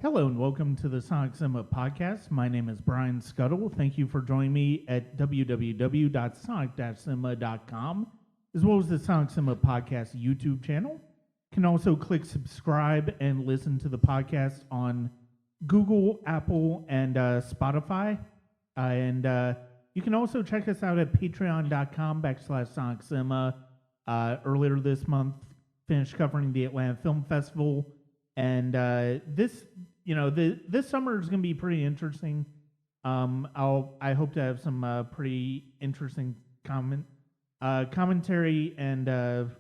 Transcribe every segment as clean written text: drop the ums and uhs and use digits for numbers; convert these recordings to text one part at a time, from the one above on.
Hello and welcome to the Sonic Cinema Podcast. My name is Brian Scuttle. Thank you for joining me at www.sonic-cinema.com, as well as the Sonic Cinema Podcast YouTube channel. You can also click subscribe and listen to the podcast on Google, Apple, and Spotify. You can also check us out at patreon.com/Sonic Cinema. Earlier this month, finished covering the Atlanta Film Festival. And this summer is going to be pretty interesting. I hope to have some pretty interesting commentary and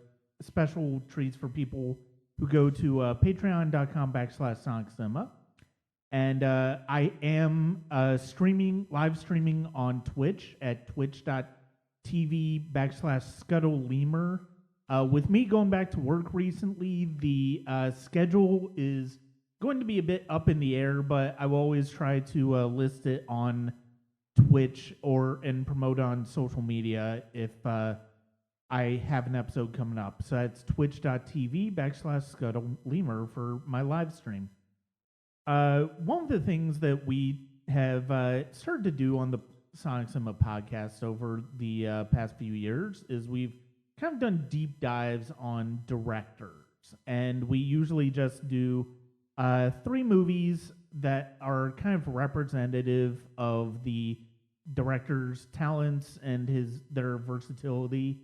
special treats for people who go to patreon.com/Sonic Cinema. And I am live streaming on Twitch at twitch.tv/ScuttleLemur. With me going back to work recently, the schedule is going to be a bit up in the air, but I will always try to list it on Twitch and promote on social media if I have an episode coming up. So that's twitch.tv/ScuttleLemur for my live stream. One of the things that we have started to do on the Sonic Cinema podcast over the past few years is we've kind of done deep dives on directors, and we usually just do 3 movies that are kind of representative of the director's talents and their versatility.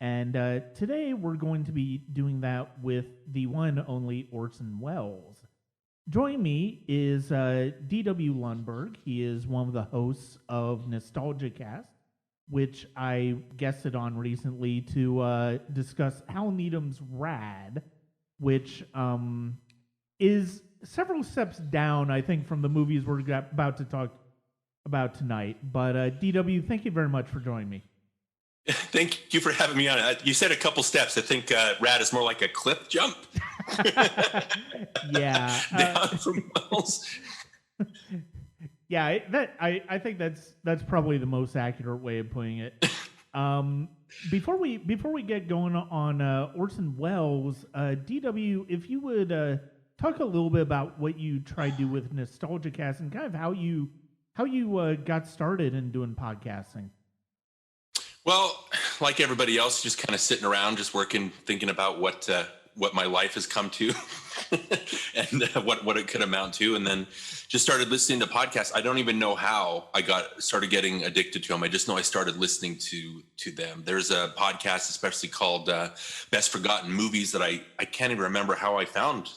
And today we're going to be doing that with the one and only Orson Welles. Joining me is DW Lundberg. He is one of the hosts of NostalgiaCast, which I guested on recently to discuss Hal Needham's Rad, which is several steps down, I think, from the movies we're about to talk about tonight. But DW, thank you very much for joining me. Thank you for having me on. You said a couple steps. I think Rad is more like a cliff jump. Yeah. Down from Wells. Yeah, I think that's probably the most accurate way of putting it. Before we get going on Orson Welles, DW, if you would talk a little bit about what you try to do with NostalgiaCast and kind of how you got started in doing podcasting. Well, like everybody else, just kind of sitting around, just working, thinking about what my life has come to and what it could amount to. And then just started listening to podcasts. I don't even know how I started getting addicted to them. I just know I started listening to them. There's a podcast especially called Best Forgotten Movies that I can't even remember how I found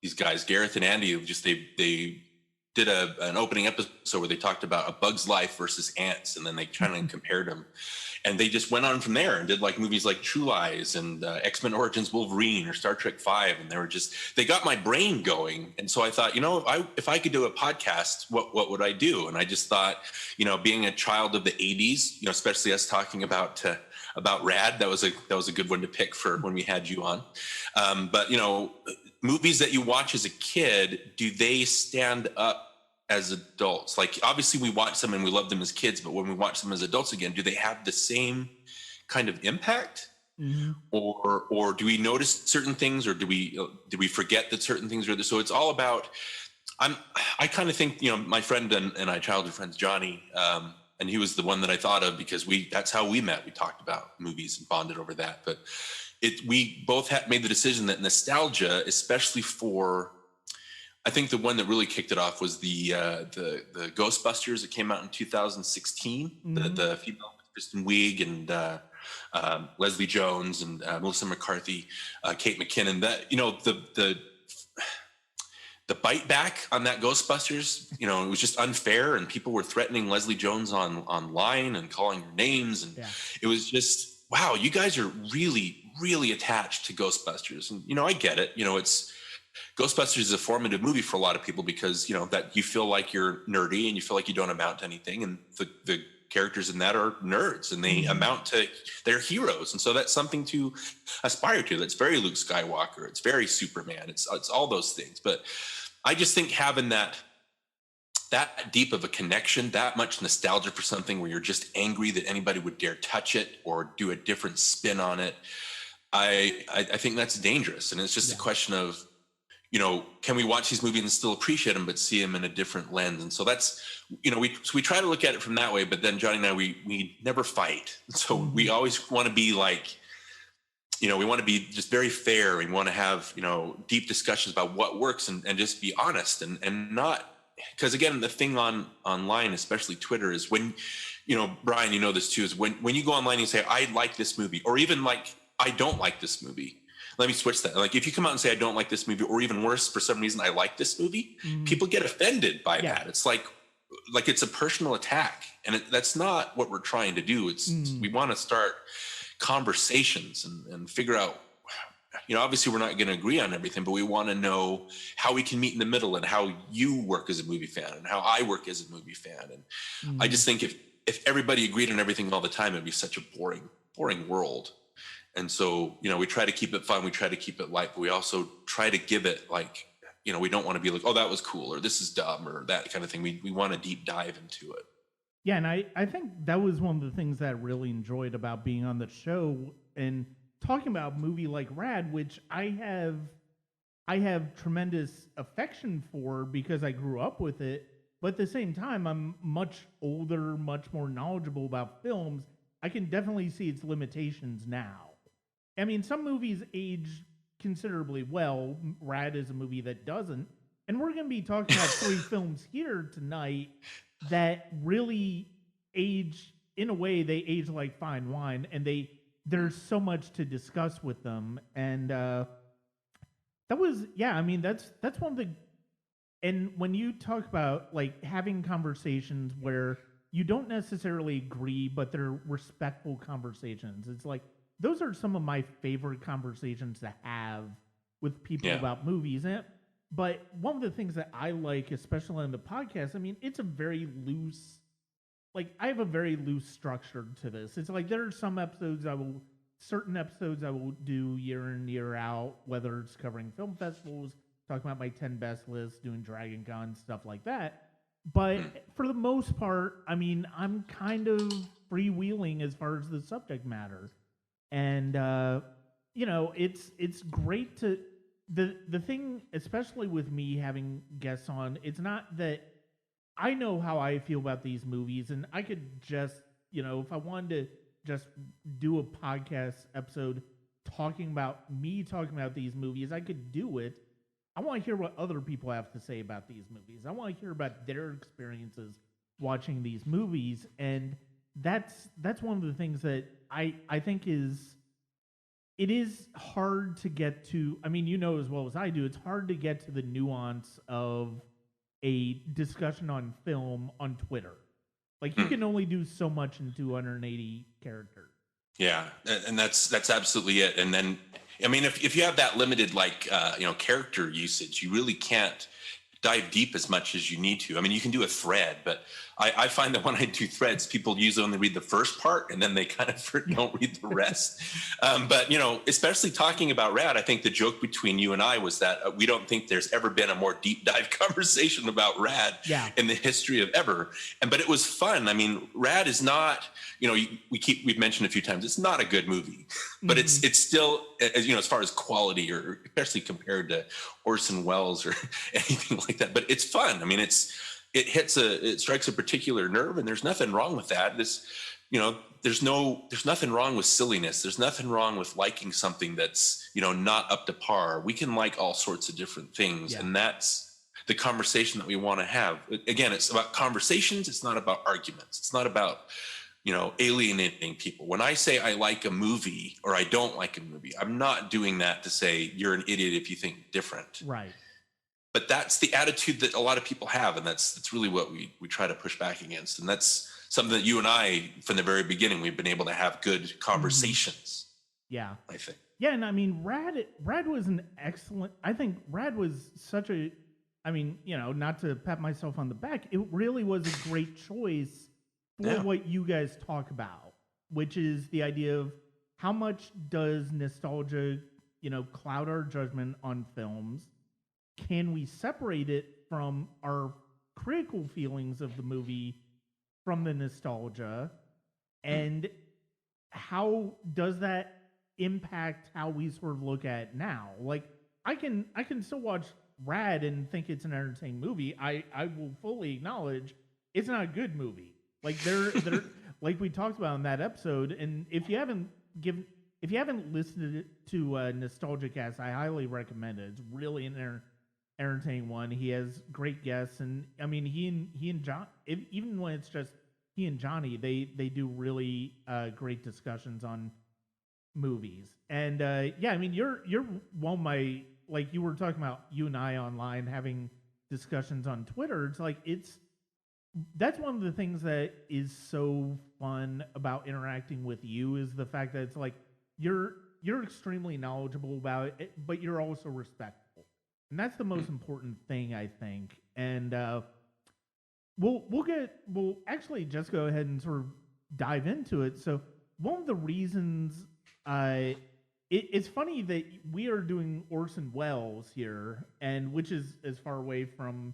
these guys, Gareth and Andy. They did an opening episode where they talked about A Bug's Life versus Ants, and then they kind of compared them. And they just went on from there and did like movies like True Lies and X-Men Origins Wolverine or Star Trek 5. And they got my brain going. And so I thought, if I could do a podcast, what would I do? And I just thought, being a child of the 80s, especially us talking about Rad, that was a good one to pick for when we had you on. But movies that you watch as a kid, do they stand up as adults? Like, obviously we watch them and we love them as kids, but when we watch them as adults again, do they have the same kind of impact? Mm-hmm. Or do we notice certain things, or do we forget that certain things are there? So it's all about, I kind of think, my friend and I, childhood friends, Johnny, and he was the one that I thought of because that's how we met. We talked about movies and bonded over that. But we both made the decision that nostalgia, especially for, I think the one that really kicked it off was the Ghostbusters that came out in 2016. Mm-hmm. The female Kristen Wiig and Leslie Jones and Melissa McCarthy, Kate McKinnon. That the bite back on that Ghostbusters, it was just unfair, and people were threatening Leslie Jones online and calling her names, and It was just, wow, you guys are really, really attached to Ghostbusters, and I get it. It's Ghostbusters is a formative movie for a lot of people because, that you feel like you're nerdy and you feel like you don't amount to anything. And the characters in that are nerds and they they're heroes. And so that's something to aspire to. That's very Luke Skywalker. It's very Superman. It's all those things. But I just think having that deep of a connection, that much nostalgia for something where you're just angry that anybody would dare touch it or do a different spin on it, I think that's dangerous. And it's just a question of, can we watch these movies and still appreciate them, but see them in a different lens? And so that's, we try to look at it from that way, but then Johnny and I, we never fight. So we always want to be like, we want to be just very fair. We want to have, deep discussions about what works and just be honest and not, because again, the thing online, especially Twitter, is when, Brian, this too, is when you go online and you say, I like this movie, or even like, I don't like this movie. Let me switch that. Like if you come out and say, I don't like this movie, or even worse, for some reason, I like this movie, people get offended by that. It's like it's a personal attack. And that's not what we're trying to do. We want to start conversations and figure out, obviously we're not going to agree on everything, but we want to know how we can meet in the middle and how you work as a movie fan and how I work as a movie fan. And I just think if everybody agreed on everything all the time, it'd be such a boring world. And so, we try to keep it fun. We try to keep it light, but we also try to give it like, we don't want to be like, oh, that was cool, or this is dumb, or that kind of thing. We want to deep dive into it. Yeah, and I think that was one of the things that I really enjoyed about being on the show and talking about a movie like Rad, which I have tremendous affection for because I grew up with it. But at the same time, I'm much older, much more knowledgeable about films. I can definitely see its limitations now. I mean, some movies age considerably well. Rad is a movie that doesn't. And we're going to be talking about 3 films here tonight that really age, in a way, they age like fine wine, and there's so much to discuss with them. And that's one of the, and when you talk about like having conversations where you don't necessarily agree, but they're respectful conversations, it's like, those are some of my favorite conversations to have with people about movies. But one of the things that I like, especially on the podcast, I mean, it's a very loose, I have a very loose structure to this. It's like there are some episodes certain episodes I will do year in, year out, whether it's covering film festivals, talking about my 10 best lists, doing Dragon Con, stuff like that. But for the most part, I mean, I'm kind of freewheeling as far as the subject matter. And, it's great to, the thing, especially with me having guests on, it's not that I know how I feel about these movies, and I could just, if I wanted to just do a podcast episode talking about these movies, I could do it. I want to hear what other people have to say about these movies. I want to hear about their experiences watching these movies, and that's one of the things that I think it is hard to get to. I mean, as well as I do, it's hard to get to the nuance of a discussion on film on Twitter. Like, you can only do so much in 280 characters. Yeah, and that's absolutely it. And then, I mean, if you have that limited, character usage, you really can't dive deep as much as you need to. I mean, you can do a thread, but I find that when I do threads, people usually only read the first part and then they kind of don't read the rest. But, especially talking about Rad, I think the joke between you and I was that we don't think there's ever been a more deep dive conversation about Rad in the history of ever. But it was fun. I mean, Rad is not, we've mentioned a few times, it's not a good movie, but it's still, as far as quality, or especially compared to Orson Welles or anything like that, but it's fun. I mean, it strikes a particular nerve, and there's nothing wrong with that. There's nothing wrong with silliness. There's nothing wrong with liking something that's, not up to par. We can like all sorts of different things. And that's the conversation that we want to have. Again, it's about conversations. It's not about arguments. It's not about, alienating people. When I say I like a movie or I don't like a movie, I'm not doing that to say you're an idiot if you think different. Right. But that's the attitude that a lot of people have, and that's really what we try to push back against. And that's something that you and I, from the very beginning, we've been able to have good conversations. Yeah. I think. Yeah, and I mean, Rad was an excellent, I think Rad was such a, I mean, not to pat myself on the back, it really was a great choice for what you guys talk about, which is the idea of how much does nostalgia, cloud our judgment on films? Can we separate it from our critical feelings of the movie from the nostalgia? And how does that impact how we sort of look at it now? Like, I can still watch rad and think it's an entertaining movie, I will fully acknowledge it's not a good movie. Like they're like we talked about in that episode, and if you haven't listened to NostalgiaCast, I highly recommend it. It's really an entertaining one. He has great guests, and I mean he and John, even when it's just he and Johnny, they do really great discussions on movies. And yeah, I mean you're one of my, like you were talking about you and I online having discussions on Twitter. It's like that's one of the things that is so fun about interacting with you, is the fact that it's like you're extremely knowledgeable about it, but you're also respectful, and that's the most important thing, I think. And we'll actually just go ahead and sort of dive into it. So one of the reasons it's funny that we are doing Orson Welles here, and which is as far away from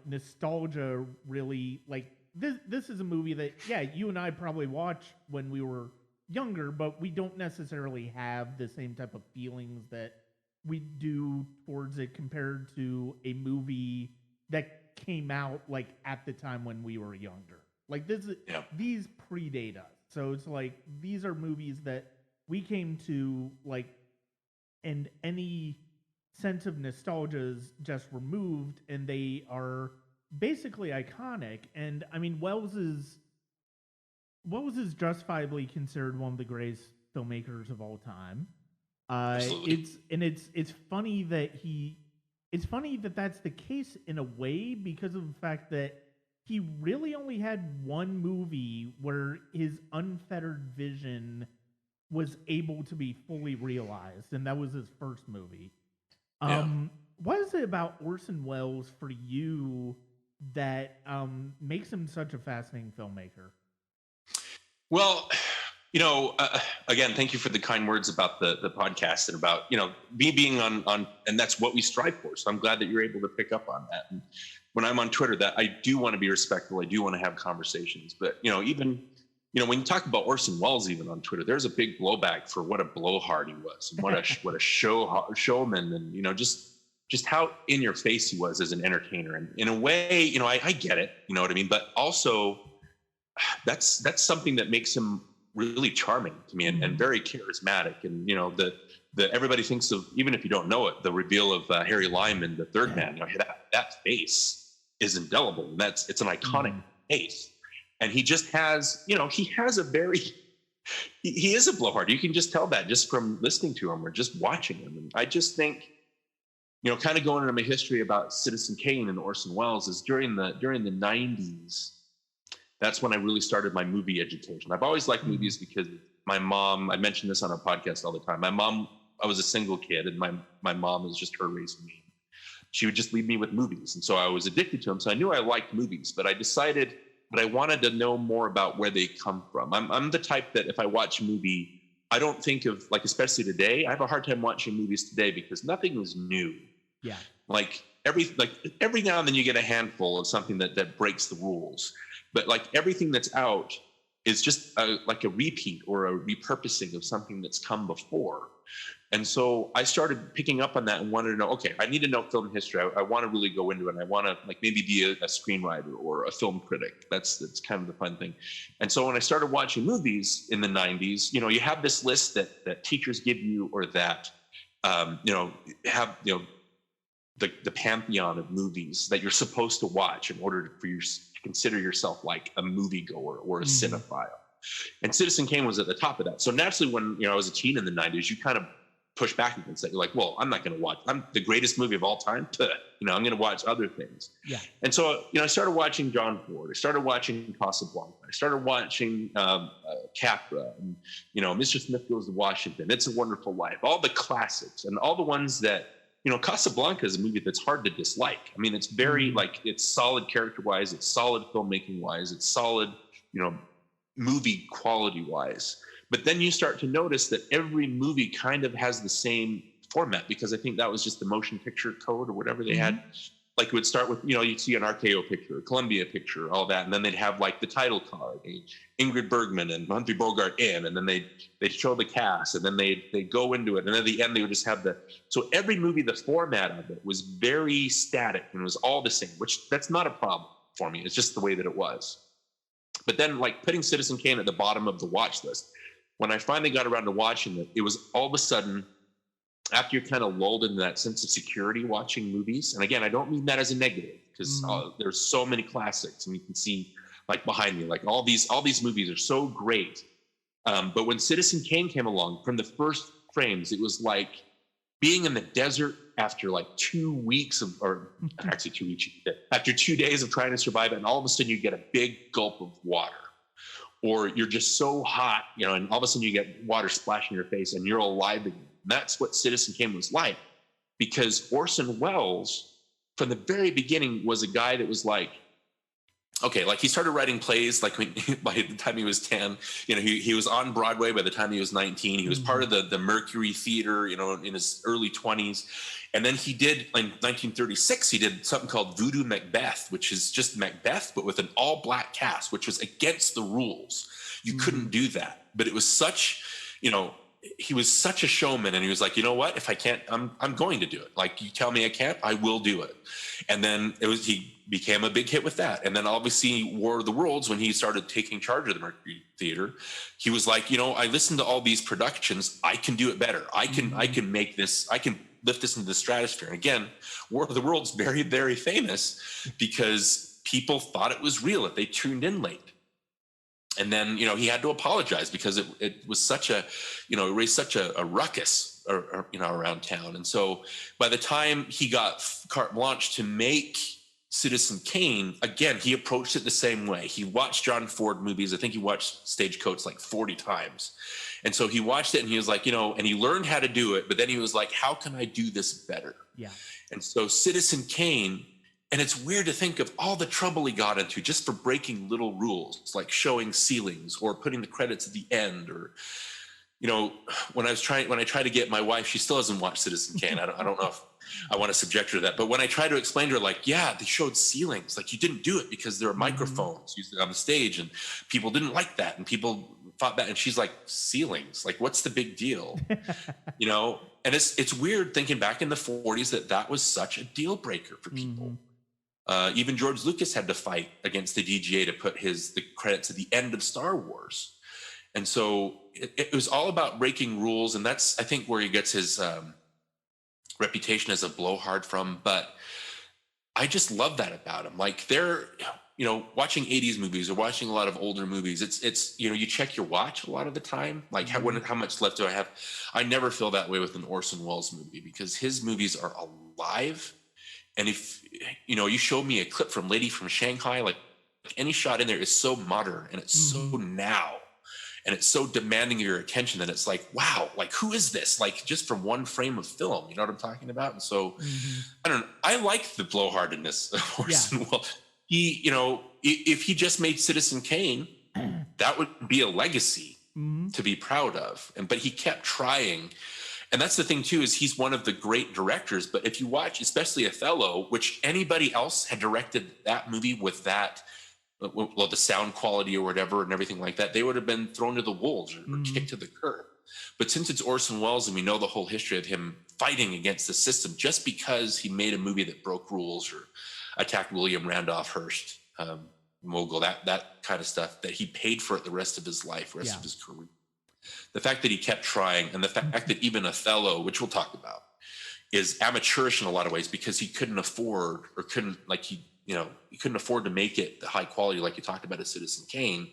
nostalgia, really. Like this is a movie that, yeah, you and I probably watched when we were younger, but we don't necessarily have the same type of feelings that we do towards it compared to a movie that came out like at the time when we were younger. Like these predate us. So it's like these are movies that we came to, like, and any sense of nostalgia is just removed, and they are basically iconic. And I mean, Wells is justifiably considered one of the greatest filmmakers of all time. It's funny that that's the case in a way, because of the fact that he really only had one movie where his unfettered vision was able to be fully realized, and that was his first movie. What is it about Orson Welles for you that makes him such a fascinating filmmaker? Well, again, thank you for the kind words about the podcast and about, me being on, and that's what we strive for. So I'm glad that you're able to pick up on that. And when I'm on Twitter, that I do want to be respectful. I do want to have conversations, but, even, when you talk about Orson Welles, even on Twitter, there's a big blowback for what a blowhard he was, and what a showman, and, just how in your face he was as an entertainer. And in a way, I get it, you know what I mean? But also that's something that makes him really charming to me, and very charismatic. And, the everybody thinks of, even if you don't know it, the reveal of Harry Lyman, the third man, that face is indelible. And it's an iconic face. And he just has, he has a very, he is a blowhard. You can just tell that just from listening to him or just watching him. And I just think, kind of going into my history about Citizen Kane and Orson Welles, is during the 90s, that's when I really started my movie education. I've always liked movies because my mom, I mention this on our podcast all the time. My mom, I was a single kid, and my mom was just her raising me. She would just leave me with movies. And so I was addicted to them. So I knew I liked movies, but I decided that I wanted to know more about where they come from. I'm the type that if I watch a movie, I don't think of, like, especially today, I have a hard time watching movies today because nothing is new. Yeah. Like every now and then you get a handful of something that breaks the rules. But like everything that's out is just like a repeat or a repurposing of something that's come before. And so I started picking up on that and wanted to know, okay, I need to know film history. I want to really go into it. And I want to, like, maybe be a screenwriter or a film critic. That's kind of the fun thing. And so when I started watching movies in the 90s, you have this list that teachers give you, or that, have, the pantheon of movies that you're supposed to watch in order for you to consider yourself like a moviegoer or a cinephile. And Citizen Kane was at the top of that. So naturally, when I was a teen in the 90s, you kind of push back against that. You're like, well, I'm not going to watch. I'm the greatest movie of all time. I'm going to watch other things. Yeah. And so I started watching John Ford. I started watching Casablanca. I started watching Kafka, and Mr. Smith Goes to Washington. It's a Wonderful Life. All the classics, and all the ones that. Casablanca is a movie that's hard to dislike. I mean, it's very, it's solid character-wise, it's solid filmmaking-wise, it's solid, movie quality-wise. But then you start to notice that every movie kind of has the same format, because I think that was just the motion picture code or whatever they had. like it would start with, you'd see an RKO picture, a Columbia picture, all that. And then they'd have like the title card, Ingrid Bergman and Humphrey Bogart in, and then they'd show the cast, and then they'd go into it. And then at the end, they would just have so every movie, the format of it was very static and it was all the same, which that's not a problem for me. It's just the way that it was. But then like putting Citizen Kane at the bottom of the watch list, when I finally got around to watching it, it was all of a sudden, after you're kind of lulled into that sense of security watching movies, and again, I don't mean that as a negative, because there's so many classics, and you can see like behind me, like all these movies are so great. But when Citizen Kane came along, from the first frames, it was like being in the desert after like 2 weeks or actually 2 weeks, after 2 days of trying to survive, and all of a sudden you get a big gulp of water. Or you're just so hot, and all of a sudden you get water splashing in your face and you're alive again. That's what Citizen Kane was like, because Orson Welles, from the very beginning, was a guy that was like, okay, like he started writing plays like by the time he was 10. He was on Broadway by the time he was 19. He was part of the Mercury Theater, in his early 20s. And then he did, in 1936, he did something called Voodoo Macbeth, which is just Macbeth, but with an all-black cast, which was against the rules. You couldn't do that. But it was such, he was such a showman, and he was like, you know what? If I can't, I'm going to do it. Like, you tell me I can't, I will do it. And then he became a big hit with that. And then obviously War of the Worlds, when he started taking charge of the Mercury Theater, he was like, I listened to all these productions. I can do it better. I can make this, I can lift this into the stratosphere. And again, War of the Worlds, very, very famous because people thought it was real if they tuned in late. And then, he had to apologize because it was such a, it raised such a ruckus, around town. And so by the time he got carte blanche to make Citizen Kane, again, he approached it the same way. He watched John Ford movies. I think he watched Stagecoach like 40 times. And so he watched it and he was like, and he learned how to do it. But then he was like, how can I do this better? Yeah. And so Citizen Kane, and it's weird to think of all the trouble he got into just for breaking little rules, like showing ceilings or putting the credits at the end, or, when I try to get my wife, she still hasn't watched Citizen Kane. I don't know if I want to subject her to that. But when I try to explain to her, like, yeah, they showed ceilings, like you didn't do it because there are microphones used on the stage and people didn't like that. And people thought that. And she's like, ceilings, like, what's the big deal? And it's weird thinking back in the 40s that was such a deal breaker for people. Even George Lucas had to fight against the DGA to put the credits at the end of Star Wars. And so it was all about breaking rules. And that's, I think, where he gets his reputation as a blowhard from. But I just love that about him. Like, they're, watching 80s movies or watching a lot of older movies, it's you check your watch a lot of the time. Like, how much left do I have? I never feel that way with an Orson Welles movie because his movies are alive. And if, you showed me a clip from Lady from Shanghai, like any shot in there is so modern and it's so now. And it's so demanding of your attention that it's like, wow, like, who is this? Like, just from one frame of film, you know what I'm talking about? And so, I don't know. I like the blowhardedness of Orson Welles. He, if he just made Citizen Kane, that would be a legacy to be proud of. But he kept trying. And that's the thing, too, is he's one of the great directors. But if you watch, especially Othello, which anybody else had directed that movie with that, well, the sound quality or whatever and everything like that, they would have been thrown to the wolves or kicked to the curb. But since it's Orson Welles and we know the whole history of him fighting against the system just because he made a movie that broke rules or attacked William Randolph Hearst, mogul, that kind of stuff, that he paid for it the rest of his life, the rest of his career. The fact that he kept trying, and the fact that even Othello, which we'll talk about, is amateurish in a lot of ways because he couldn't afford or couldn't, like, he couldn't afford to make it the high quality like you talked about as Citizen Kane.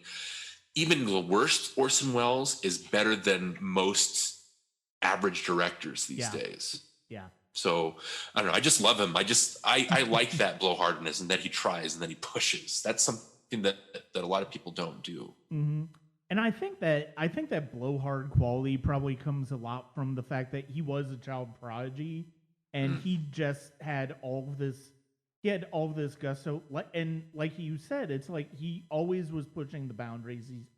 Even the worst Orson Welles is better than most average directors these days. Yeah. So I don't know. I just love him. I like that blowhardness and that he tries and that he pushes. That's something that a lot of people don't do. And I think that blowhard quality probably comes a lot from the fact that he was a child prodigy and he just had all of this. He had all of this gusto, and like you said, it's like he always was pushing the boundaries. He's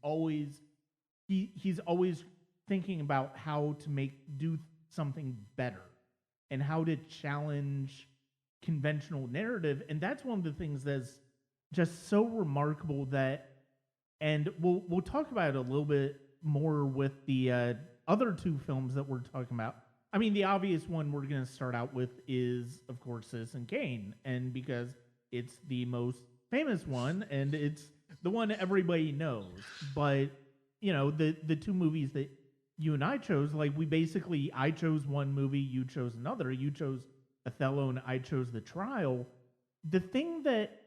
always thinking about how to do something better and how to challenge conventional narrative, and that's one of the things that's just so remarkable that, and we'll talk about it a little bit more with the other two films that we're talking about. I mean, the obvious one we're going to start out with is, of course, Citizen Kane, and because it's the most famous one, and it's the one everybody knows. But, you know, the two movies that you and I chose, like, I chose one movie, you chose another. You chose Othello, and I chose The Trial. The thing that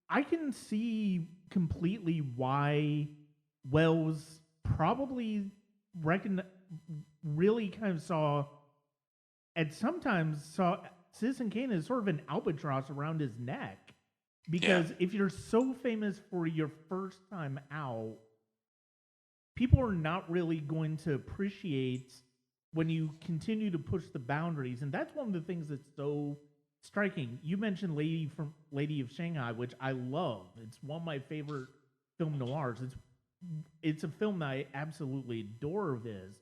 I can see completely why Welles probably really kind of saw Citizen Kane as sort of an albatross around his neck. Because if you're so famous for your first time out, people are not really going to appreciate when you continue to push the boundaries. And that's one of the things that's so striking. You mentioned Lady of Shanghai, which I love. It's one of my favorite film noirs. It's a film that I absolutely adore of his.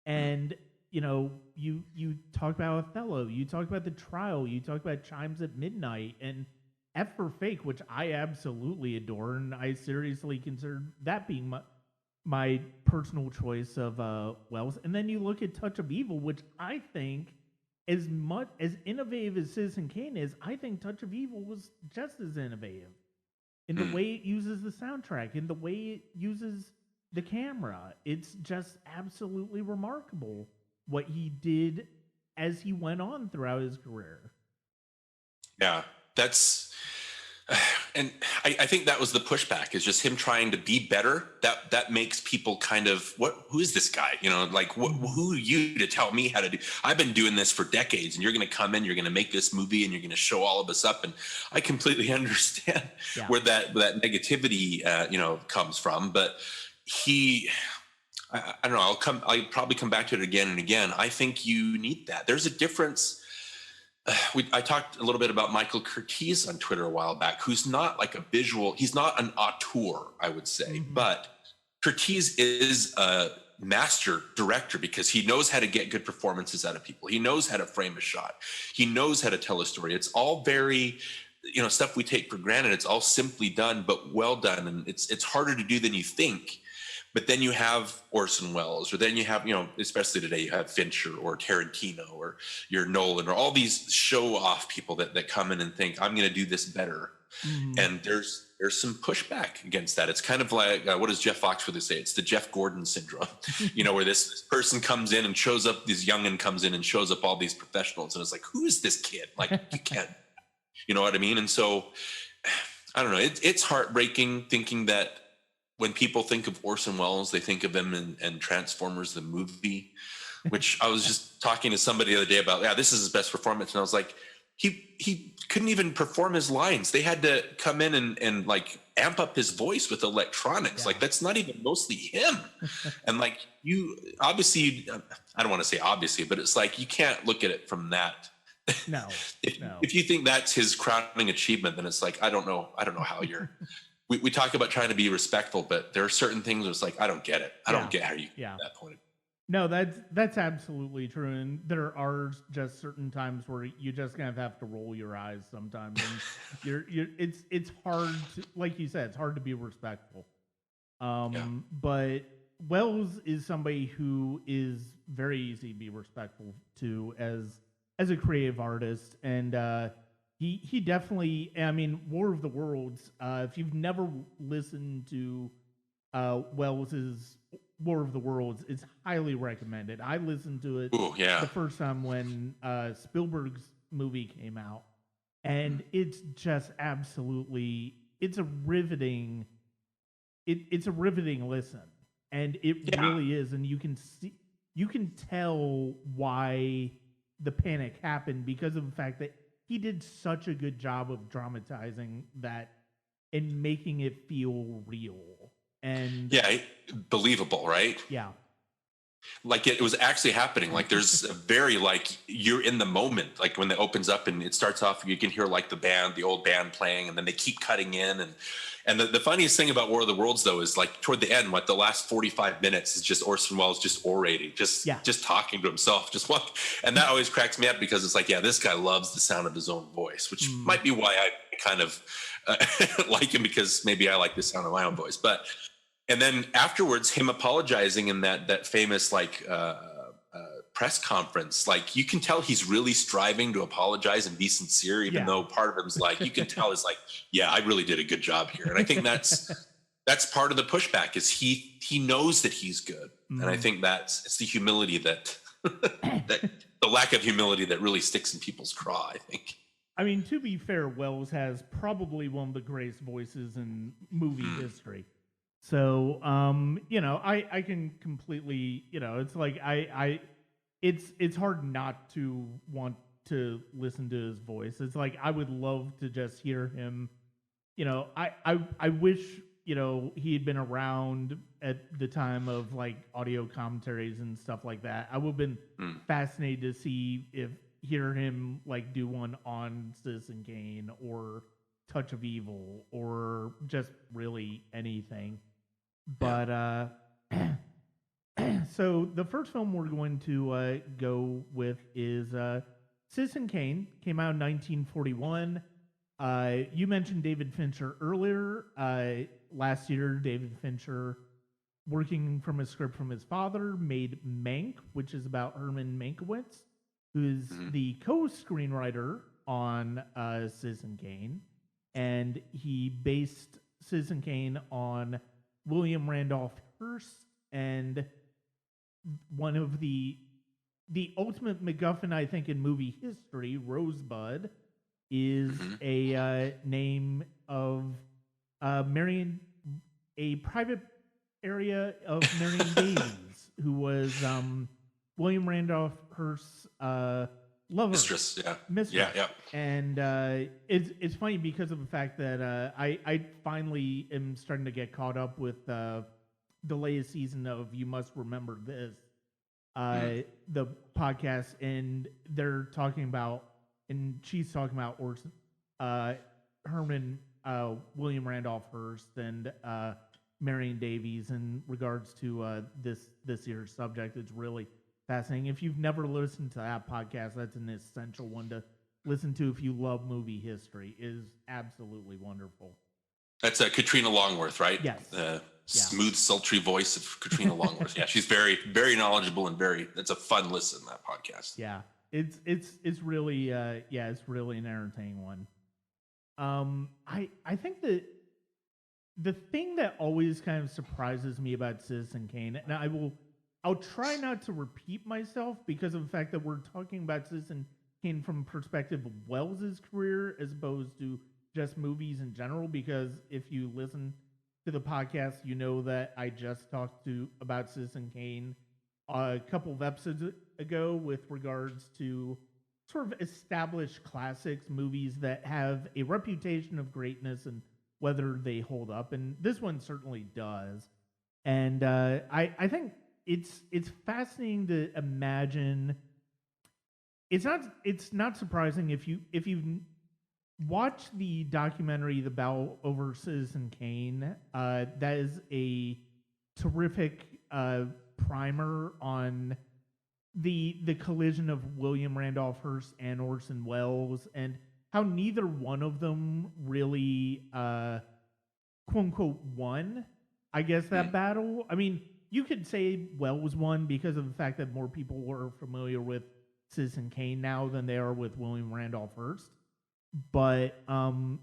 And, you know, you talk about Othello, you talk about The Trial, you talk about Chimes at Midnight, and F for Fake, which I absolutely adore, and I seriously consider that being my personal choice of Welles. And then you look at Touch of Evil, which I think, as much as innovative as Citizen Kane is, I think Touch of Evil was just as innovative in the way it uses the soundtrack, in the way it uses the camera. It's just absolutely remarkable what he did as he went on throughout his career. Yeah, and I think that was the pushback, is just him trying to be better. That makes people kind of, who is this guy? You know, like, who are you to tell me how to do? I've been doing this for decades, and you're going to come in, you're going to make this movie, and you're going to show all of us up. And I completely understand where that negativity, comes from. But I don't know. I'll probably come back to it again and again. I think you need that. There's a difference. I talked a little bit about Michael Curtiz on Twitter a while back, who's not like he's not an auteur, I would say, but Curtiz is a master director because he knows how to get good performances out of people. He knows how to frame a shot. He knows how to tell a story. It's all very, stuff we take for granted. It's all simply done, but well done. And it's harder to do than you think. But then you have Orson Welles, or then you have, especially today, you have Fincher or Tarantino or your Nolan, or all these show off people that come in and think, I'm going to do this better. And there's some pushback against that. It's kind of like, what does Jeff Foxworthy say? It's the Jeff Gordon syndrome, where this person comes in and shows up, this youngin comes in and shows up all these professionals. And it's like, who is this kid? Like, you can't, you know what I mean? And so, I don't know. It's heartbreaking thinking that when people think of Orson Welles, they think of him in Transformers, the movie, which I was just talking to somebody the other day about, this is his best performance. And I was like, he couldn't even perform his lines. They had to come in and like amp up his voice with electronics. Like, that's not even mostly him. And like, I don't want to say obviously, but it's like, you can't look at it from that. No. If you think that's his crowning achievement, then it's like, I don't know how you're, we talk about trying to be respectful, but there are certain things where it's like, I don't get it. I don't get how you get to that point. No, that's absolutely true. And there are just certain times where you just kind of have to roll your eyes sometimes. And it's hard to, like you said, it's hard to be respectful. But Welles is somebody who is very easy to be respectful to as a creative artist. And he definitely, I mean, War of the Worlds, if you've never listened to Wells's War of the Worlds, it's highly recommended. I listened to it the first time when Spielberg's movie came out, and it's just absolutely, it's a riveting listen, and it really is. And you can tell why the panic happened because of the fact that he did such a good job of dramatizing that and making it feel real. And believable, right? Yeah. like it was actually happening. Like there's a very, like, you're in the moment, like when it opens up and it starts off, you can hear like the old band playing, and then they keep cutting in. And the funniest thing about War of the Worlds though is like toward the end, like the last 45 minutes is just Orson Welles just orating, just talking to himself, and that always cracks me up, because it's like, yeah, this guy loves the sound of his own voice, which might be why I kind of like him, because maybe I like the sound of my own voice. But and then afterwards, him apologizing in that famous like press conference, like you can tell he's really striving to apologize and be sincere, even though part of him's like, you can tell is like, yeah, I really did a good job here. And I think that's part of the pushback, is he knows that he's good, and I think it's the humility that the lack of humility that really sticks in people's craw, I think. I mean, to be fair, Wells has probably one of the greatest voices in movie history. So, I can completely, it's like it's hard not to want to listen to his voice. It's like I would love to just hear him. I wish he had been around at the time of like audio commentaries and stuff like that. I would have been fascinated to hear him like do one on Citizen Kane or Touch of Evil or just really anything. But so the first film we're going to go with is Citizen Kane. Came out in 1941. You mentioned David Fincher earlier. Last year, David Fincher, working from a script from his father, made Mank, which is about Herman Mankiewicz, who's the co-screenwriter on Citizen Kane. And he based Citizen Kane on William Randolph Hearst, and one of the ultimate MacGuffin, I think, in movie history, Rosebud, is a name of Marion, a private area of Marion Davies, who was William Randolph Hearst's lover. Mistress. Yeah. And it's funny because of the fact that I finally am starting to get caught up with the latest season of You Must Remember This, the podcast, and they're talking about, and she's talking about Orson, Herman, William Randolph Hearst, and Marion Davies in regards to this year's subject. It's really fascinating. If you've never listened to that podcast, that's an essential one to listen to if you love movie history. It is absolutely wonderful. That's Katrina Longworth, right? Yes. Smooth, sultry voice of Katrina Longworth. Yeah, she's very, very knowledgeable and that's a fun listen, that podcast. Yeah, it's really it's really an entertaining one. I think that the thing that always kind of surprises me about Citizen Kane, and I'll try not to repeat myself because of the fact that we're talking about Citizen Kane from perspective of Wells's career as opposed to just movies in general, because if you listen to the podcast, you know that I just talked about Citizen Kane a couple of episodes ago with regards to sort of established classics, movies that have a reputation of greatness and whether they hold up, and this one certainly does. And I think it's fascinating to imagine. It's not surprising if you've watched the documentary The Battle Over Citizen Kane. That is a terrific primer on the collision of William Randolph Hearst and Orson Welles, and how neither one of them really quote unquote won, I guess, that battle. I mean, you could say Welles won because of the fact that more people were familiar with Citizen Kane now than they are with William Randolph Hearst. But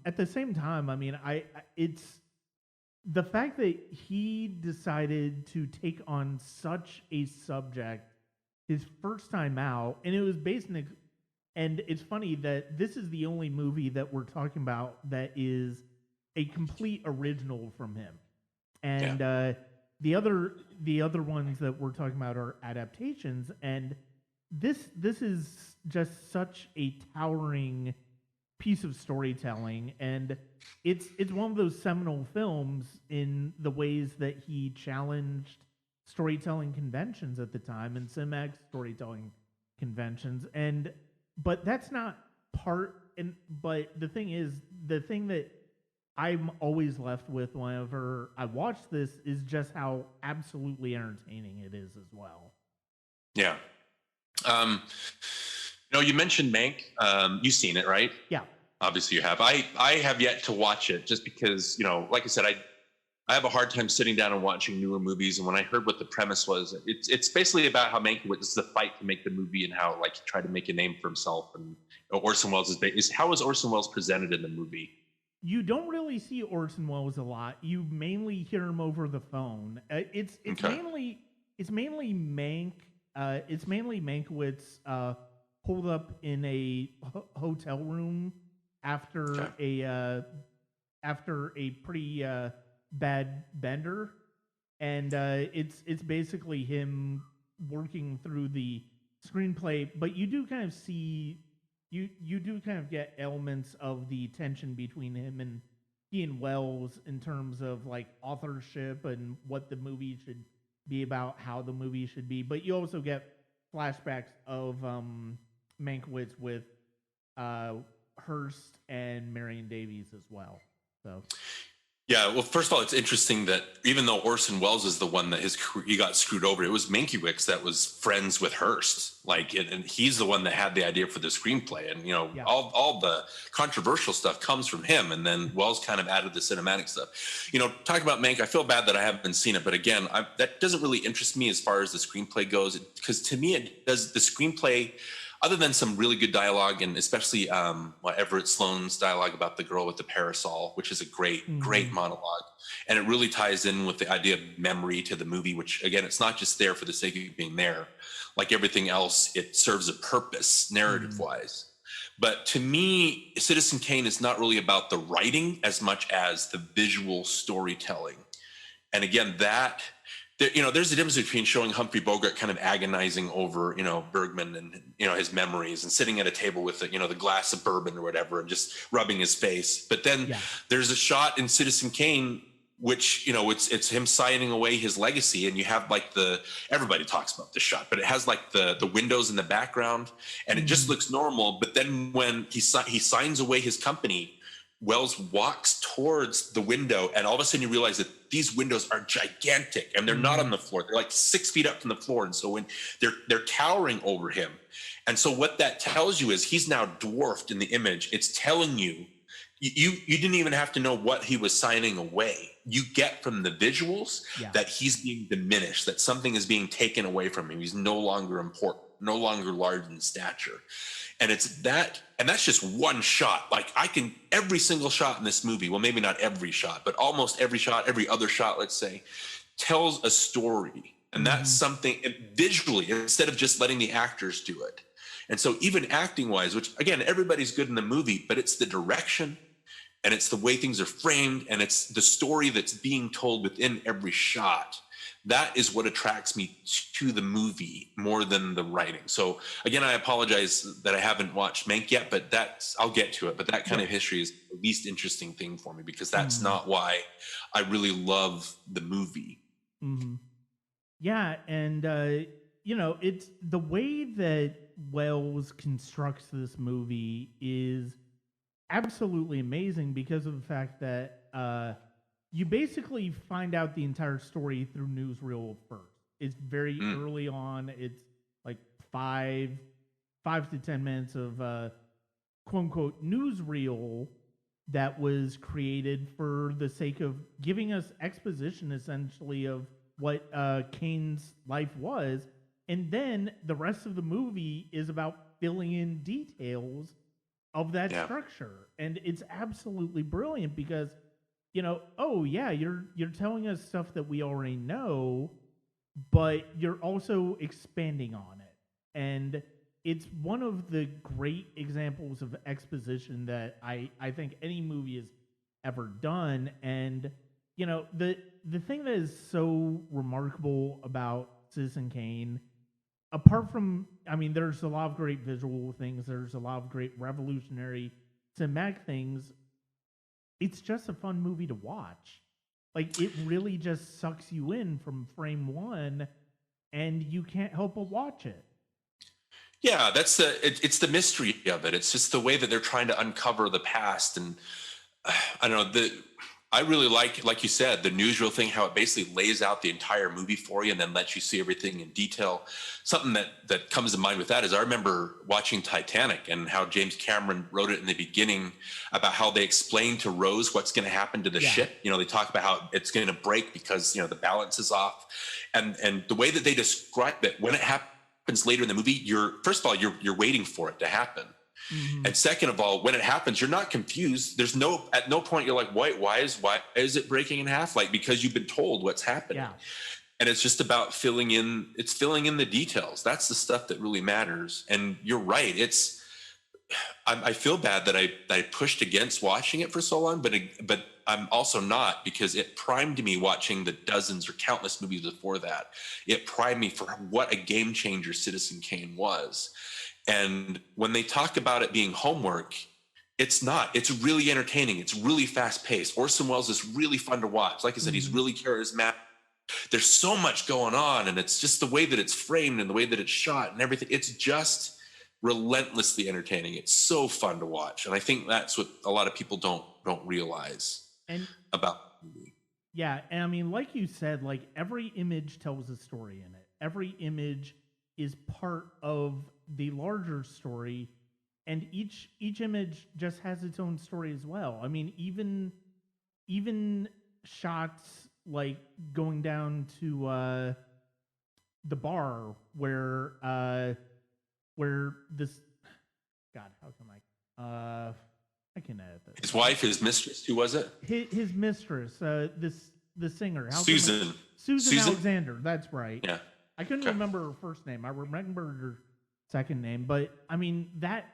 at the same time, I mean, it's the fact that he decided to take on such a subject his first time out, and it was based in and it's funny that this is the only movie that we're talking about that is a complete original from him. And the other ones that we're talking about are adaptations, and this is just such a towering piece of storytelling, and it's one of those seminal films in the ways that he challenged storytelling conventions at the time and cinematic storytelling conventions, but that's not part. And but the thing is, the thing that I'm always left with whenever I watch this is just how absolutely entertaining it is as well. Yeah. You mentioned Mank. You've seen it, right? Yeah. Obviously you have. I have yet to watch it just because, like I said, I have a hard time sitting down and watching newer movies. And when I heard what the premise was, it's basically about how Mankiewicz is the fight to make the movie and how he tried to make a name for himself. And Orson Welles how is Orson Welles presented in the movie? You don't really see Orson Welles a lot. You mainly hear him over the phone. It's mainly Mank. It's mainly Mankiewicz pulled up in a hotel room after a pretty bad bender, and it's basically him working through the screenplay. But you do kind of see. You do kind of get elements of the tension between him and Wells in terms of like authorship and what the movie should be about, how the movie should be. But you also get flashbacks of Mankiewicz with Hearst and Marion Davies as well. So. Yeah, well, first of all, it's interesting that even though Orson Welles is the one that he got screwed over, it was Mankiewicz that was friends with Hearst. And he's the one that had the idea for the screenplay. And, all the controversial stuff comes from him. And then Welles kind of added the cinematic stuff. Talking about Mank, I feel bad that I haven't seen it. But again, that doesn't really interest me as far as the screenplay goes. Because to me, it does the screenplay, other than some really good dialogue, and especially Everett Sloan's dialogue about the girl with the parasol, which is a great monologue. And it really ties in with the idea of memory to the movie, which, again, it's not just there for the sake of being there. Like everything else, it serves a purpose narrative-wise. But to me, Citizen Kane is not really about the writing as much as the visual storytelling. And again, there's a difference between showing Humphrey Bogart kind of agonizing over, Bergman and, his memories and sitting at a table with, the glass of bourbon or whatever and just rubbing his face. But then there's a shot in Citizen Kane, which, it's him signing away his legacy. And you have everybody talks about this shot, but it has the windows in the background and it just looks normal. But then when he signs away his company, Welles walks towards the window, and all of a sudden you realize that these windows are gigantic, and they're not on the floor. They're like 6 feet up from the floor, and so when they're towering over him. And so what that tells you is he's now dwarfed in the image. It's telling you didn't even have to know what he was signing away. You get from the visuals that he's being diminished, that something is being taken away from him. He's no longer important, no longer large in stature. And it's that, and that's just one shot. Every single shot in this movie, well, maybe not every shot, but almost every shot, every other shot, let's say, tells a story. And that's something visually, instead of just letting the actors do it. And so even acting wise, which again, everybody's good in the movie, but it's the direction and it's the way things are framed and it's the story that's being told within every shot. That is what attracts me to the movie more than the writing. So again, I apologize that I haven't watched Mank yet, but I'll get to it. But that kind of history is the least interesting thing for me because that's not why I really love the movie. Mm-hmm. Yeah, and it's the way that Welles constructs this movie is absolutely amazing because of the fact that you basically find out the entire story through newsreel first. It's very early on. It's like 5 to 10 minutes of quote unquote newsreel that was created for the sake of giving us exposition essentially of what Kane's life was. And then the rest of the movie is about filling in details of that structure. And it's absolutely brilliant because you're telling us stuff that we already know, but you're also expanding on it. And it's one of the great examples of exposition that I think any movie has ever done. And, the thing that is so remarkable about Citizen Kane, apart from, there's a lot of great visual things, there's a lot of great revolutionary cinematic things, it's just a fun movie to watch. Like, it really just sucks you in from frame one, and you can't help but watch it. Yeah, it's the mystery of it. It's just the way that they're trying to uncover the past. And I don't know, I really like you said, the newsreel thing, how it basically lays out the entire movie for you and then lets you see everything in detail. Something that comes to mind with that is I remember watching Titanic and how James Cameron wrote it in the beginning about how they explained to Rose what's going to happen to the ship. You know, they talk about how it's going to break because, you know, the balance is off. And the way that they describe it, when it happens later in the movie, first of all, you're waiting for it to happen. Mm-hmm. And second of all, when it happens, you're not confused. At no point you're like, why is it breaking in half? Like, because you've been told what's happening. Yeah. And it's just about filling in the details. That's the stuff that really matters. And you're right. I feel bad that I pushed against watching it for so long, but I'm also not, because it primed me watching the dozens or countless movies before that. It primed me for what a game changer Citizen Kane was. And when they talk about it being homework, it's not. It's really entertaining. It's really fast paced. Orson Welles is really fun to watch. Like I said, he's really charismatic. There's so much going on, and it's just the way that it's framed and the way that it's shot and everything. It's just relentlessly entertaining. It's so fun to watch. And I think that's what a lot of people don't realize about the movie. Yeah, and I mean, like you said, like every image tells a story in it. Every image is part of the larger story, and each image just has its own story as well. I mean, even shots like going down to the bar where this, God, how come I can edit this. His wife, his mistress, who was it? His mistress, the singer, Susan Alexander. That's right. Yeah. I couldn't remember her first name. I remember her second name, but I mean that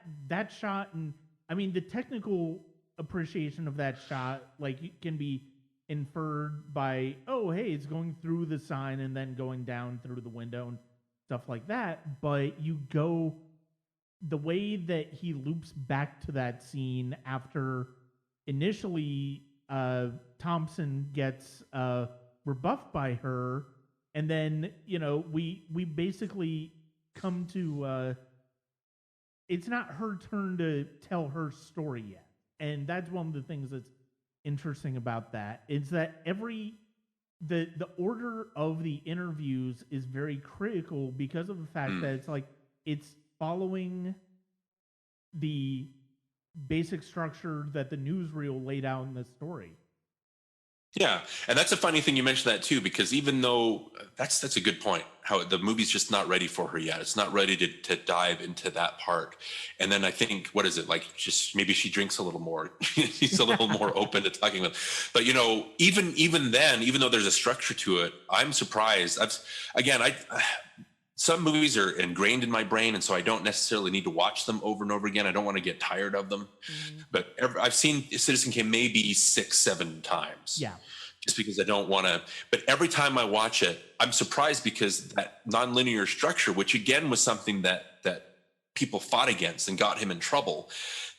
shot, and I mean the technical appreciation of that shot, like, it can be inferred by, oh, hey, it's going through the sign and then going down through the window and stuff like that. But you go, the way that he loops back to that scene after initially Thompson gets rebuffed by her. And then, you know, we basically come to, it's not her turn to tell her story yet. And that's one of the things that's interesting about that, is that the order of the interviews is very critical because of the fact that it's like, it's following the basic structure that the newsreel laid out in the story. Yeah, and that's a funny thing you mentioned that too, because even though that's a good point, how the movie's just not ready for her yet. It's not ready to dive into that part. And then I think, what is it, like, just maybe she drinks a little more. She's a little more open to talking about. But, you know, even then, even though there's a structure to it, I'm surprised. Some movies are ingrained in my brain, and so I don't necessarily need to watch them over and over again. I don't want to get tired of them. Mm-hmm. But I've seen Citizen Kane maybe 6-7 times. Yeah. Just because I don't want to. But every time I watch it, I'm surprised, because that nonlinear structure, which again was something that people fought against and got him in trouble,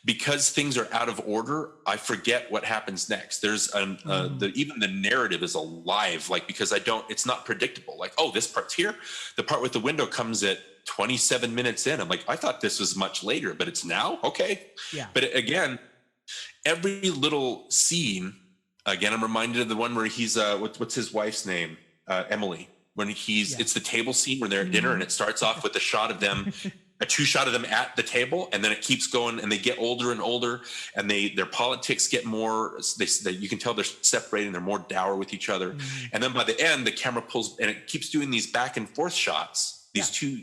because things are out of order, I forget what happens next. There's even the narrative is alive, like, because it's not predictable. Like, oh, this part's here. The part with the window comes at 27 minutes in. I'm like, I thought this was much later, but it's now? Okay. Yeah. But again, every little scene, again, I'm reminded of the one where he's, what's his wife's name? Emily. When it's the table scene where they're at dinner, and it starts off with a shot of them, a two shot of them at the table, and then it keeps going, and they get older and older, and their politics get more, you can tell they're separating, they're more dour with each other. Mm-hmm. And then by the end, the camera pulls, and it keeps doing these back and forth shots, two,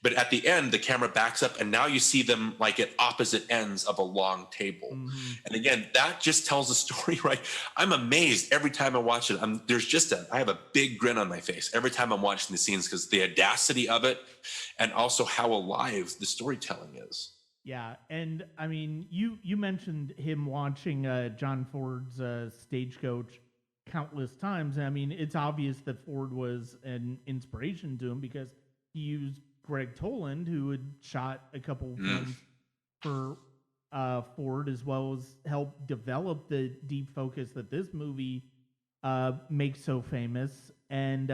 but at the end, the camera backs up, and now you see them like at opposite ends of a long table. Mm-hmm. And again, that just tells a story, right? I'm amazed every time I watch it. I have a big grin on my face every time I'm watching the scenes, because the audacity of it, and also how alive the storytelling is. Yeah, and I mean, you mentioned him watching John Ford's Stagecoach countless times. And I mean, it's obvious that Ford was an inspiration to him, because he used Greg Toland, who had shot a couple of films for Ford, as well as helped develop the deep focus that this movie make so famous. And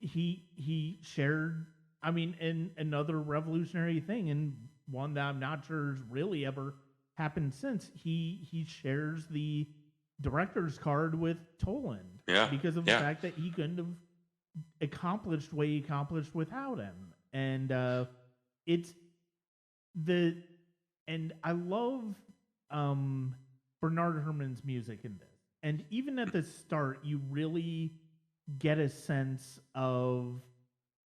he shared, I mean, in another revolutionary thing, and one that I'm not sure has really ever happened since. He shares the director's card with Toland, because of the fact that he couldn't have accomplished what he accomplished without him. And and I love Bernard Herrmann's music in this. And even at the start, you really get a sense of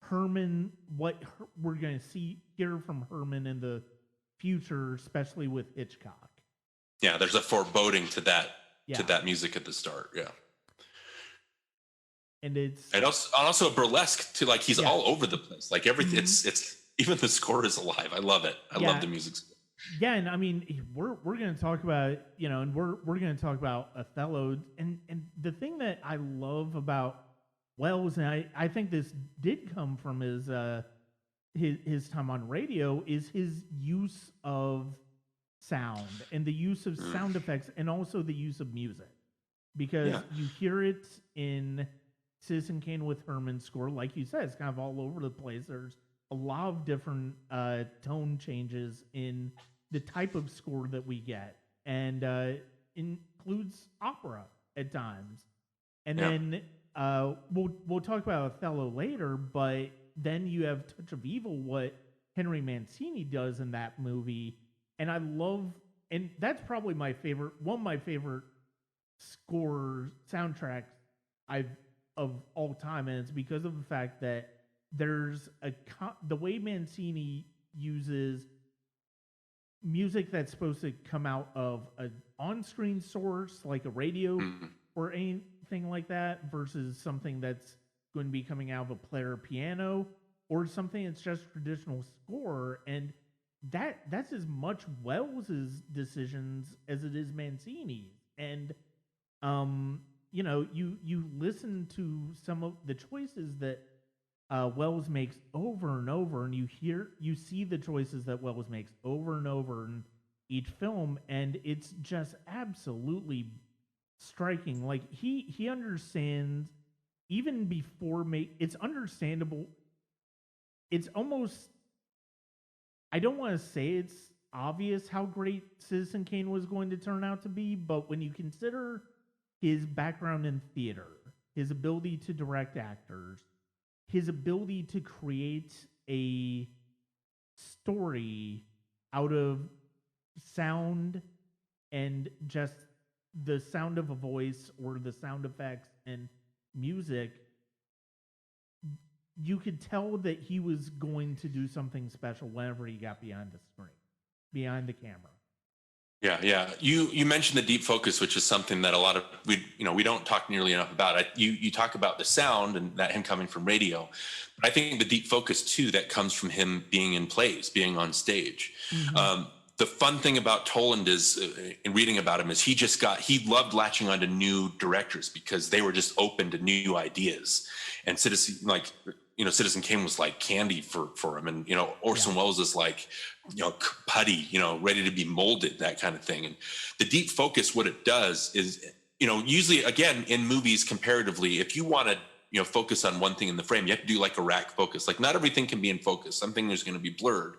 Herrmann, what we're going to hear from Herrmann in the future, especially with Hitchcock. Yeah, there's a foreboding to that music at the start. Yeah. And it's also a burlesque too. Like he's all over the place. Like everything, it's even the score is alive. I love it. I love the music. Yeah, and I mean, we're going to talk about, and we're going to talk about Othello, and the thing that I love about Welles, and I think this did come from his time on radio, is his use of sound and the use of sound effects, and also the use of music, because you hear it in Citizen Kane with Herrmann's score, like you said, it's kind of all over the place. There's a lot of different tone changes in the type of score that we get, and includes opera at times. And then we'll talk about Othello later, but then you have Touch of Evil, what Henry Mancini does in that movie, and I love, and that's probably one of my favorite soundtracks of all time, and it's because of the fact that there's the way Mancini uses music that's supposed to come out of an on-screen source like a radio or anything like that, versus something that's going to be coming out of a player piano or something that's just traditional score, and that's as much Welles's decisions as it is Mancini's. And you listen to some of the choices that Welles makes over and over, and you see the choices that Welles makes over and over in each film, and it's just absolutely striking. Like he understands, even before it's understandable. It's almost, I don't want to say it's obvious how great Citizen Kane was going to turn out to be, but when you consider his background in theater, his ability to direct actors, his ability to create a story out of sound and just the sound of a voice or the sound effects and music, you could tell that he was going to do something special whenever he got behind the screen, behind the camera. Yeah. You mentioned the deep focus, which is something that a lot of we don't talk nearly enough about. You talk about the sound and that him coming from radio, but I think the deep focus too that comes from him being in plays, being on stage. Mm-hmm. The fun thing about Toland is, in reading about him, is he loved latching onto new directors because they were just open to new ideas, and Citizen Kane was like candy for him, and Orson Welles is like putty, ready to be molded, that kind of thing. And the deep focus, what it does is, usually again in movies comparatively, if you want to focus on one thing in the frame, you have to do like a rack focus. Like not everything can be in focus. Something is going to be blurred.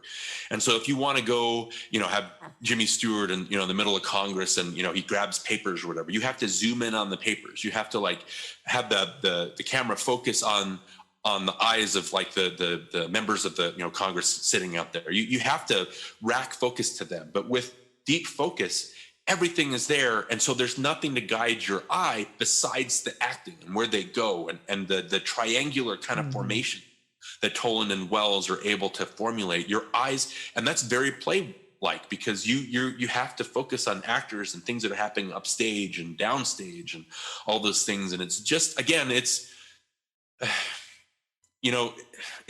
And so if you want to go, have Jimmy Stewart in, the middle of Congress and, he grabs papers or whatever, you have to zoom in on the papers. You have to like have the camera focus on the eyes of like the members of the, Congress sitting out there. You have to rack focus to them. But with deep focus, everything is there, and so there's nothing to guide your eye besides the acting and where they go, and the triangular kind of formation that Toland and Welles are able to formulate. Your eyes, and that's very play-like, because you have to focus on actors and things that are happening upstage and downstage and all those things. And it's just, again, it's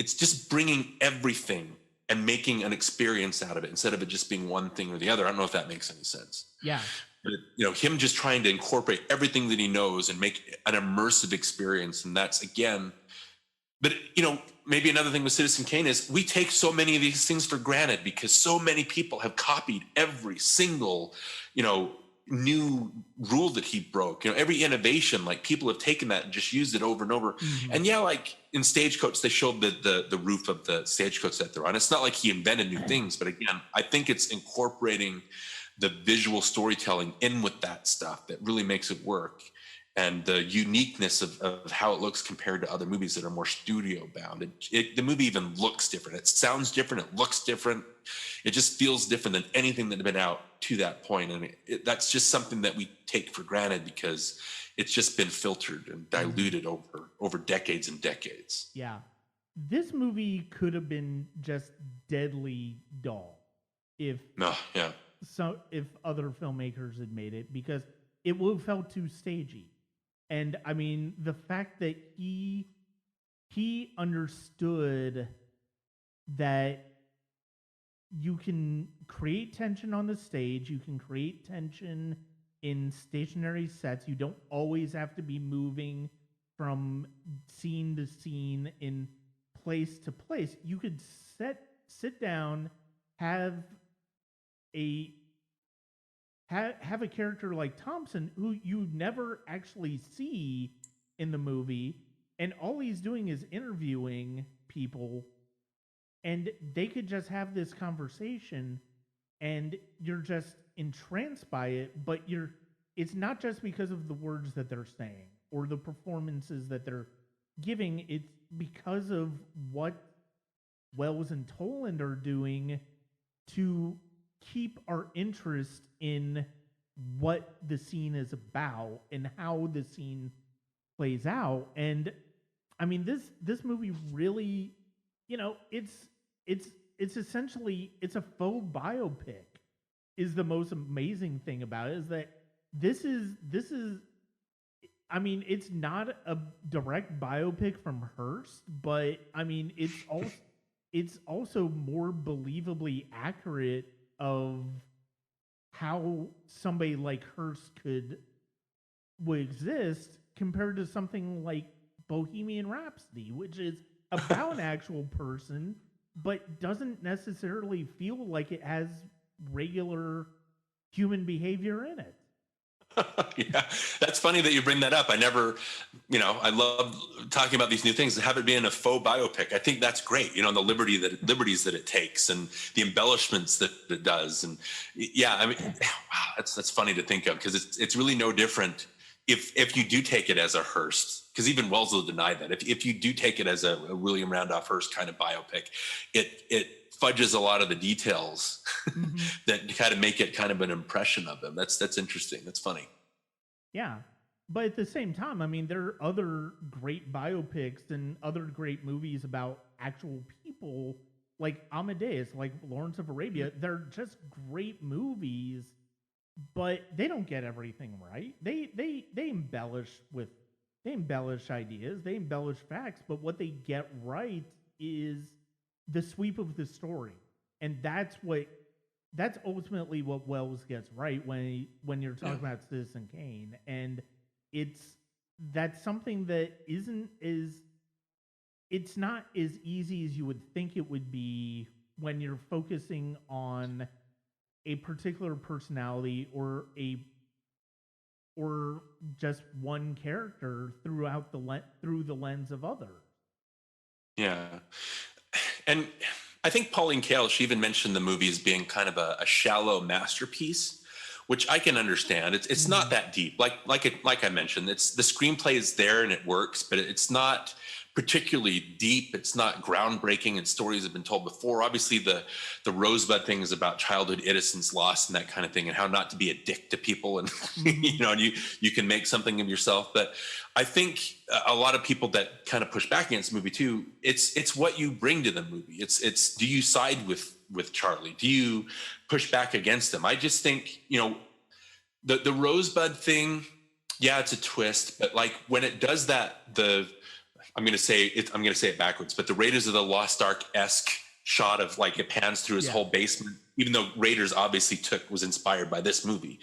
just bringing everything and making an experience out of it instead of it just being one thing or the other. I don't know if that makes any sense. Yeah. But, him just trying to incorporate everything that he knows and make an immersive experience. And that's, again, but, maybe another thing with Citizen Kane is we take so many of these things for granted because so many people have copied every single, new rule that he broke. Every innovation, like people have taken that and just used it over and over. And yeah, like in Stagecoach, they showed the roof of the stagecoach that they're on. It's not like he invented new things, but again, I think it's incorporating the visual storytelling in with that stuff that really makes it work. And the uniqueness of how it looks compared to other movies that are more studio bound. The movie even looks different. It sounds different. It looks different. It just feels different than anything that had been out to that point. And that's just something that we take for granted because it's just been filtered and diluted over decades and decades. Yeah. This movie could have been just deadly dull if other filmmakers had made it, because it would have felt too stagey. And I mean, the fact that he understood that you can create tension on the stage, you can create tension in stationary sets. You don't always have to be moving from scene to scene in place to place. You could sit down, have a character like Thompson, who you never actually see in the movie, and all he's doing is interviewing people, and they could just have this conversation, and you're just entranced by it, but it's not just because of the words that they're saying or the performances that they're giving, it's because of what Welles and Toland are doing to keep our interest in what the scene is about and how the scene plays out. And I mean, this movie really, it's essentially, it's a faux biopic is the most amazing thing about it, is that this is I mean, it's not a direct biopic from Hearst, but I mean, it's also more believably accurate of how somebody like Hearst would exist compared to something like Bohemian Rhapsody, which is about an actual person, but doesn't necessarily feel like it has regular human behavior in it. Yeah, that's funny that you bring that up. I never, I love talking about these new things and have it being a faux biopic. I think that's great. The liberties that it takes and the embellishments that it does. And yeah, I mean, wow, that's funny to think of, because it's really no different if you do take it as a Hearst, because even Welles will deny that. If you do take it as a William Randolph Hearst kind of biopic, it fudges a lot of the details that kind of make it kind of an impression of him. That's interesting. That's funny. Yeah. But at the same time, I mean, there are other great biopics and other great movies about actual people, like Amadeus, like Lawrence of Arabia. They're just great movies, but they don't get everything right. They embellish ideas, they embellish facts, but what they get right is the sweep of the story. And that's ultimately what Welles gets right when you're talking about Citizen Kane. And that's something that it's not as easy as you would think it would be when you're focusing on a particular personality or just one character through the lens of others. Yeah. And I think Pauline Kael, she even mentioned the movie as being kind of a shallow masterpiece, which I can understand. It's not that deep. Like I mentioned, the screenplay is there and it works, but it's not particularly deep. It's not groundbreaking, and stories have been told before. Obviously, the Rosebud thing is about childhood innocence lost and that kind of thing, and how not to be a dick to people, and and you can make something of yourself. But I think a lot of people that kind of push back against the movie too, it's what you bring to the movie. It's do you side with Charlie? Do you push back against him? I just think the Rosebud thing, yeah, it's a twist, but like when it does that, I'm going to say it backwards, but the Raiders of the Lost Ark-esque shot of like it pans through his whole basement, even though Raiders obviously was inspired by this movie.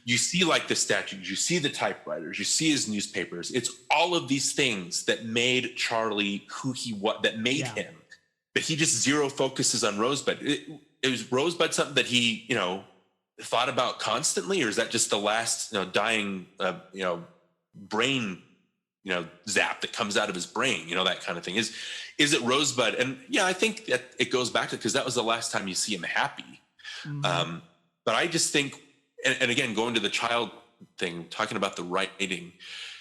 You see like the statues, you see the typewriters, you see his newspapers. It's all of these things that made Charlie who he was, that made him. But he just zero focuses on Rosebud. It was Rosebud something that he, thought about constantly, or is that just the last, dying, brain, zap that comes out of his brain, that kind of thing? Is it Rosebud? And yeah, I think that it goes back to, because that was the last time you see him happy. Mm-hmm. But I just think, and again, going to the child thing, talking about the writing,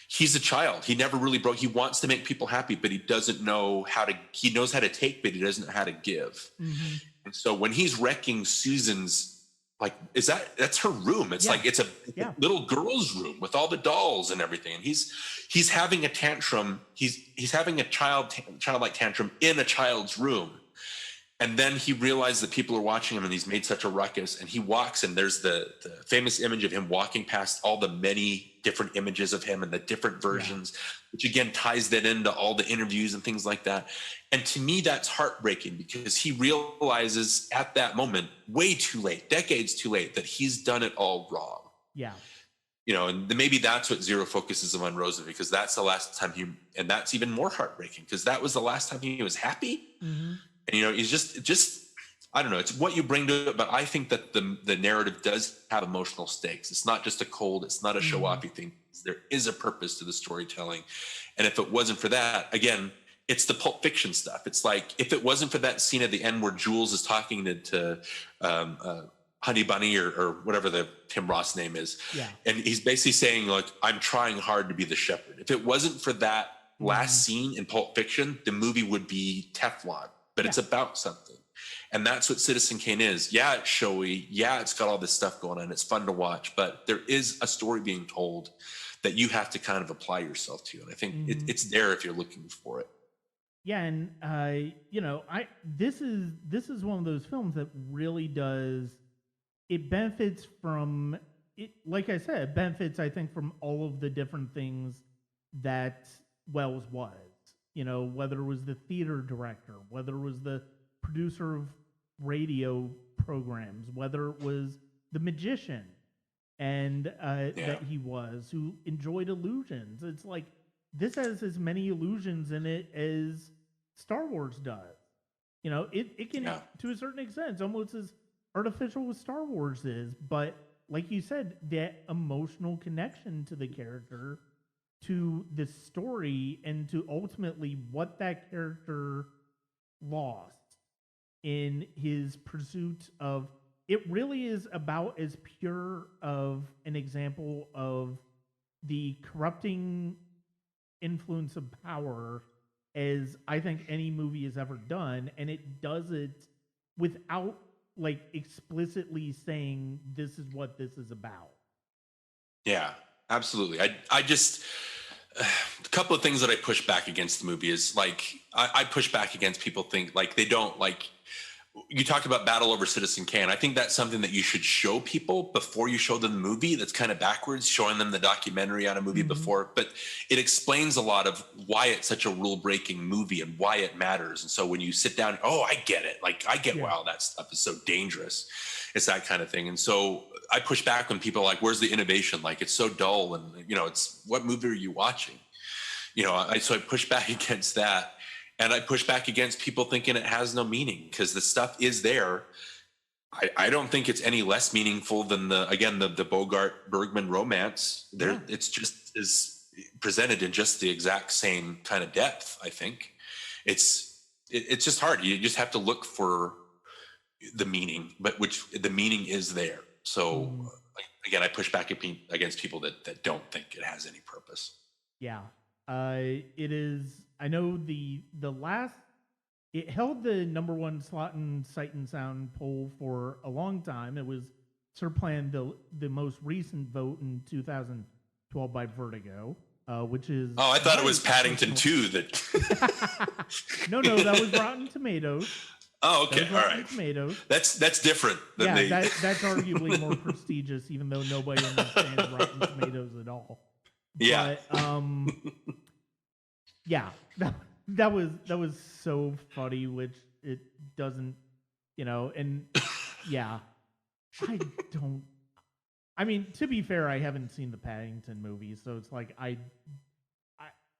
he's a child. He never really broke. He wants to make people happy, but he doesn't know how to, he knows how to take, but he doesn't know how to give. Mm-hmm. And so when he's wrecking Susan's, like, that's her room. It's like, it's a little girl's room with all the dolls and everything. And he's having a tantrum. He's having a childlike tantrum in a child's room. And then he realized that people are watching him, and he's made such a ruckus, and he walks, and there's the famous image of him walking past all the many different images of him and the different versions, which again ties that into all the interviews and things like that. And to me, that's heartbreaking, because he realizes at that moment, way too late, decades too late, that he's done it all wrong. Yeah. And maybe that's what Zero focuses on Rosa, because that's the last time and that's even more heartbreaking, because that was the last time he was happy. Mm-hmm. And, he's just, I don't know, it's what you bring to it. But I think that the narrative does have emotional stakes. It's not just it's not a show-offy thing. There is a purpose to the storytelling. And if it wasn't for that, again, it's the Pulp Fiction stuff. It's like, if it wasn't for that scene at the end where Jules is talking to Honey Bunny or whatever the Tim Ross name is. Yeah. And he's basically saying, like, I'm trying hard to be the shepherd. If it wasn't for that last scene in Pulp Fiction, the movie would be Teflon. But it's about something. And that's what Citizen Kane is. Yeah, it's showy. Yeah, it's got all this stuff going on. It's fun to watch. But there is a story being told that you have to kind of apply yourself to. And I think it's there if you're looking for it. Yeah, and this is one of those films that really does, it benefits from it. Like I said, it benefits, I think, from all of the different things that Welles was. Whether it was the theater director, whether it was the producer of radio programs, whether it was the magician, and that he was, who enjoyed illusions. It's like, this has as many illusions in it as Star Wars does. It can, to a certain extent, it's almost as artificial as Star Wars is. But like you said, that emotional connection to the character, to the story, and to ultimately what that character lost in his pursuit of, it really is about as pure of an example of the corrupting influence of power as I think any movie has ever done. And it does it without, like, explicitly saying this is what this is about. Yeah, absolutely. I just, a couple of things that I push back against the movie is, like, I push back against people think, like, they don't, like, you talked about Battle Over Citizen Kane. I think that's something that you should show people before you show them the movie. That's kind of backwards, showing them the documentary on a movie before. But it explains a lot of why it's such a rule-breaking movie and why it matters. And so when you sit down, I get it. Like, I get why all that stuff is so dangerous. It's that kind of thing. And so I push back when people are like, where's the innovation? Like, it's so dull. And, it's, what movie are you watching? So I push back against that. And I push back against people thinking it has no meaning, because the stuff is there. I don't think it's any less meaningful than the Bogart Bergman romance. It's just is presented in just the exact same kind of depth. I think it's just hard. You just have to look for the meaning, but which the meaning is there. So again, I push back against people that don't think it has any purpose. Yeah, it is. I know it held the number one slot in Sight and Sound poll for a long time. It was surpassed the most recent vote in 2012 by Vertigo, which is... Oh, I thought it was Paddington 2 that... No, that was Rotten Tomatoes. Oh, okay, all right. Tomatoes. That's different than that's arguably more prestigious, even though nobody understands Rotten Tomatoes at all. Yeah. But, yeah, that was so funny, which it doesn't, and yeah, I mean, to be fair, I haven't seen the Paddington movies, so it's like I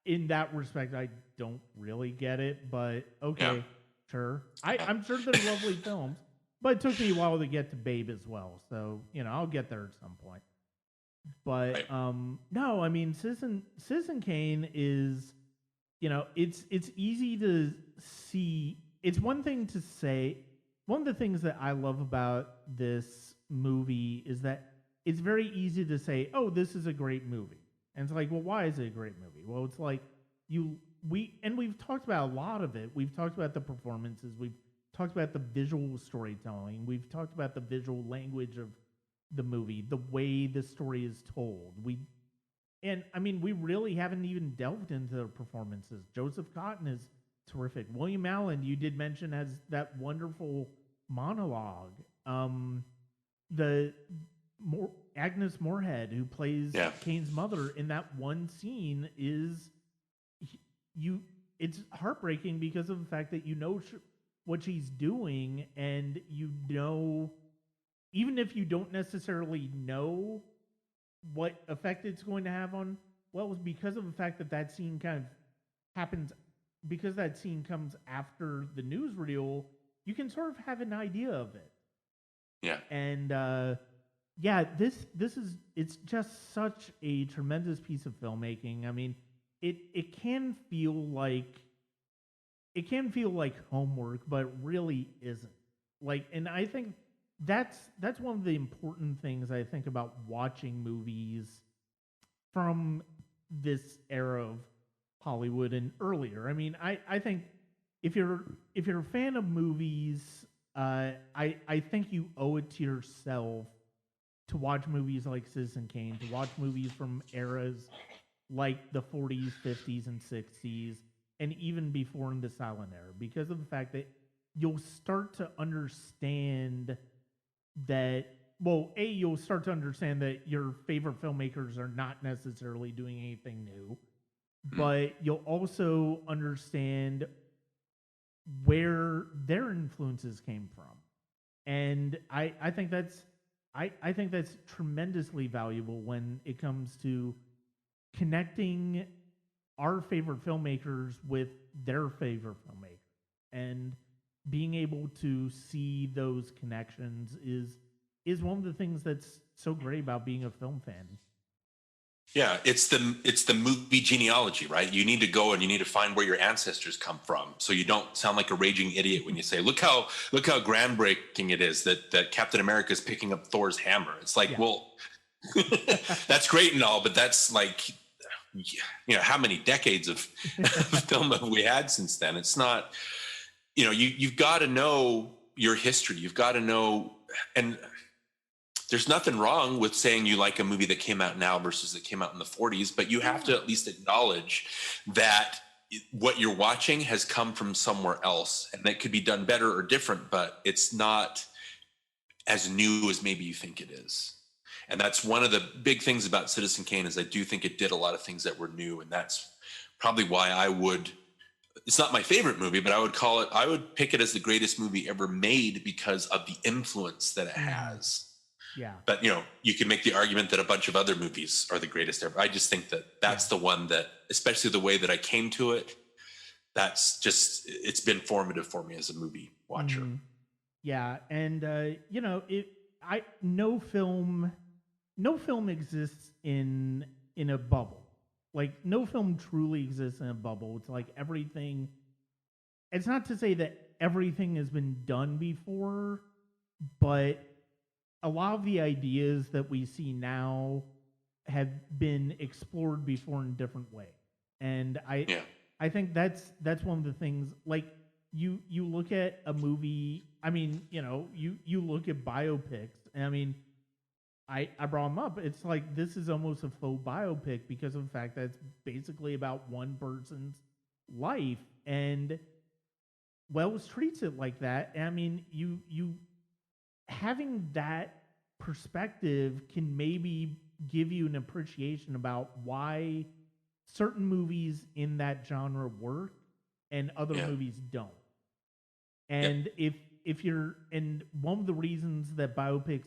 in that respect, I don't really get it, but okay, sure. I'm sure they're lovely films. But it took me a while to get to Babe as well, so I'll get there at some point. But Right. no, I mean Citizen Kane is, it's easy to see. It's one thing to say. One of the things that I love about this movie is that it's very easy to say, "Oh, this is a great movie," and it's like, "Well, why is it a great movie?" Well, it's like we've talked about a lot of it. We've talked about the performances. We've talked about the visual storytelling. We've talked about the visual language of the movie, the way the story is told. We really haven't even delved into the performances. Joseph Cotton is terrific. William Allen, you did mention, has that wonderful monologue. The Agnes Moorehead, who plays Kane's mother in that one scene, is it's heartbreaking because of the fact that what she's doing, and even if you don't necessarily know what effect it's going to have on Wells, because of the fact that scene kind of happens, because that scene comes after the newsreel, you can sort of have an idea of it. Yeah. And it's just such a tremendous piece of filmmaking. I mean, it can feel like homework, but it really isn't. And I think that's one of the important things I think about watching movies from this era of Hollywood and earlier. I mean, I think if you're a fan of movies, I think you owe it to yourself to watch movies like Citizen Kane, to watch movies from eras like the 40s, 50s, and 60s, and even before in the silent era, because of the fact that you'll start to understand that, you'll start to understand that your favorite filmmakers are not necessarily doing anything new, but you'll also understand where their influences came from. And I think that's tremendously valuable when it comes to connecting our favorite filmmakers with their favorite filmmakers, and being able to see those connections is one of the things that's so great about being a film fan. Yeah, it's the movie genealogy, right? You need to go and you need to find where your ancestors come from, so you don't sound like a raging idiot when you say, "Look how groundbreaking it is that Captain America is picking up Thor's hammer." It's like, well, that's great and all, but that's like, how many decades of film have we had since then? It's not, you've got to know your history. You've got to know, and there's nothing wrong with saying you like a movie that came out now versus that came out in the 40s, but you have to at least acknowledge that what you're watching has come from somewhere else, and that could be done better or different, but it's not as new as maybe you think it is. And that's one of the big things about Citizen Kane, is I do think it did a lot of things that were new, and that's probably why it's not my favorite movie, but I would pick it as the greatest movie ever made because of the influence that it has. Yeah. But, you can make the argument that a bunch of other movies are the greatest ever. I just think that's the one that, especially the way that I came to it, it's been formative for me as a movie watcher. Mm-hmm. Yeah. And, no film exists in a bubble. Like, no film truly exists in a bubble. It's like everything. It's not to say that everything has been done before, but a lot of the ideas that we see now have been explored before in a different way. And I think that's one of the things. Like, you look at a movie. I mean, you look at biopics. And I mean, I brought them up. It's like, this is almost a faux biopic because of the fact that it's basically about one person's life, and Wells treats it like that. And I mean, you having that perspective can maybe give you an appreciation about why certain movies in that genre work and other movies don't. And if you're, and one of the reasons that biopics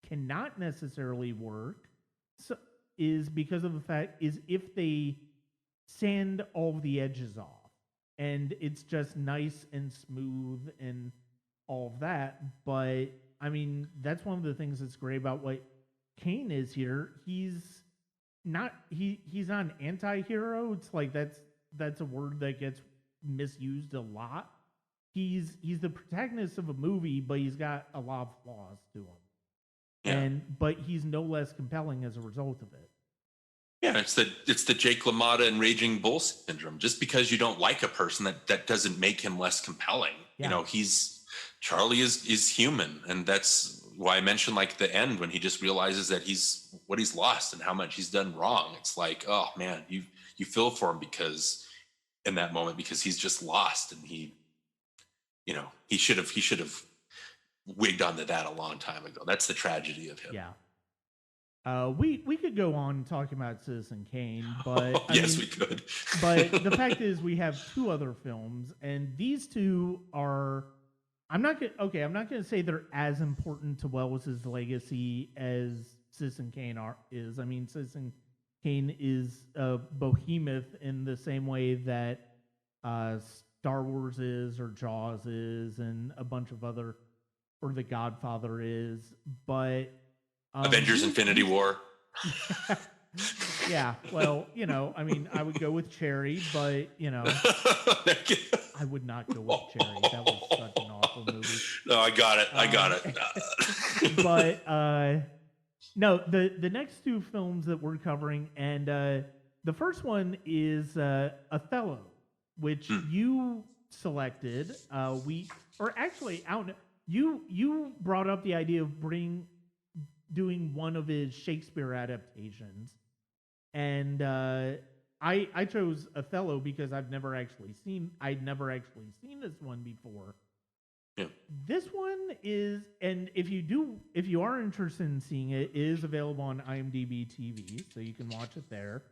cannot necessarily work is because of the fact is if they sand all of the edges off and it's just nice and smooth and all of that. But I mean, that's one of the things that's great about what Kane is here. He's not an anti-hero. It's like that's a word that gets misused a lot. He's the protagonist of a movie, but he's got a lot of flaws to him. Yeah. But he's no less compelling as a result of it. Yeah, it's the Jake LaMotta and Raging Bull syndrome. Just because you don't like a person, that doesn't make him less compelling. Yeah. You know, Charlie is human, and that's why I mentioned like the end when he just realizes that he's lost and how much he's done wrong. It's like, oh man, you feel for him because in that moment because he's just lost, and he should have wigged onto that a long time ago. That's the tragedy of him. Yeah. We could go on talking about Citizen Kane, but yes, we could. But the fact is, we have two other films, and these two are. I'm not gonna say they're as important to Welles' legacy as Citizen Kane is. I mean, Citizen Kane is a behemoth in the same way that Star Wars is, or Jaws is, and a bunch of other, or The Godfather is, but. Avengers Infinity War. Yeah, well, I mean, I would go with Cherry, but, I would not go with Cherry. That was such an awful movie. No, I got it. But, no, the next two films that we're covering, and the first one is Othello, which you selected. You brought up the idea of doing one of his Shakespeare adaptations, and I chose Othello because I'd never actually seen this one before. Yeah. This one is, and if you are interested in seeing it, is available on IMDb TV, so you can watch it there.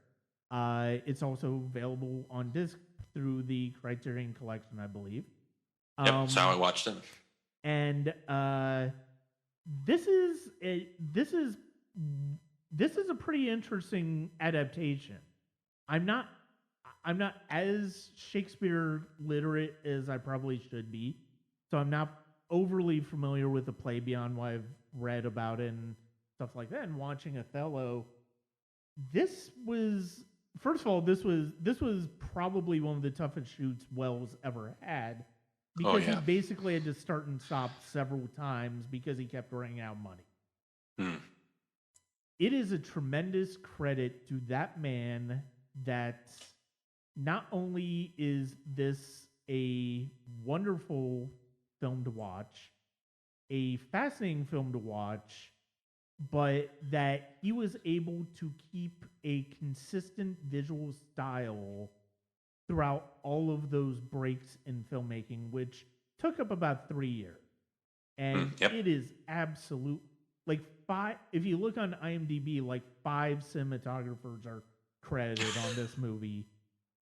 It's also available on disc through the Criterion Collection, I believe. Yep, that's how I watched it. And this is a pretty interesting adaptation. I'm not as Shakespeare literate as I probably should be, so I'm not overly familiar with the play beyond what I've read about it and stuff like that. And watching Othello, this was probably one of the toughest shoots Welles ever had. Because he basically had to start and stop several times because he kept running out of money. It is a tremendous credit to that man that not only is this a wonderful film to watch, a fascinating film to watch, but that he was able to keep a consistent visual style throughout all of those breaks in filmmaking, which took up about 3 years. And it is absolute, like if you look on IMDb, like 5 cinematographers are credited on this movie.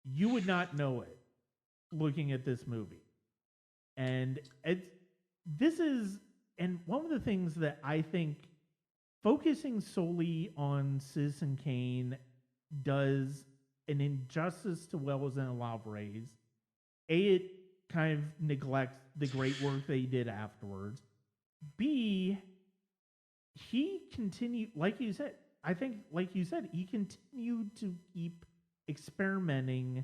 You would not know it looking at this movie. And and one of the things that I think focusing solely on Citizen Kane does an injustice to Welles in a lot of ways. It kind of neglects the great work that he did afterwards. B, he continued, like you said, he continued to keep experimenting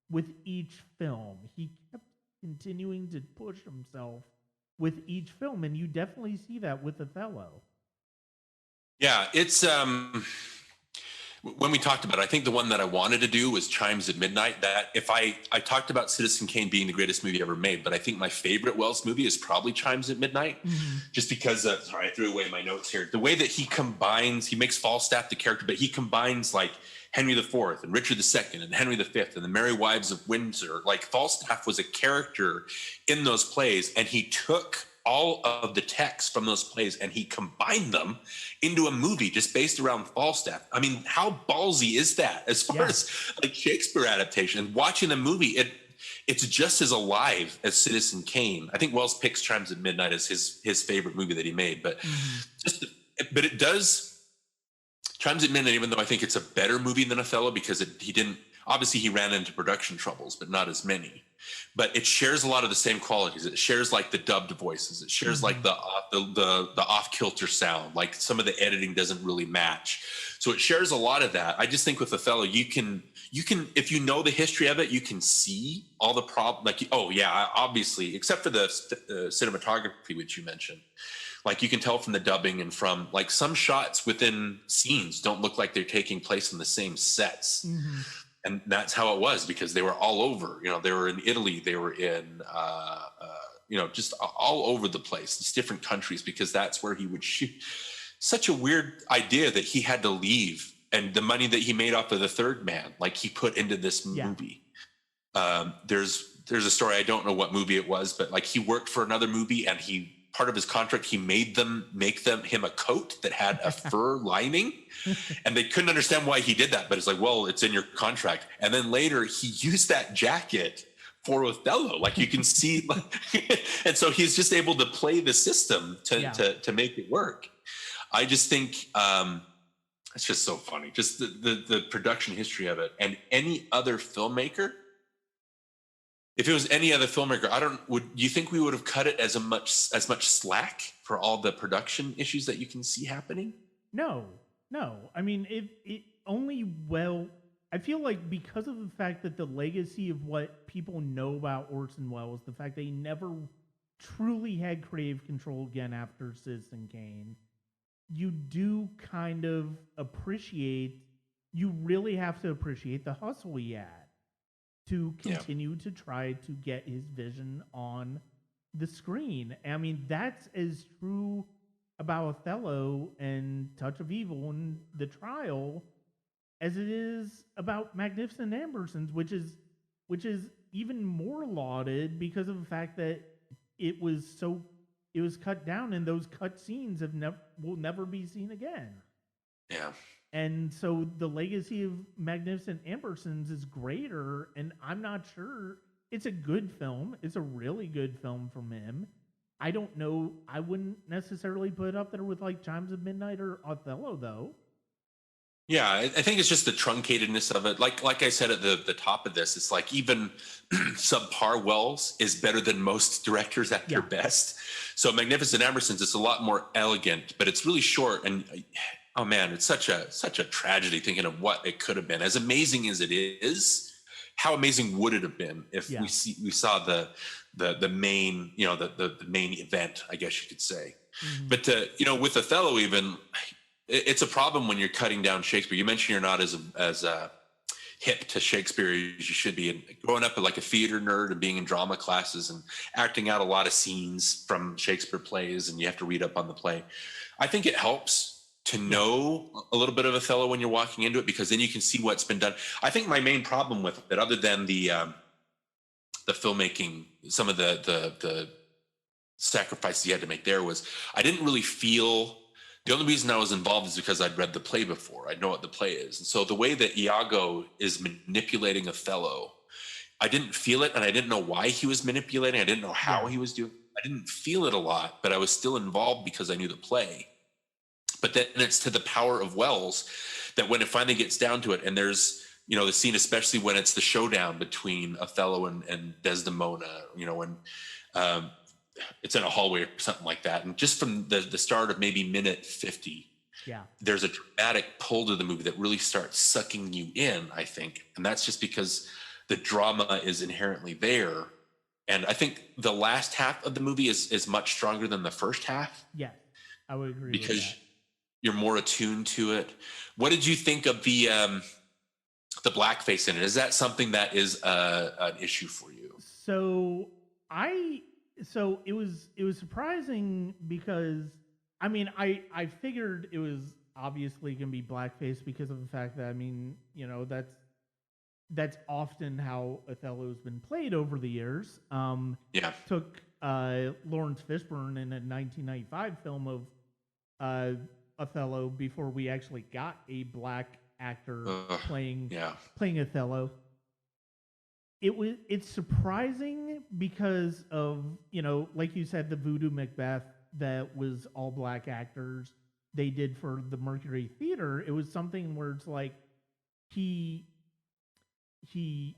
with each film. He kept continuing to push himself with each film, and you definitely see that with Othello. Yeah, it's when we talked about it, I think the one that I wanted to do was Chimes at Midnight. That if I talked about Citizen Kane being the greatest movie ever made, but I think my favorite Welles movie is probably Chimes at Midnight, just because sorry, I threw away my notes here. The way that he makes Falstaff the character, but he combines like Henry IV and Richard II and Henry V and the Merry Wives of Windsor. Like Falstaff was a character in those plays, and he took all of the text from those plays and he combined them into a movie just based around Falstaff. I mean, how ballsy is that as far as like Shakespeare adaptation? And watching the movie, it's just as alive as Citizen Kane. I think Welles picks Chimes at Midnight as his favorite movie that he made, but but it does Chimes at Midnight, even though I think it's a better movie than Othello because he didn't Obviously, he ran into production troubles, but not as many. But it shares a lot of the same qualities. It shares like the dubbed voices. It shares like the off kilter sound. Like some of the editing doesn't really match. So it shares a lot of that. I just think with Othello, you can if you know the history of it, you can see all the problems. Like, oh yeah, obviously, except for the cinematography, which you mentioned. Like you can tell from the dubbing and from like some shots within scenes don't look like they're taking place in the same sets. Mm-hmm. And that's how it was because they were all over. You know, they were in Italy, they were in, just all over the place. It's different countries because that's where he would shoot. Such a weird idea that he had to leave, and the money that he made off of The Third Man, like he put into this movie. There's a story, I don't know what movie it was, but like he worked for another movie, and part of his contract, he made them make him a coat that had a fur lining, and they couldn't understand why he did that. But it's like, well, it's in your contract. And then later he used that jacket for Othello, like you can see, and so he's just able to play the system to make it work. I just think it's just so funny, just the production history of it. And any other filmmaker, if it was any other filmmaker, would you think we would have cut it as much slack for all the production issues that you can see happening? No. I mean, it only, well, I feel like because of the fact that the legacy of what people know about Orson Welles, the fact that he never truly had creative control again after Citizen Kane, you do kind of you really have to appreciate the hustle he had to continue to try to get his vision on the screen. I mean, that's as true about Othello and Touch of Evil and The Trial as it is about Magnificent Ambersons, which is even more lauded because of the fact that it was cut down, and those cut scenes will never be seen again. Yeah. And so the legacy of Magnificent Ambersons is greater, and I'm not sure. It's a good film. It's a really good film from him. I don't know. I wouldn't necessarily put it up there with like Chimes of Midnight or Othello, though. Yeah, I think it's just the truncatedness of it. Like I said at the top of this, it's like even subpar Wells is better than most directors at their best. So Magnificent Ambersons is a lot more elegant, but it's really short. And oh man, it's such a tragedy thinking of what it could have been. As amazing as it is, how amazing would it have been if we saw the main, the main event, I guess you could say. Mm-hmm. But with Othello, even it's a problem when you're cutting down Shakespeare. You mentioned you're not as hip to Shakespeare as you should be. And growing up like a theater nerd and being in drama classes and acting out a lot of scenes from Shakespeare plays, and you have to read up on the play. I think it helps to know a little bit of Othello when you're walking into it, because then you can see what's been done. I think my main problem with it, other than the filmmaking, some of the sacrifices he had to make there, was I didn't really feel. The only reason I was involved is because I'd read the play before. I know what the play is. And so the way that Iago is manipulating Othello, I didn't feel it, and I didn't know why he was manipulating. I didn't know how he was doing it. I didn't feel it a lot, but I was still involved because I knew the play. But then it's to the power of Wells that when it finally gets down to it, and there's, the scene, especially when it's the showdown between Othello and Desdemona, when it's in a hallway or something like that. And just from the start of maybe minute 50, there's a dramatic pull to the movie that really starts sucking you in, I think. And that's just because the drama is inherently there. And I think the last half of the movie is much stronger than the first half. Yeah, I would agree because with that. You're more attuned to it. What did you think of the blackface in it? Is that something that is an issue for you? So it was surprising because I figured it was obviously going to be blackface because of the fact that that's often how Othello's been played over the years. Took Lawrence Fishburne in a 1995 film of Othello before we actually got a black actor playing Othello. It's surprising because of, like you said, the Voodoo Macbeth that was all black actors they did for the Mercury Theater. It was something where it's like he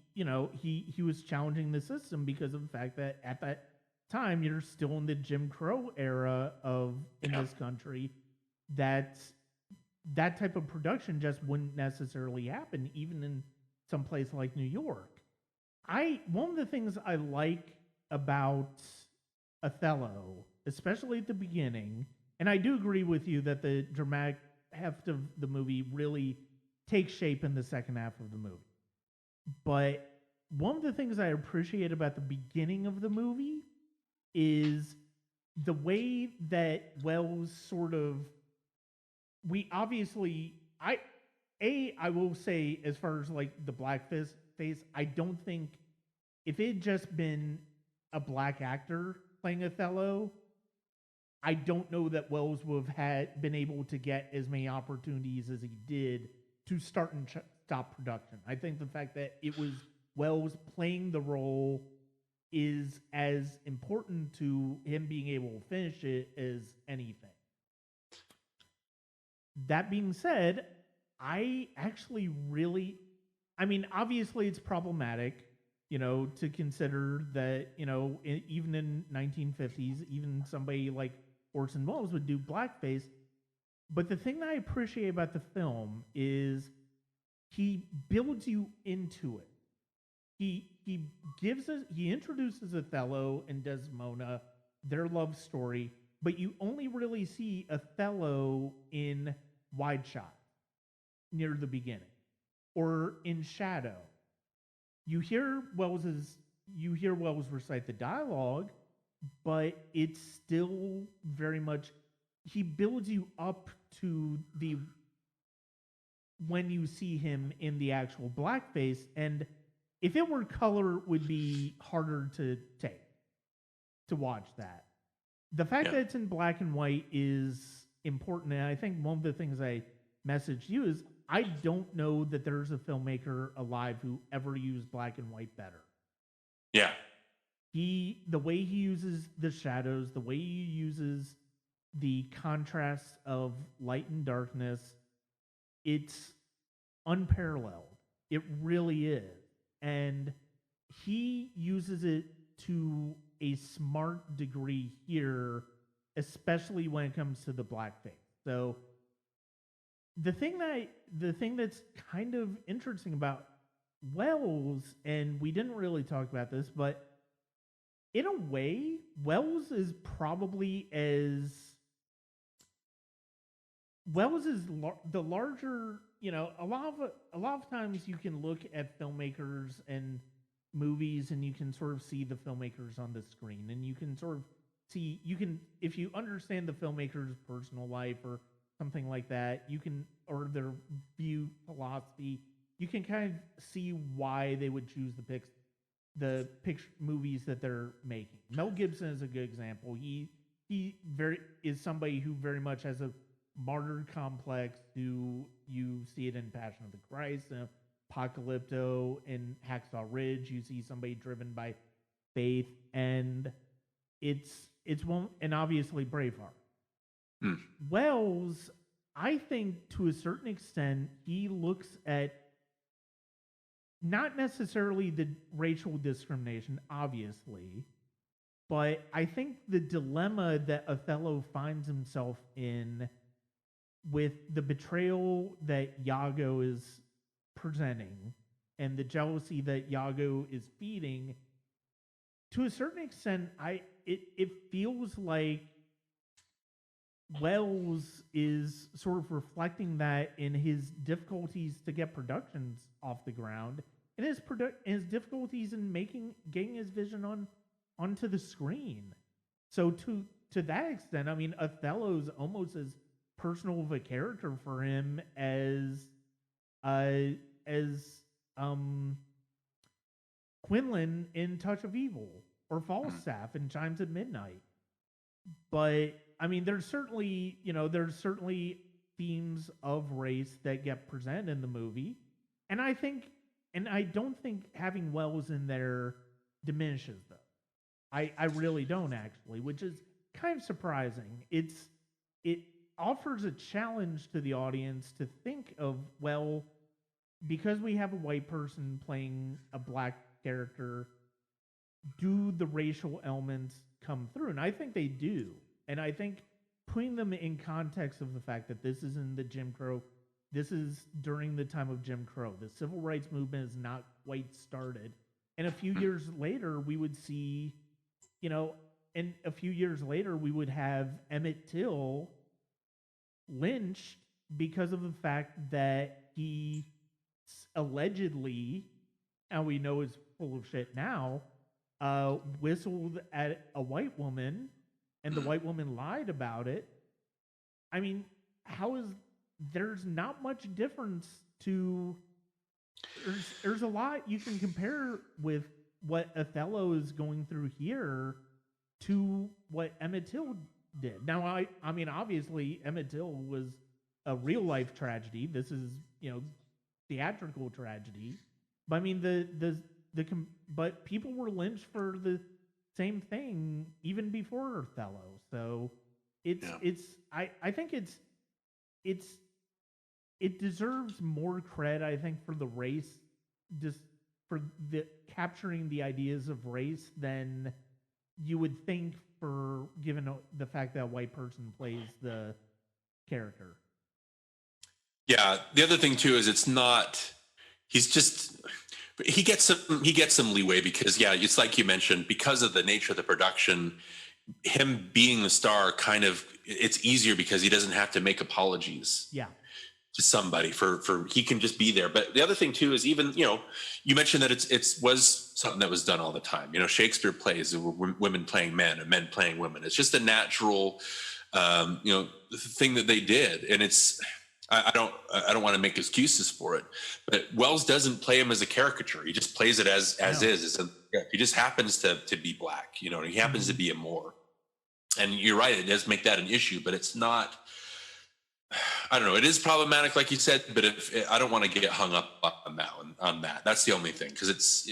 was challenging the system because of the fact that at that time you're still in the Jim Crow era in this country. That type of production just wouldn't necessarily happen, even in some place like New York. One of the things I like about Othello, especially at the beginning, and I do agree with you that the dramatic heft of the movie really takes shape in the second half of the movie. But one of the things I appreciate about the beginning of the movie is the way that Wells sort of, we obviously, I will say, as far as like the blackface, I don't think, if it had just been a black actor playing Othello, I don't know that Wells would have been able to get as many opportunities as he did to start and stop production. I think the fact that it was Wells playing the role is as important to him being able to finish it as anything. That being said, I actually really, I mean, obviously it's problematic, to consider that, even in 1950s, even somebody like Orson Welles would do blackface. But the thing that I appreciate about the film is he builds you into it. He introduces Othello and Desdemona, their love story, but you only really see Othello in wide shot near the beginning or in shadow. You hear Wells recite the dialogue, but it's still very much, he builds you up to when you see him in the actual blackface, and if it were color, it would be harder to watch that. The fact that it's in black and white is important, and I think one of the things I messaged you is I don't know that there's a filmmaker alive who ever used black and white better. Yeah. The way he uses the shadows, the way he uses the contrasts of light and darkness, it's unparalleled. It really is. And he uses it to a smart degree here, especially when it comes to the blackface. So the thing that's kind of interesting about Wells, and we didn't really talk about this, but in a way, Wells is the larger, a lot of times you can look at filmmakers and movies and you can sort of see the filmmakers on the screen, and you can sort of see, if you understand the filmmaker's personal life or something like that, or their view philosophy, you can kind of see why they would choose the picture movies that they're making. Mel Gibson is a good example. He is somebody who very much has a martyr complex. You see it in Passion of the Christ, and Apocalypto, and Hacksaw Ridge. You see somebody driven by faith, and it's one, and obviously Braveheart. Wells, I think to a certain extent, he looks at not necessarily the racial discrimination, obviously, but I think the dilemma that Othello finds himself in with the betrayal that Iago is presenting and the jealousy that Iago is feeding, to a certain extent, it feels like Wells is sort of reflecting that in his difficulties to get productions off the ground, and his difficulties in getting his vision onto the screen. So to that extent, I mean, Othello's almost as personal of a character for him as Quinlan in Touch of Evil, or Falstaff in Chimes at Midnight. But I mean, there's certainly themes of race that get presented in the movie, and I don't think having Wells in there diminishes them. I really don't, actually, which is kind of surprising. It offers a challenge to the audience to think of, well, because we have a white person playing a black character, do the racial elements come through? And I think they do. And I think putting them in context of the fact that this is in the Jim Crow, this is during the time of Jim Crow. The civil rights movement is not quite started. And a few years later, we would see, and a few years later, we would have Emmett Till lynched because of the fact that he allegedly, and we know is full of shit now, whistled at a white woman, and the white woman lied about it. I mean, there's not much difference to, there's a lot you can compare with what Othello is going through here to what Emmett Till did. Now, I mean, obviously, Emmett Till was a real life tragedy. This is, theatrical tragedy. But I mean, but people were lynched for the same thing even before Othello. So I think it deserves more cred, I think, for the race, just for the capturing the ideas of race than you would think, for given the fact that a white person plays the character. Yeah, the other thing too is he gets some leeway because it's like you mentioned, because of the nature of the production, him being the star it's easier because he doesn't have to make apologies. Yeah. To somebody for he can just be there. But the other thing too is, even you mentioned that it was something that was done all the time. Shakespeare plays women playing men and men playing women. It's just a natural thing that they did, and it's I don't want to make excuses for it, but Wells doesn't play him as a caricature. He just plays it as is. He just happens to be black. He happens to be a Moor, and you're right. It does make that an issue, but it's not. I don't know. It is problematic, like you said, but I don't want to get hung up on that. That's the only thing, because it's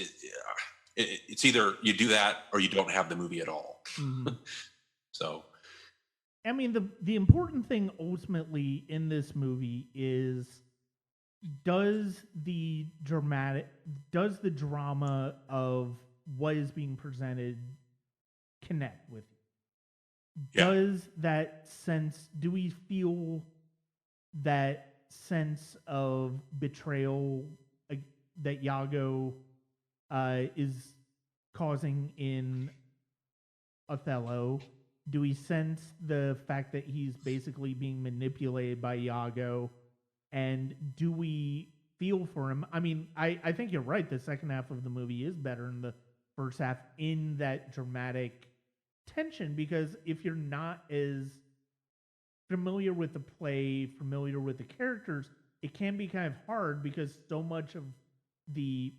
either you do that or you don't have the movie at all. Mm-hmm. So, I mean, the important thing ultimately in this movie is, does the drama of what is being presented connect with you? Yeah. Does that sense? Do we feel that sense of betrayal that Iago is causing in Othello? Do we sense the fact that he's basically being manipulated by Iago? And do we feel for him? I mean, I think you're right. The second half of the movie is better than the first half in that dramatic tension, because if you're not as familiar with the play, familiar with the characters, it can be kind of hard, because so much of the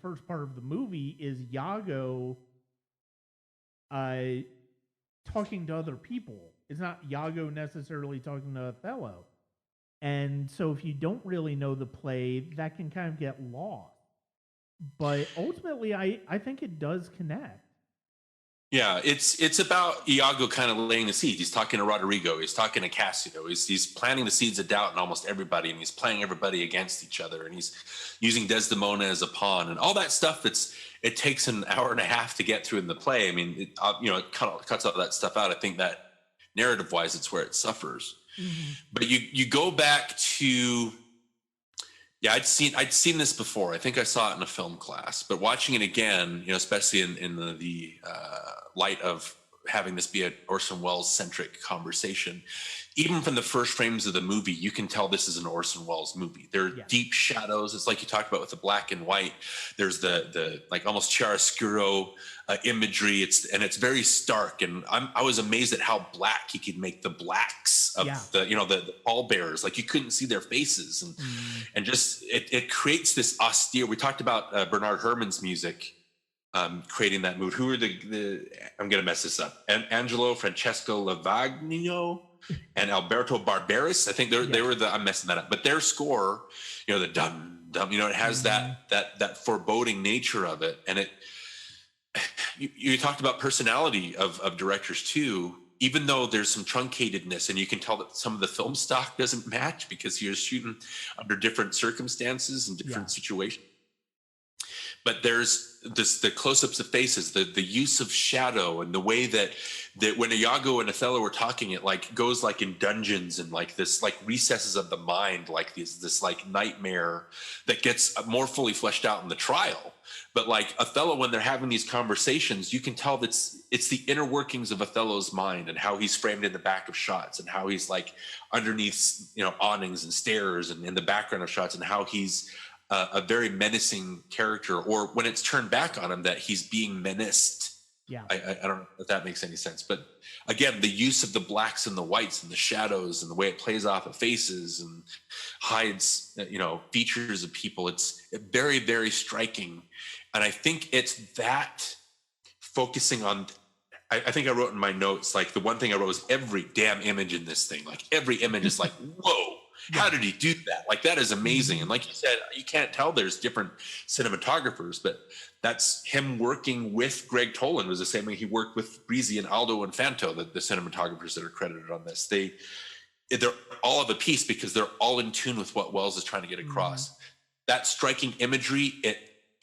first part of the movie is Iago talking to other people. It's not Iago necessarily talking to Othello. And so if you don't really know the play, that can kind of get lost. But ultimately, I think it does connect. Yeah, it's about Iago kind of laying the seeds. He's talking to Rodrigo. He's talking to Cassio. He's planting the seeds of doubt in almost everybody, and he's playing everybody against each other. And he's using Desdemona as a pawn, and all that stuff. It takes an hour and a half to get through in the play. I mean, it kind of cuts all that stuff out. I think that narrative-wise, it's where it suffers. Mm-hmm. But you go back to. Yeah, I'd seen this before. I think I saw it in a film class, but watching it again, especially in the light of having this be an Orson Welles centric conversation, even from the first frames of the movie, you can tell this is an Orson Welles movie. There are deep shadows. It's like you talked about with the black and white. There's the like almost chiaroscuro imagery. It's very stark, and I was amazed at how black he could make the blacks of the pallbearers. Like you couldn't see their faces, and just it creates this austere. We talked about Bernard Herrmann's music. Creating that mood. Who are the I'm gonna mess this up. Angelo Francesco Lavagno and Alberto Barberis. I think they were I'm messing that up. But their score, the dum dum, it has that foreboding nature of it. And you talked about personality of directors too. even though there's some truncatedness, and you can tell that some of the film stock doesn't match because he was shooting under different circumstances and different situations. But there's the close-ups of faces, the use of shadow, and the way that when Iago and Othello are talking, it like goes like in dungeons and like this like recesses of the mind, like this like nightmare that gets more fully fleshed out in the trial. But like Othello, when they're having these conversations, you can tell that it's the inner workings of Othello's mind and how he's framed in the back of shots and how he's like underneath, awnings and stairs and in the background of shots, and how he's a very menacing character, or when it's turned back on him that he's being menaced. Yeah. I don't know if that makes any sense. But again, the use of the blacks and the whites and the shadows and the way it plays off of faces and hides, features of people, it's very, very striking. And I think it's that focusing on, I think I wrote in my notes, like the one thing I wrote was every damn image in this thing. Like every image is like, whoa. How did he do that? Like, that is amazing. And like you said, you can't tell there's different cinematographers, but that's him working with Greg Toland. Was the same way he worked with Breezy and Aldo and Fanto, the cinematographers that are credited on this. They're all of a piece because they're all in tune with what Welles is trying to get across. That striking imagery,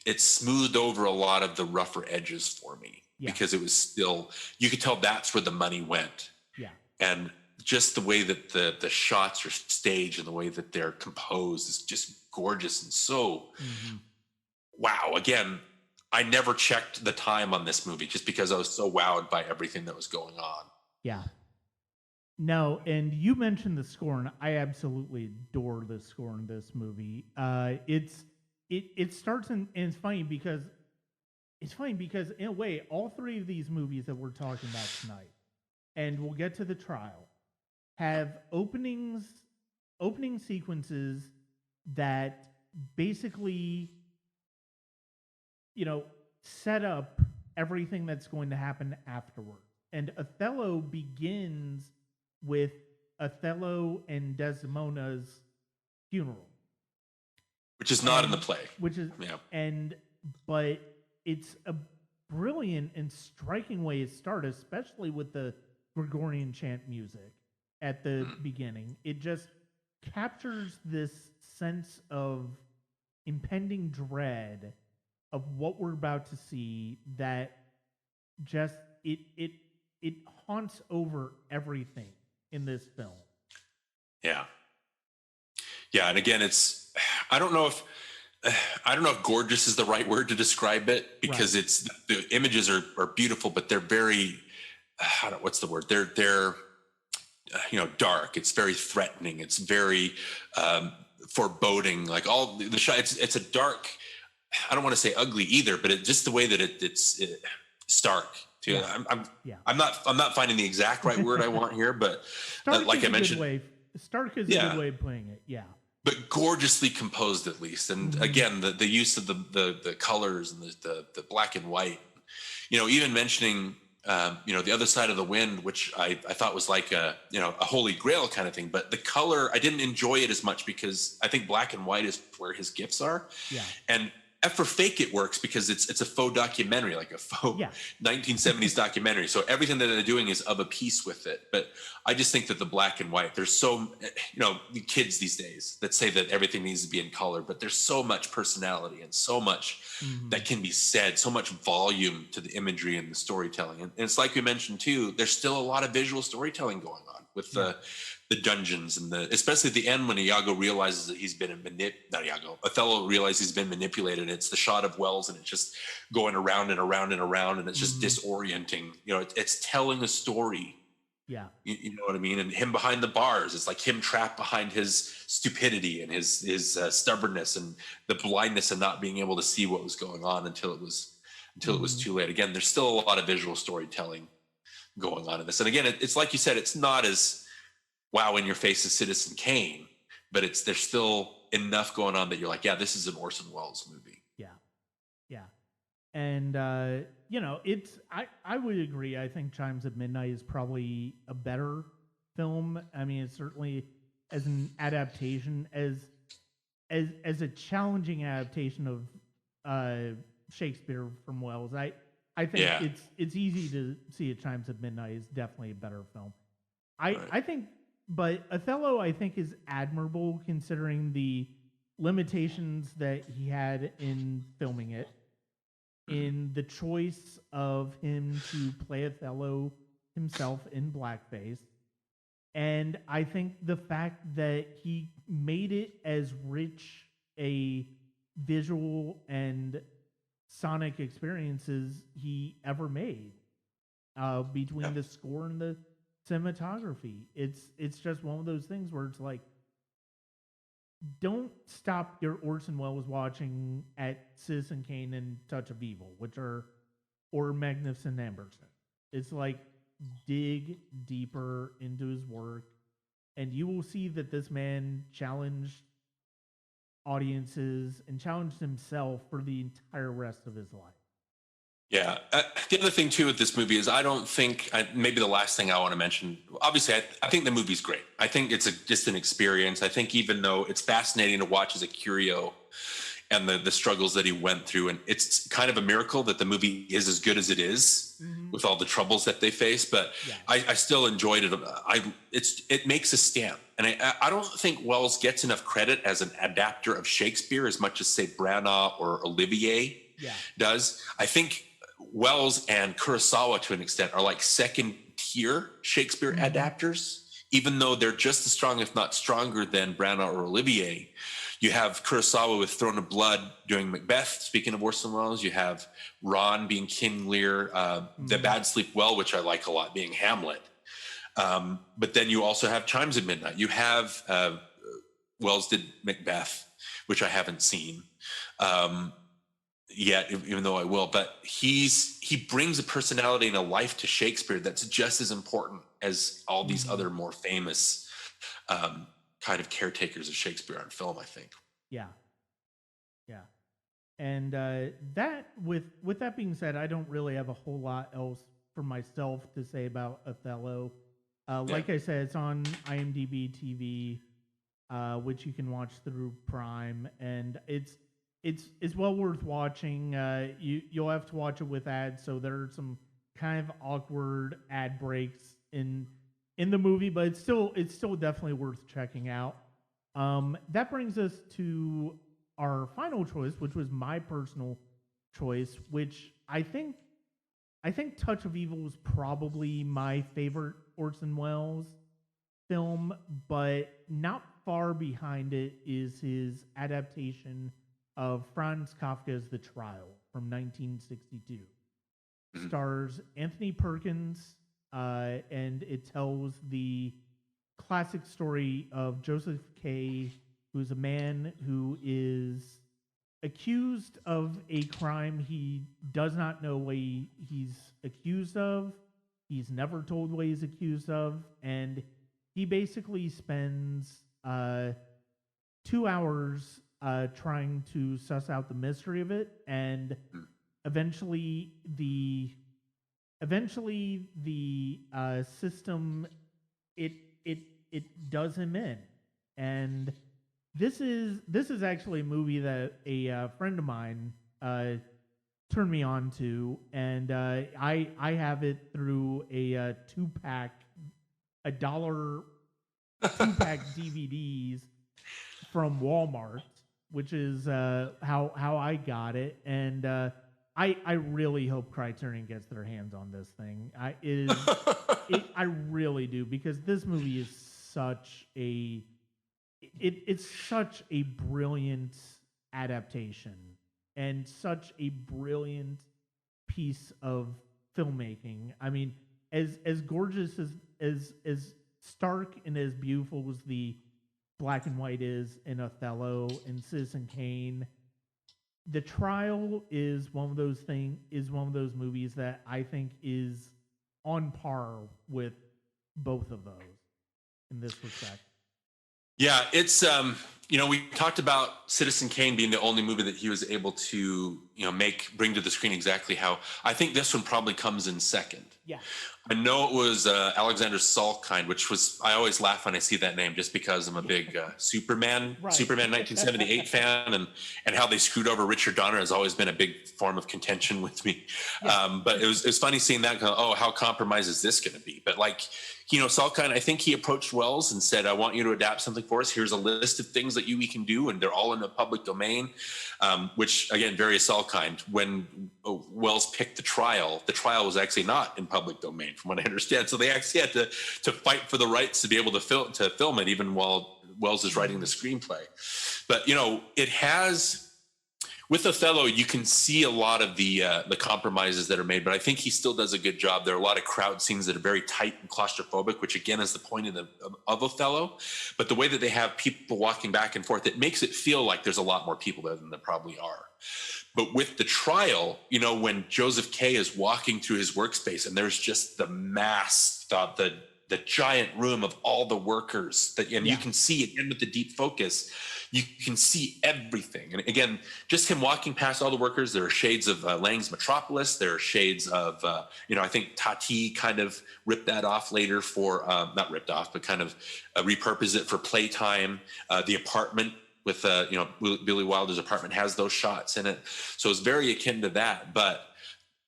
it smoothed over a lot of the rougher edges for me because it was still, you could tell that's where the money went. Yeah. And just the way that the shots are staged and the way that they're composed is just gorgeous and so wow. Again, I never checked the time on this movie just because I was so wowed by everything that was going on. Yeah. No, and you mentioned the score, and I absolutely adore the score in this movie. It starts and it's funny because in a way, all three of these movies that we're talking about tonight, and we'll get to the trial, have opening sequences that basically, set up everything that's going to happen afterward. And Othello begins with Othello and Desdemona's funeral, which is not in the play. But it's a brilliant and striking way to start, especially with the Gregorian chant music at the beginning. It just captures this sense of impending dread of what we're about to see that just it haunts over everything in this film. Yeah. And again, I don't know if gorgeous is the right word to describe it, because it's the images are beautiful, but they're very what's the word? They're dark. It's very threatening. It's very foreboding. Like all the shot, it's a dark. I don't want to say ugly either, but just the way that it's stark. Too. Yeah. I'm not finding the exact right word I want here, but like I mentioned, stark is a good way of putting it. Yeah. But gorgeously composed, at least. And again, the use of the colors and the black and white. Even mentioning the other side of the wind, which I thought was like a holy grail kind of thing. But the color, I didn't enjoy it as much because I think black and white is where his gifts are. Yeah. And for fake, it works because it's a faux documentary, like a faux 1970s documentary. So everything that they're doing is of a piece with it. But I just think that the black and white, there's so, the kids these days that say that everything needs to be in color, but there's so much personality and so much that can be said, so much volume to the imagery and the storytelling. And it's like we mentioned too, there's still a lot of visual storytelling going on with the dungeons and especially at the end when Iago realizes that he's been Othello realizes he's been manipulated. It's the shot of Welles and it's just going around and around and around and it's just disorienting. It's telling a story. Yeah. You know what I mean? And him behind the bars, it's like him trapped behind his stupidity and his stubbornness and the blindness and not being able to see what was going on until it was too late. Again, there's still a lot of visual storytelling going on in this. And again, it's like you said, it's not as wow in your face as Citizen Kane, but there's still enough going on that you're like, yeah, this is an Orson Welles movie. Yeah. And, I would agree. I think Chimes at Midnight is probably a better film. I mean, it's certainly as an adaptation, as a challenging adaptation of Shakespeare from Welles. I I think it's easy to see at Chimes of Midnight is definitely a better film. I think, but Othello I think is admirable considering the limitations that he had in filming it, in the choice of him to play Othello himself in blackface. And I think the fact that he made it as rich a visual and sonic experiences he ever made, between the score and the cinematography. It's just one of those things where it's like, don't stop your Orson Welles watching at Citizen Kane and Touch of Evil, or Magnificent Amberson. It's like, dig deeper into his work, and you will see that this man challenged audiences and challenged himself for the entire rest of his life. Yeah. The other thing too with this movie is I don't think, maybe the last thing I want to mention, obviously I think the movie's great. I think it's just an experience. I think even though it's fascinating to watch as a curio and the struggles that he went through, and it's kind of a miracle that the movie is as good as it is with all the troubles that they face, but I still enjoyed it. It makes a stamp. And I don't think Wells gets enough credit as an adapter of Shakespeare as much as, say, Branagh or Olivier does. I think Wells and Kurosawa, to an extent, are like second-tier Shakespeare adapters, even though they're just as strong, if not stronger, than Branagh or Olivier. You have Kurosawa with Throne of Blood doing Macbeth, speaking of Orson Welles. You have Ron being King Lear, The Bad Sleep Well, which I like a lot, being Hamlet. But then you also have Chimes of Midnight. You have Wells did Macbeth, which I haven't seen yet, even though I will. But he brings a personality and a life to Shakespeare that's just as important as all these other more famous kind of caretakers of Shakespeare on film, I think. Yeah. And that, with that being said, I don't really have a whole lot else for myself to say about Othello. Like I said, it's on IMDb TV, which you can watch through Prime, and it's well worth watching. You'll have to watch it with ads, so there are some kind of awkward ad breaks in the movie, but it's still definitely worth checking out. That brings us to our final choice, which was my personal choice, which I think Touch of Evil is probably my favorite Orson Welles film, but not far behind it is his adaptation of Franz Kafka's The Trial from 1962. Stars Anthony Perkins, and it tells the classic story of Joseph K., who's a man who is accused of a crime he does not know what he's accused of. He's never told what he's accused of, and he basically spends 2 hours trying to suss out the mystery of it, and eventually the system it does him in. And this is actually a movie that a friend of mine turned me on to, and I have it through a $2 2-pack DVDs from Walmart, which is how I got it, and I really hope Criterion gets their hands on this thing. I really do, because this movie is such a brilliant adaptation and such a brilliant piece of filmmaking. I mean, as gorgeous as stark and as beautiful as the black and white is in Othello and Citizen Kane, The Trial is one of those movies that I think is on par with both of those in this respect. Yeah, it's we talked about Citizen Kane being the only movie that he was able to bring to the screen exactly how I think this one probably comes in second. Yeah. I know it was Alexander Salkind, which was, I always laugh when I see that name just because I'm a big Superman 1978 fan, and how they screwed over Richard Donner has always been a big form of contention with me. Yeah. But it was funny seeing that, oh, how compromised is this going to be? But like, Salkind, I think he approached Welles and said, I want you to adapt something for us. Here's a list of things that we can do, and they're all in the public domain, which, again, very Salkind. When Welles picked the trial was actually not in public domain, from what I understand. So they actually had to fight for the rights to be able to film it, even while Welles is writing the screenplay. But, it has... With Othello, you can see a lot of the compromises that are made, but I think he still does a good job. There are a lot of crowd scenes that are very tight and claustrophobic, which again is the point of Othello. But the way that they have people walking back and forth, it makes it feel like there's a lot more people there than there probably are. But with the trial, when Joseph K is walking through his workspace and there's just the mass, the giant room of all the workers, you can see, again, with the deep focus, you can see everything. And again, just him walking past all the workers, there are shades of Lang's Metropolis. There are shades of, I think Tati kind of ripped that off later for, not ripped off, but kind of repurposed it for Playtime. The Apartment with, Billy Wilder's Apartment has those shots in it. So it's very akin to that. But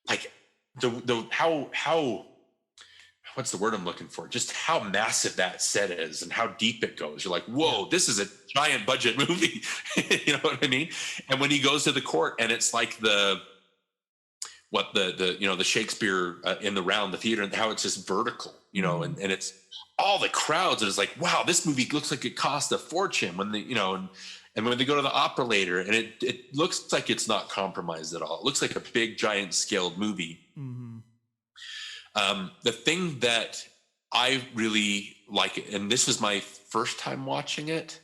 like how what's the word I'm looking for? Just how massive that set is and how deep it goes. You're like, whoa, this is a giant budget movie. You know what I mean? And when he goes to the court and it's like the Shakespeare in the round, the theater, and how it's just vertical, and it's all the crowds. And it's like, wow, this movie looks like it cost a fortune when they, and when they go to the opera later, and it looks like it's not compromised at all. It looks like a big, giant scaled movie. Mm-hmm. The thing that I really like, and this was my first time watching it.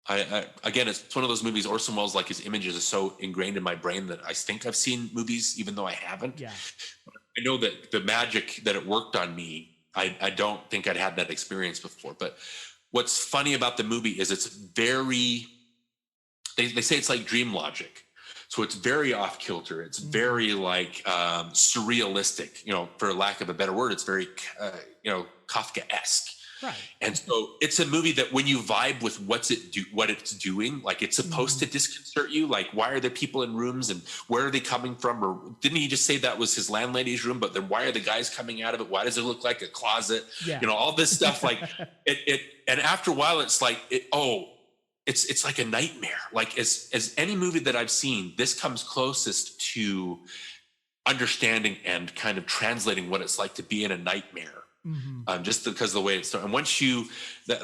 Again, it's one of those movies, Orson Welles, like his images are so ingrained in my brain that I think I've seen movies, even though I haven't. Yeah. I know that the magic that it worked on me, I don't think I'd had that experience before. But what's funny about the movie is it's very, they say it's like dream logic. So it's very off kilter. It's very like surrealistic, for lack of a better word. It's very, Kafka-esque. Right. And so it's a movie that when you vibe with what it's doing, like it's supposed to disconcert you. Like, why are there people in rooms and where are they coming from? Or didn't he just say that was his landlady's room? But then why are the guys coming out of it? Why does it look like a closet? Yeah. All this stuff. Like it. And after a while, it's like It's like a nightmare. Like as any movie that I've seen, this comes closest to understanding and kind of translating what it's like to be in a nightmare. Mm-hmm. Just because of the way it's done. And once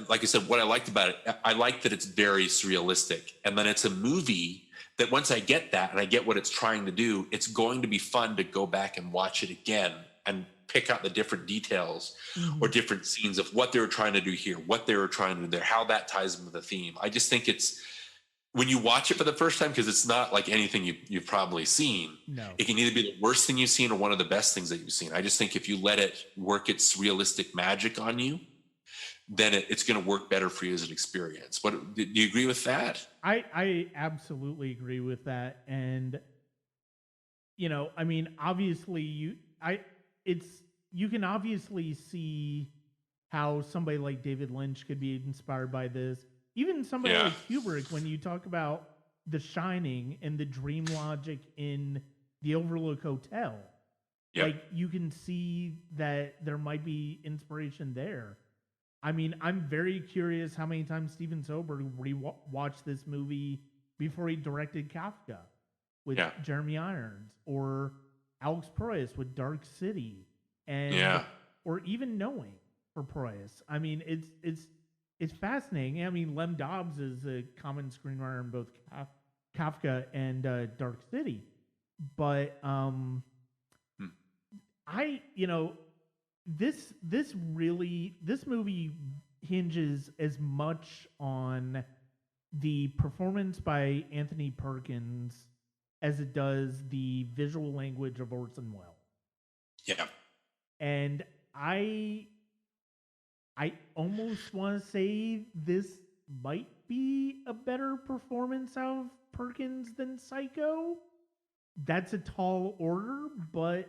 like I said, what I liked about it, I like that it's very surrealistic. And then it's a movie that once I get that and I get what it's trying to do, it's going to be fun to go back and watch it again and pick out the different details or different scenes of what they were trying to do here, what they were trying to do there, how that ties into the theme. I just think it's, when you watch it for the first time, because it's not like anything you've probably seen, it can either be the worst thing you've seen or one of the best things that you've seen. I just think if you let it work its realistic magic on you, then it's going to work better for you as an experience. Do you agree with that? I absolutely agree with that. And, obviously you can obviously see how somebody like David Lynch could be inspired by this. Even somebody like Kubrick, when you talk about The Shining and the dream logic in the Overlook Hotel, like you can see that there might be inspiration there. I'm very curious how many times Steven Soderbergh rewatched this movie before he directed Kafka with Jeremy Irons, or Alex Proyas with Dark City, and or even Knowing for Proyas. It's fascinating. Lem Dobbs is a common screenwriter in both Kafka and Dark City, but this movie hinges as much on the performance by Anthony Perkins as it does the visual language of Orson Welles. Yeah. And I almost want to say this might be a better performance out of Perkins than Psycho. That's a tall order, but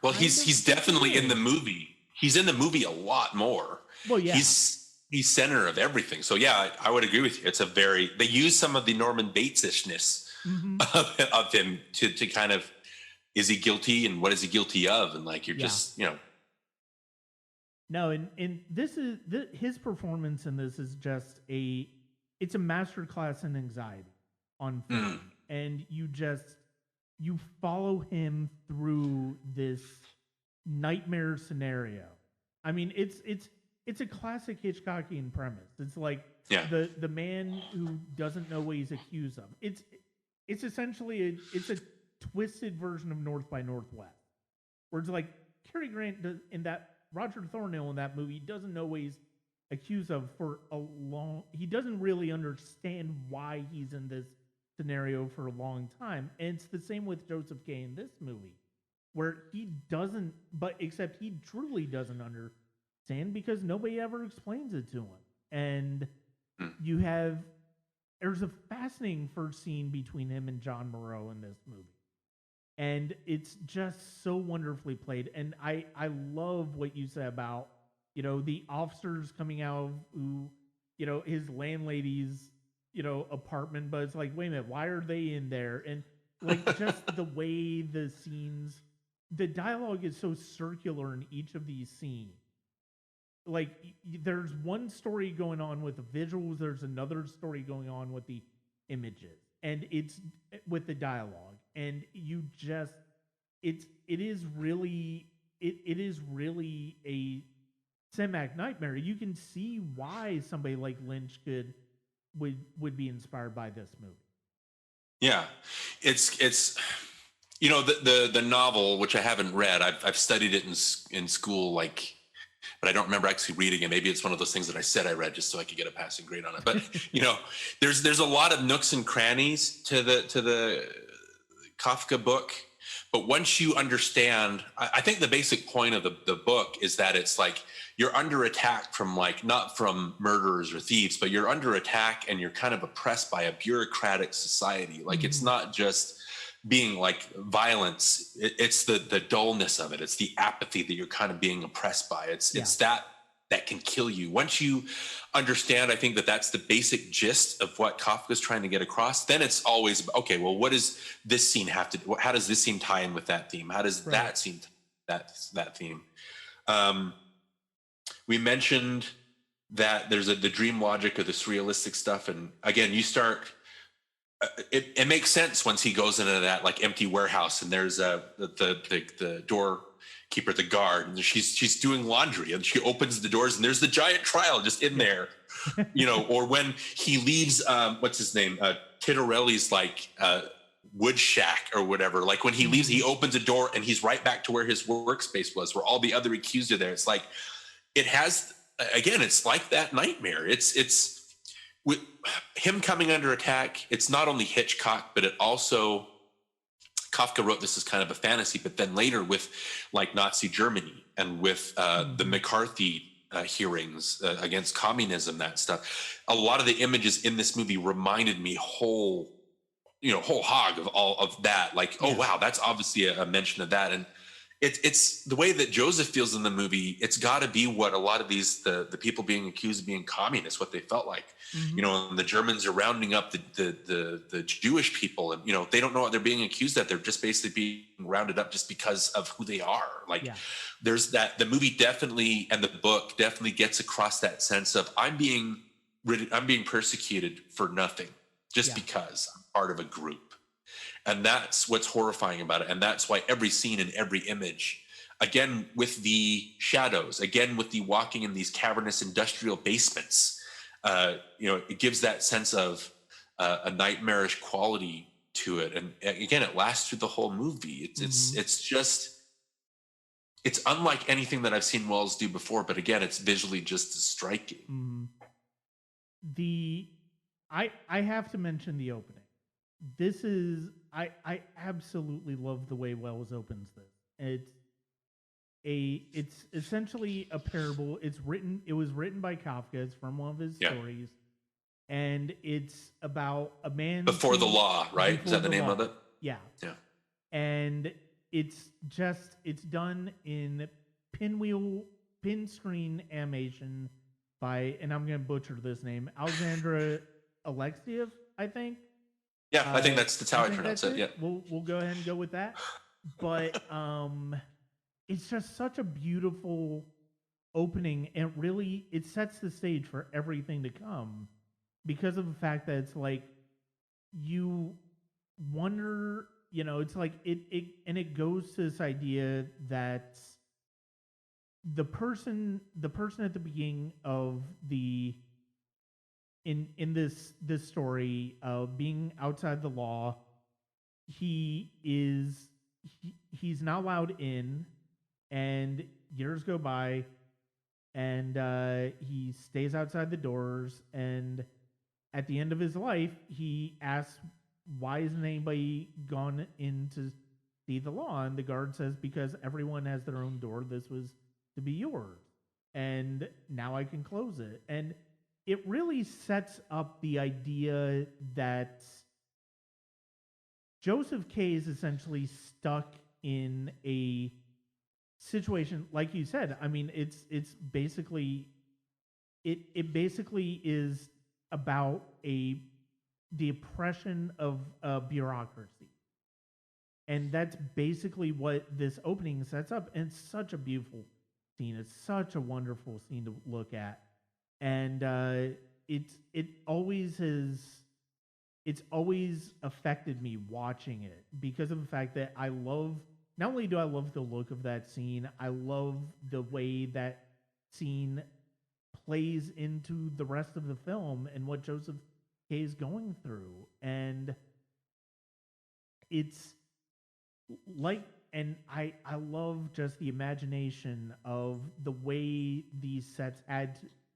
Well, he's definitely in the movie. He's in the movie a lot more. Well, yeah. He's center of everything. So yeah, I would agree with you. It's they use some of the Norman Bates-ishness of him to kind of, is he guilty and what is he guilty of? And like, you're just, No, and this is his performance in this is just it's a masterclass in anxiety on film. And you follow him through this nightmare scenario. I mean, it's a classic Hitchcockian premise. It's like the man who doesn't know what he's accused of. It's essentially a twisted version of North by Northwest, where it's like Cary Grant in that Roger Thornhill in that movie doesn't know what he's accused of for a long. He doesn't really understand why he's in this scenario for a long time, and it's the same with Joseph Kane in this movie, where he doesn't, but except he truly doesn't understand because nobody ever explains it to him. And there's a fascinating first scene between him and John Moreau in this movie. And it's just so wonderfully played. And I love what you said about, the officers coming out who, his landlady's, apartment, but it's like, wait a minute, why are they in there? And like just the way the scenes, the dialogue is so circular in each of these scenes. Like there's one story going on with the visuals, there's another story going on with the images, and it's with the dialogue, and you just it is really a cinematic nightmare. You can see why somebody like Lynch would be inspired by this movie. Yeah, it's the novel, which I haven't read. I've studied it in school, but I don't remember actually reading it. Maybe it's one of those things that I said I read just so I could get a passing grade on it. But there's a lot of nooks and crannies to the Kafka book. But once you understand, I think the basic point of the book is that it's like you're under attack from not from murderers or thieves, but you're under attack and you're kind of oppressed by a bureaucratic society. Like it's not just being like violence, it's the dullness of it. It's the apathy that you're kind of being oppressed by. It's that can kill you. Once you understand, I think that's the basic gist of what Kafka's trying to get across. Then it's always, okay, well, what does this scene have to do? How does this scene tie in with that theme? How does that scene, that theme? We mentioned that there's the dream logic of the surrealistic stuff. And again, you start, it makes sense once he goes into that like empty warehouse and there's the doorkeeper, the guard, and she's doing laundry and she opens the doors and there's the giant trial just in there, or when he leaves, what's his name? Tittorelli's wood shack or whatever. Like when he leaves, he opens a door and he's right back to where his workspace was, where all the other accused are there. It's like, it has, again, it's like that nightmare. It's with him coming under attack. It's not only Hitchcock, but it also, Kafka wrote this as kind of a fantasy, but then later with like Nazi Germany and with the McCarthy hearings against communism, that stuff. A lot of the images in this movie reminded me whole hog of all of that. Like, oh wow, that's obviously a mention of that. And it's the way that Joseph feels in the movie. It's got to be what a lot of these the people being accused of being communists, what they felt like. And the Germans are rounding up the Jewish people, and they don't know what they're being accused of. They're just basically being rounded up just because of who they are. There's that. The movie definitely, and the book definitely gets across that sense of I'm being persecuted for nothing, just because I'm part of a group. And that's what's horrifying about it. And that's why every scene and every image, again, with the shadows, again, with the walking in these cavernous industrial basements, it gives that sense of a nightmarish quality to it. And again, it lasts through the whole movie. It's unlike anything that I've seen Welles do before, but again, it's visually just as striking. I have to mention the opening. This is, I absolutely love the way Welles opens this. It's essentially a parable. It was written by Kafka. It's from one of his stories. And it's about a man before the law, right? Is that the name of it? Yeah. And it's done in pin screen animation by, and I'm going to butcher this name, Alexandra Alexiev, I think. Yeah, I think that's how I pronounce it. Yeah, we'll go ahead and go with that. But it's just such a beautiful opening, and really it sets the stage for everything to come because of the fact that it's like you wonder, it's like it goes to this idea that the person at the beginning of in this story of being outside the law, he's not allowed in, and years go by, and he stays outside the doors, and at the end of his life he asks, why isn't anybody gone in to see the law? And the guard says, because everyone has their own door, this was to be yours, and now I can close it. And it really sets up the idea that Joseph K is essentially stuck in a situation, like you said. I mean, it's basically it basically is about the oppression of bureaucracy, and that's basically what this opening sets up. And it's such a beautiful scene. It's such a wonderful scene to look at, and it's always affected me watching it because of the fact that I love, not only do I love the look of that scene, I love the way that scene plays into the rest of the film and what Joseph K is going through. And it's like, and I love just the imagination of the way these sets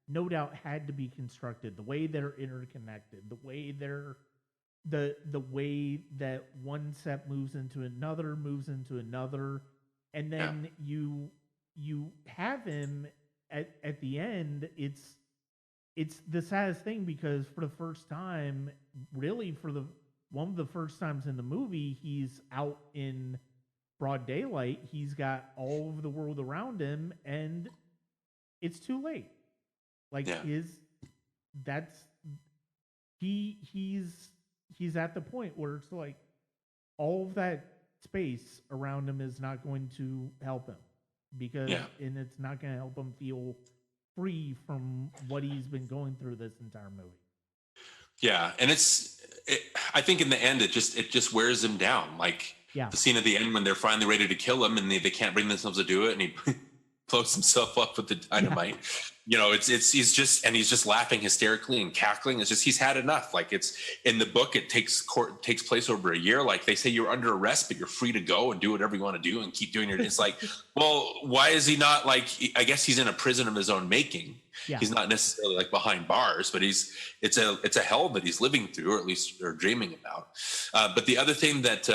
no doubt had to be constructed, the way they're interconnected, the way they're the way that one set moves into another, and then you have him at the end. It's the saddest thing, because for the first time, really for one of the first times in the movie, he's out in broad daylight. He's got all of the world around him, and it's too late. Like he's at the point where it's like all of that space around him is not going to help him, and it's not going to help him feel free from what he's been going through this entire movie. Yeah, and I think in the end it just wears him down. Like the scene at the end when they're finally ready to kill him and they can't bring themselves to do it, and he blows himself up with the dynamite. He's just laughing hysterically and cackling. It's just, he's had enough. Like, it's in the book, it takes place over a year. Like, they say you're under arrest, but you're free to go and do whatever you want to do and keep doing it's like, well, why is he not, like, I guess he's in a prison of his own making. Yeah. He's not necessarily like behind bars, but it's a hell that he's living through, or at least or dreaming about. But the other thing that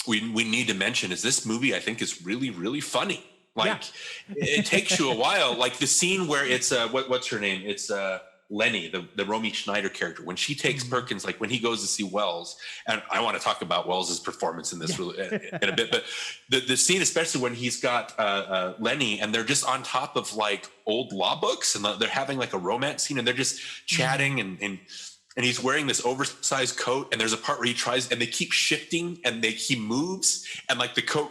we need to mention is this movie, I think, is really, really funny. Like, it takes you a while. Like the scene where it's what's her name? It's Lenny, the Romy Schneider character, when she takes Perkins, like when he goes to see Welles, and I want to talk about Wells's performance in this really in a bit, but the scene, especially when he's got Lenny and they're just on top of like old law books and they're having like a romance scene and they're just chatting and he's wearing this oversized coat, and there's a part where he tries and they keep shifting and he moves and like the coat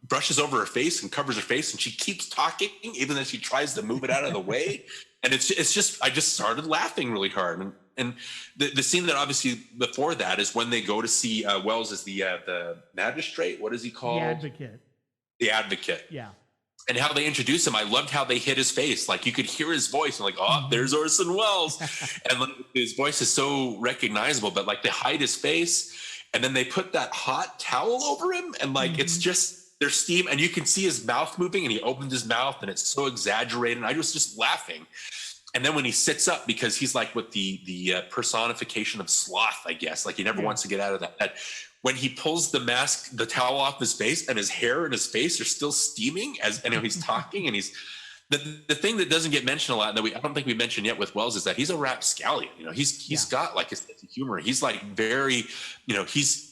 brushes over her face and covers her face, and she keeps talking even as she tries to move it out of the way. And it's just, I just started laughing really hard. And the scene that obviously before that is when they go to see Welles as the magistrate. What is he called? The advocate. Yeah. And how they introduce him. I loved how they hit his face. Like, you could hear his voice and like, oh, there's Orson Welles. And like, his voice is so recognizable, but like they hide his face and then they put that hot towel over him. And like, it's just, there's steam and you can see his mouth moving, and he opens his mouth and it's so exaggerated. And I was just laughing. And then when he sits up, because he's like with the personification of sloth, I guess, like he never wants to get out of that. When he pulls the mask, the towel off his face, and his hair and his face are still steaming as he's talking, and he's the thing that doesn't get mentioned a lot, that I don't think we mentioned yet with Welles, is that he's a rapscallion. He's got like a sense of humor. He's like very, he's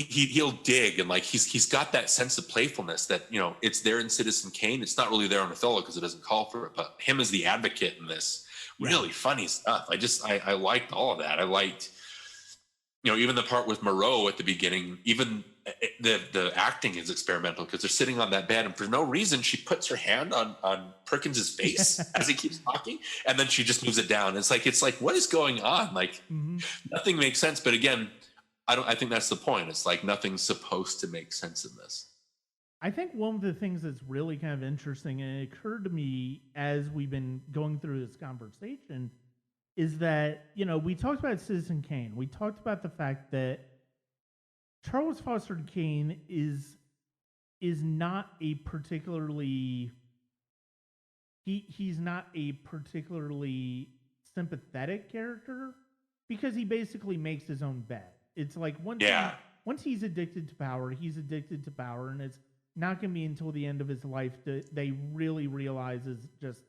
he'll dig, and like he's got that sense of playfulness that, you know, it's there in Citizen Kane. It's not really there in Othello because it doesn't call for it, but him as the advocate in this, really funny stuff. I liked all of that. I liked, you know, even the part with Moreau at the beginning, even the acting is experimental because they're sitting on that bed and for no reason she puts her hand on Perkins's face as he keeps talking, and then she just moves it down. It's like what is going on? Like nothing makes sense. But again, I think that's the point. It's like nothing's supposed to make sense in this. I think one of the things that's really kind of interesting, and it occurred to me as we've been going through this conversation, is that, you know, we talked about Citizen Kane. We talked about the fact that Charles Foster Kane is not a particularly he's not a particularly sympathetic character because he basically makes his own bed. It's like once he's addicted to power, and it's not going to be until the end of his life that they really realizes just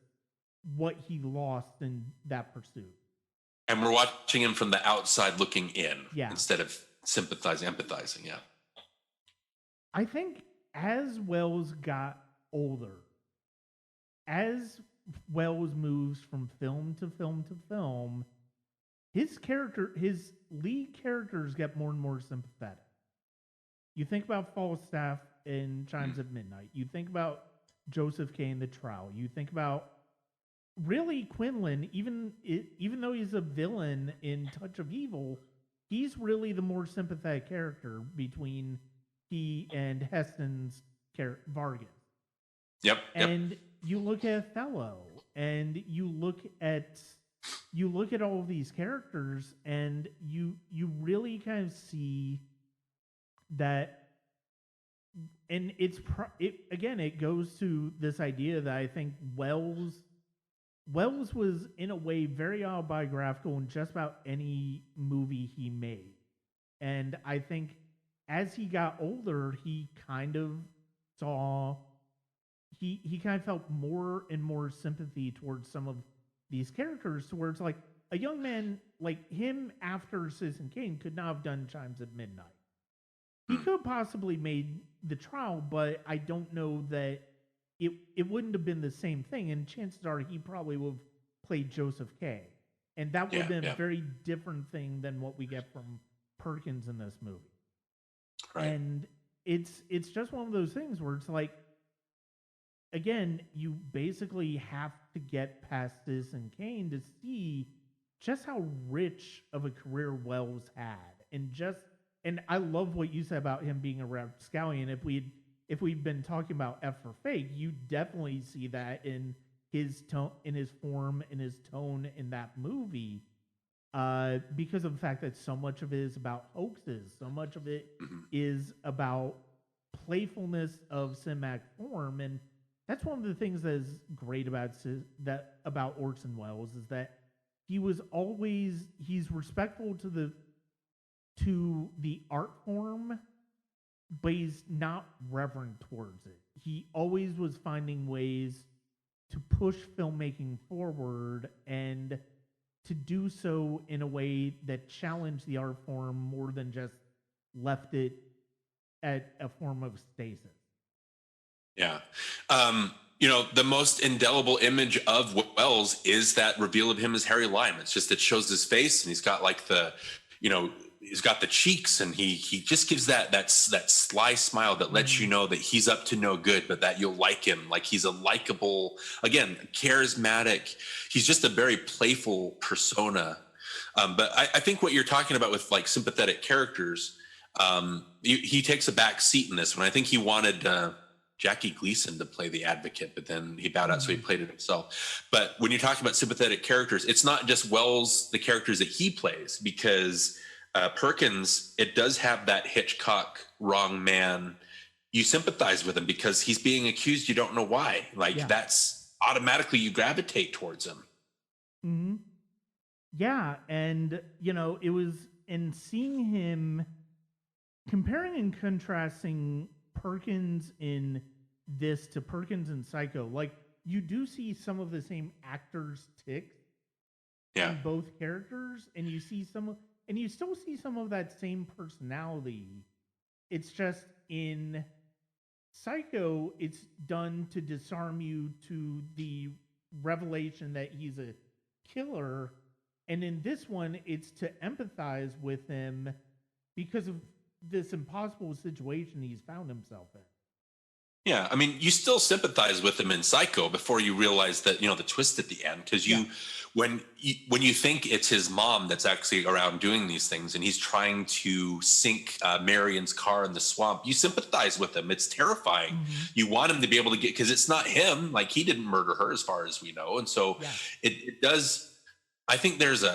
what he lost in that pursuit. And we're watching him from the outside looking in instead of empathizing. Yeah. I think as Welles got older, as Welles moves from film to film to film, his lead characters get more and more sympathetic. You think about Falstaff in Chimes of Midnight. You think about Joseph Kane, The Trial. You think about really Quinlan, even though he's a villain in Touch of Evil, he's really the more sympathetic character between he and Heston's Vargas. Yep. And you look at Othello, and you look at all of these characters, and you really kind of see that. And it goes to this idea that I think Welles was in a way very autobiographical in just about any movie he made. And I think as he got older, he kind of saw, he kind of felt more and more sympathy towards some of these characters, to where it's like a young man like him after Citizen Kane could not have done Chimes at Midnight. He could have possibly made The Trial, but I don't know that it wouldn't have been the same thing. And chances are he probably would have played Joseph K. And that would have been a very different thing than what we get from Perkins in this movie. Right. And it's just one of those things where it's like, again, you basically have to get past Citizen Kane to see just how rich of a career Welles had. And I love what you said about him being a rapscallion. If we'd been talking about F for Fake, you definitely see that in his tone, in his form, in his tone in that movie, because of the fact that so much of it is about hoaxes, so much of it is about playfulness of cinematic form, and that's one of the things that is great about Orson Welles, is that he's respectful to the art form, but he's not reverent towards it. He always was finding ways to push filmmaking forward and to do so in a way that challenged the art form more than just left it at a form of stasis. Yeah. You know, the most indelible image of Welles is that reveal of him as Harry Lime. It's just, it shows his face, and he's got like he's got the cheeks, and he just gives that sly smile that lets you know that he's up to no good, but that you'll like him. Like, he's a likable, again, charismatic. He's just a very playful persona. But I think what you're talking about with like sympathetic characters, he takes a back seat in this one. I think he wanted Jackie Gleason to play the advocate, but then he bowed out, so he played it himself. But when you're talking about sympathetic characters, it's not just Welles, the characters that he plays, because Perkins, it does have that Hitchcock wrong man. You sympathize with him because he's being accused. You don't know why. That's automatically, you gravitate towards him. Mm-hmm. Yeah. And, it was in seeing him, comparing and contrasting Perkins in this to Perkins in Psycho, like, you do see some of the same actors' ticks in both characters, and you still see some of that same personality It's just in Psycho, it's done to disarm you to the revelation that he's a killer. And in this one, it's to empathize with him because of this impossible situation he's found himself in. Yeah, I mean, you still sympathize with him in Psycho before you realize that, you know, the twist at the end, because when you think it's his mom that's actually around doing these things and he's trying to sink Marion's car in the swamp, you sympathize with him. It's terrifying. You want him to be able to get, because it's not him, like he didn't murder her as far as we know. And so it does, I think there's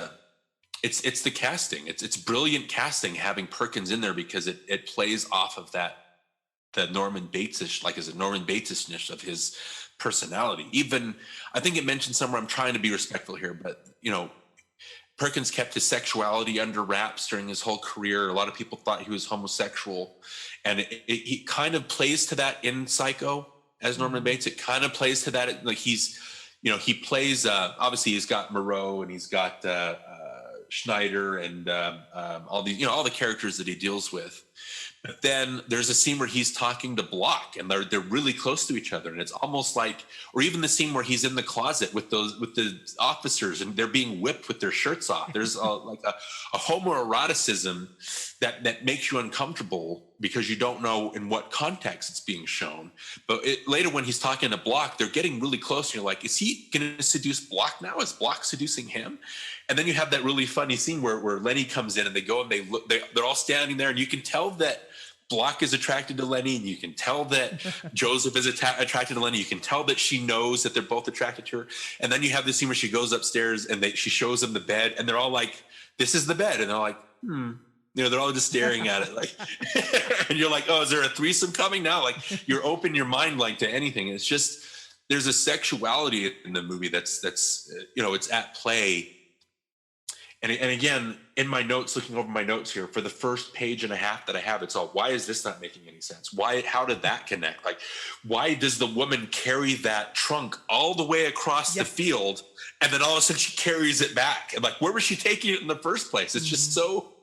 it's the casting. It's brilliant casting having Perkins in there, because it plays off of that, the Norman Bates-ish, like is it Norman Bates-ishness of his personality. Even, I think it mentioned somewhere, I'm trying to be respectful here, but you know, Perkins kept his sexuality under wraps during his whole career. A lot of people thought he was homosexual, and he kind of plays to that in Psycho as Norman Bates. It kind of plays to that, like he's, you know, he plays, obviously he's got Moreau and he's got Schneider and all these, you know, all the characters that he deals with. But then there's a scene where he's talking to Block, and they're really close to each other, and it's almost like, or even the scene where he's in the closet with the officers, and they're being whipped with their shirts off. There's like a homoeroticism that makes you uncomfortable because you don't know in what context it's being shown. But later when he's talking to Block, they're getting really close, and you're like, is he going to seduce Block now? Is Block seducing him? And then you have that really funny scene where Lenny comes in, and they go and they look, they're all standing there, and you can tell that Block is attracted to Lenny, and you can tell that Joseph is attracted to Lenny. You can tell that she knows that they're both attracted to her. And then you have this scene where she goes upstairs and she shows them the bed, and they're all like, this is the bed. And they're like, You know, they're all just staring at it. Like, and you're like, oh, is there a threesome coming now? Like, you're open your mind like to anything. It's just, there's a sexuality in the movie that's you know, it's at play. And again, in my notes, looking over my notes here, for the first page and a half that I have, it's all, why is this not making any sense? How did that connect? Like, why does the woman carry that trunk all the way across the field, and then all of a sudden she carries it back? And like, where was she taking it in the first place? It's just so...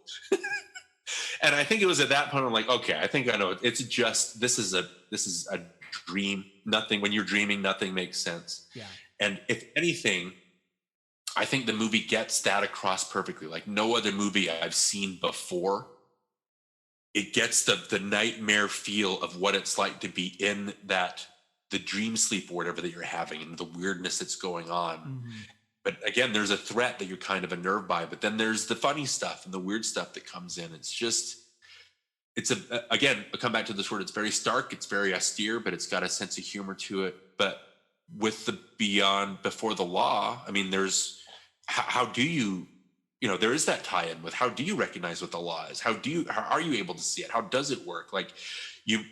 And I think it was at that point, I'm like, okay, I think I know. It's just, this is a dream. Nothing, when you're dreaming, nothing makes sense. Yeah. And if anything, I think the movie gets that across perfectly. Like no other movie I've seen before. It gets the nightmare feel of what it's like to be in the dream sleep or whatever that you're having, and the weirdness that's going on. But again, there's a threat that you're kind of unnerved by, but then there's the funny stuff and the weird stuff that comes in. It's just, again, I come back to this word, it's very stark, it's very austere, but it's got a sense of humor to it. But with the beyond before the law, I mean, there's, how do you, you know, there is that tie-in with how do you recognize what the law is? How are you able to see it? How does it work? Like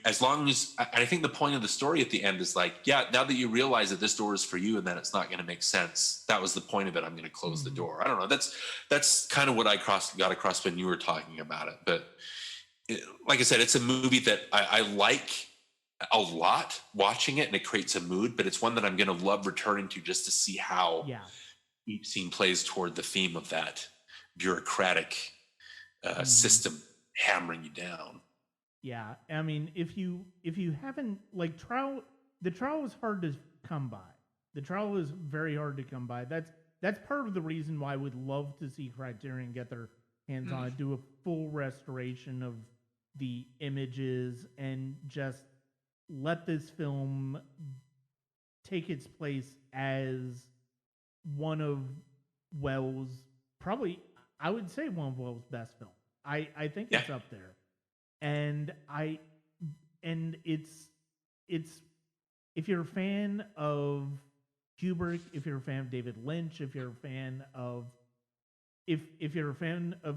as long as, I think the point of the story at the end is like, yeah, now that you realize that this door is for you and that it's not going to make sense, that was the point of it. I'm going to close the door. I don't know. That's kind of what I got across when you were talking about it. But like I said, it's a movie that I like a lot watching it, and it creates a mood, but it's one that I'm going to love returning to just to see how each scene plays toward the theme of that bureaucratic system hammering you down. Yeah, I mean, if you haven't, like, the trial is hard to come by. The trial is very hard to come by. That's part of the reason why I would love to see Criterion get their hands on it, do a full restoration of the images, and just let this film take its place as one of Welles, probably, I would say one of Welles' best films. I think it's up there. And it's if you're a fan of Kubrick, if you're a fan of David Lynch, if you're a fan of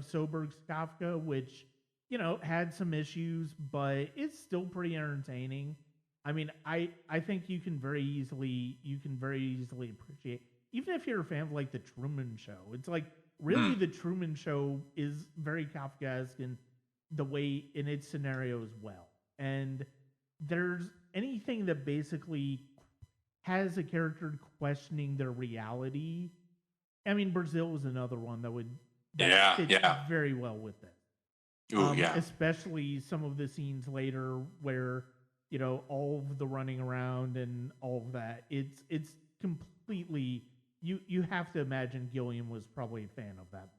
Soberg's Kafka, which, you know, had some issues, but it's still pretty entertaining. I mean, I think you can very easily appreciate, even if you're a fan of like The Truman Show. It's like really The Truman Show is very Kafkaesque in the way in its scenario as well. And there's anything that basically has a character questioning their reality. I mean, Brazil is another one that would fit very well with this. Ooh, yeah. Especially some of the scenes later where, you know, all of the running around and all of that. It's completely, you have to imagine Gilliam was probably a fan of that.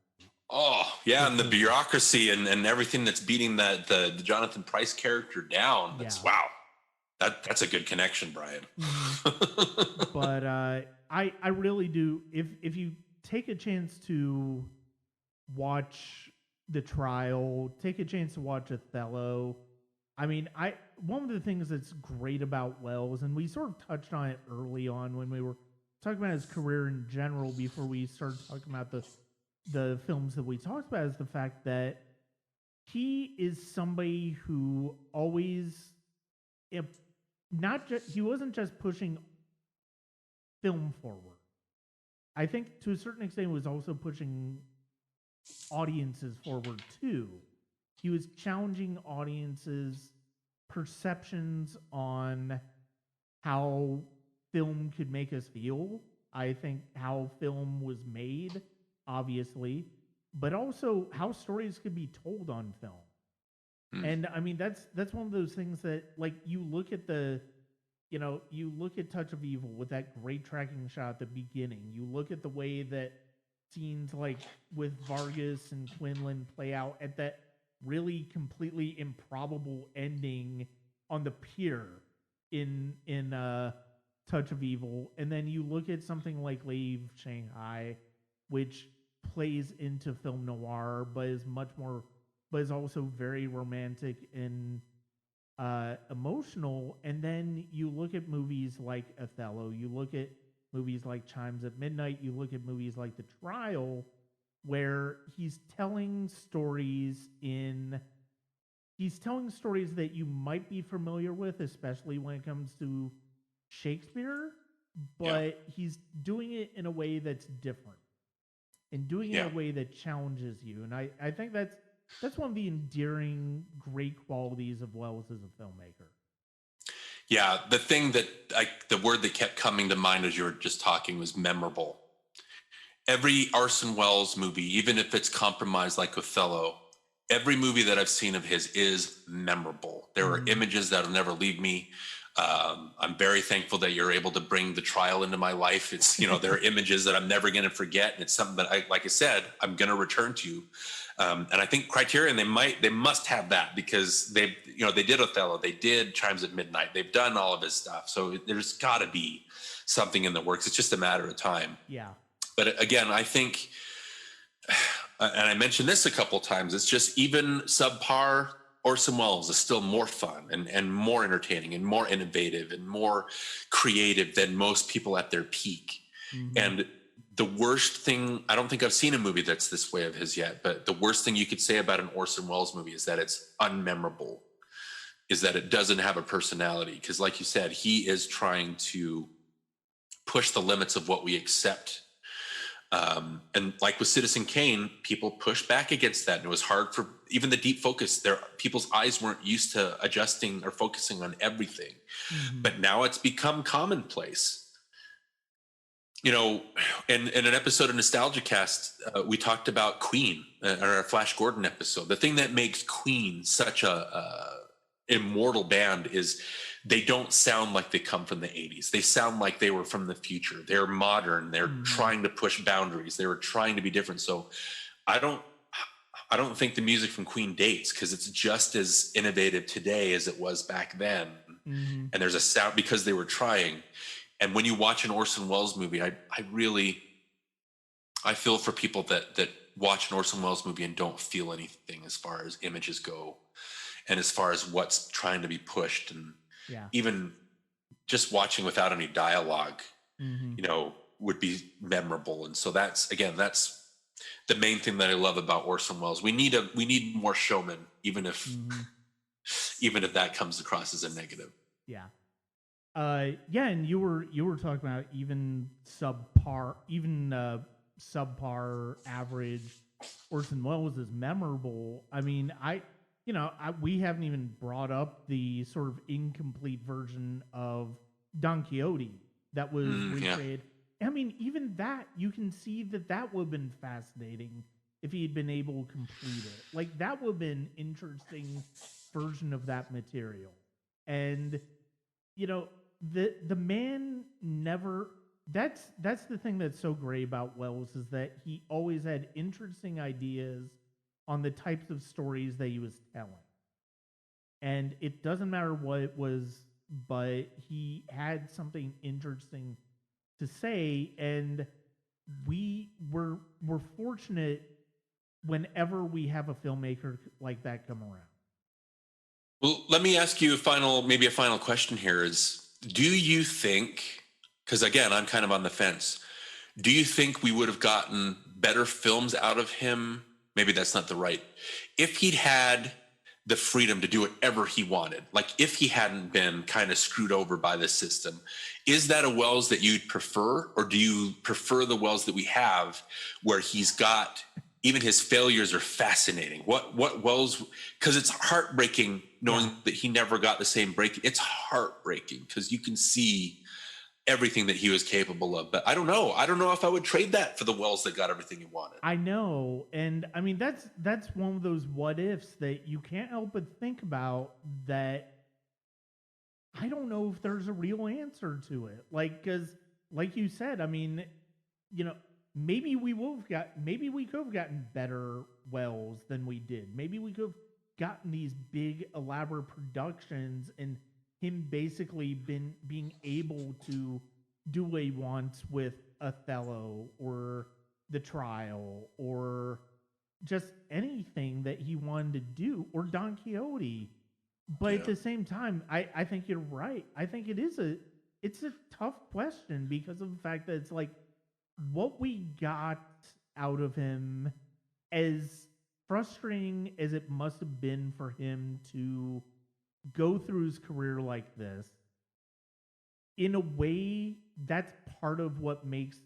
Oh, yeah, and the bureaucracy and everything that's beating the Jonathan Pryce character down. That's wow. That's a good connection, Brian. Mm-hmm. But I really do. If you take a chance to watch the trial, take a chance to watch Othello. I mean, one of the things that's great about Wells, and we sort of touched on it early on when we were talking about his career in general before we started talking about the films that we talked about, is the fact that he is somebody who always, he wasn't just pushing film forward. I think to a certain extent, he was also pushing audiences forward too. He was challenging audiences' perceptions on how film could make us feel. I think how film was made, obviously, but also how stories could be told on film. And I mean, that's one of those things that, like, you look at you look at Touch of Evil with that great tracking shot at the beginning. You look at the way that scenes like with Vargas and Quinlan play out at that really completely improbable ending on the pier in Touch of Evil, and then you look at something like Leave Shanghai, which plays into film noir, but is also very romantic and emotional. And then you look at movies like Othello, you look at movies like Chimes at Midnight, you look at movies like The Trial, where he's telling stories that you might be familiar with, especially when it comes to Shakespeare, but he's doing it in a way that's different and doing it in a way that challenges you. And I think that's one of the endearing, great qualities of Wells as a filmmaker. Yeah, the word that kept coming to mind as you were just talking was memorable. Every Orson Welles movie, even if it's compromised like Othello, every movie that I've seen of his is memorable. There are images that'll never leave me. I'm very thankful that you're able to bring The Trial into my life. It's, there are images that I'm never going to forget. And it's something that like I said, I'm going to return to. And I think Criterion, they must have that, because they did Othello, they did Chimes at Midnight, they've done all of his stuff. So there's got to be something in the works. It's just a matter of time. Yeah. But again, I think, and I mentioned this a couple of times, it's just even subpar Orson Welles is still more fun and more entertaining and more innovative and more creative than most people at their peak. And the worst thing, I don't think I've seen a movie that's this way of his yet, but the worst thing you could say about an Orson Welles movie is that it's unmemorable, is that it doesn't have a personality. Because like you said, he is trying to push the limits of what we accept. And like with Citizen Kane, people pushed back against that. And it was hard for even the deep focus. People's eyes weren't used to adjusting or focusing on everything. But now it's become commonplace. In an episode of NostalgiaCast, we talked about Queen, our Flash Gordon episode. The thing that makes Queen such a immortal band is they don't sound like they come from the 80s. They sound like they were from the future. They're modern. They're trying to push boundaries. They were trying to be different. So I don't think the music from Queen dates, because it's just as innovative today as it was back then. And there's a sound because they were trying. And when you watch an Orson Welles movie, I feel for people that watch an Orson Welles movie and don't feel anything as far as images go, and as far as what's trying to be pushed, and even just watching without any dialogue, would be memorable. And so that's the main thing that I love about Orson Welles. We need more showmen, even if that comes across as a negative. Yeah. And you were talking about even subpar average Orson Welles is memorable. I mean, we haven't even brought up the sort of incomplete version of Don Quixote that was recreated. I mean, even that, you can see that would have been fascinating if he had been able to complete it. Like, that would have been interesting version of that material. And, the man never, that's the thing that's so great about Wells, is that he always had interesting ideas on the types of stories that he was telling. And it doesn't matter what it was, but he had something interesting to say, and we're fortunate whenever we have a filmmaker like that come around. Well, let me ask you a final question here is, do you think, because again, I'm kind of on the fence, do you think we would have gotten better films out of him? Maybe that's not the right. If he'd had the freedom to do whatever he wanted, like if he hadn't been kind of screwed over by the system, is that a Wells that you'd prefer? Or do you prefer the Wells that we have where he's got, even his failures are fascinating? What Wells, because it's heartbreaking knowing that he never got the same break. It's heartbreaking because you can see everything that he was capable of. But I don't know if I would trade that for the Wells that got everything he wanted. I know. And I mean, that's one of those what ifs that you can't help but think about, that I don't know if there's a real answer to it. Like, because like you said, I mean, maybe we could have gotten better Wells than we did. Maybe we could have gotten these big elaborate productions and him basically being able to do what he wants with Othello or The Trial or just anything that he wanted to do, or Don Quixote. But at the same time, I think you're right. I think it's a tough question because of the fact that it's like, what we got out of him, as frustrating as it must have been for him to go through his career like this, in a way, that's part of what makes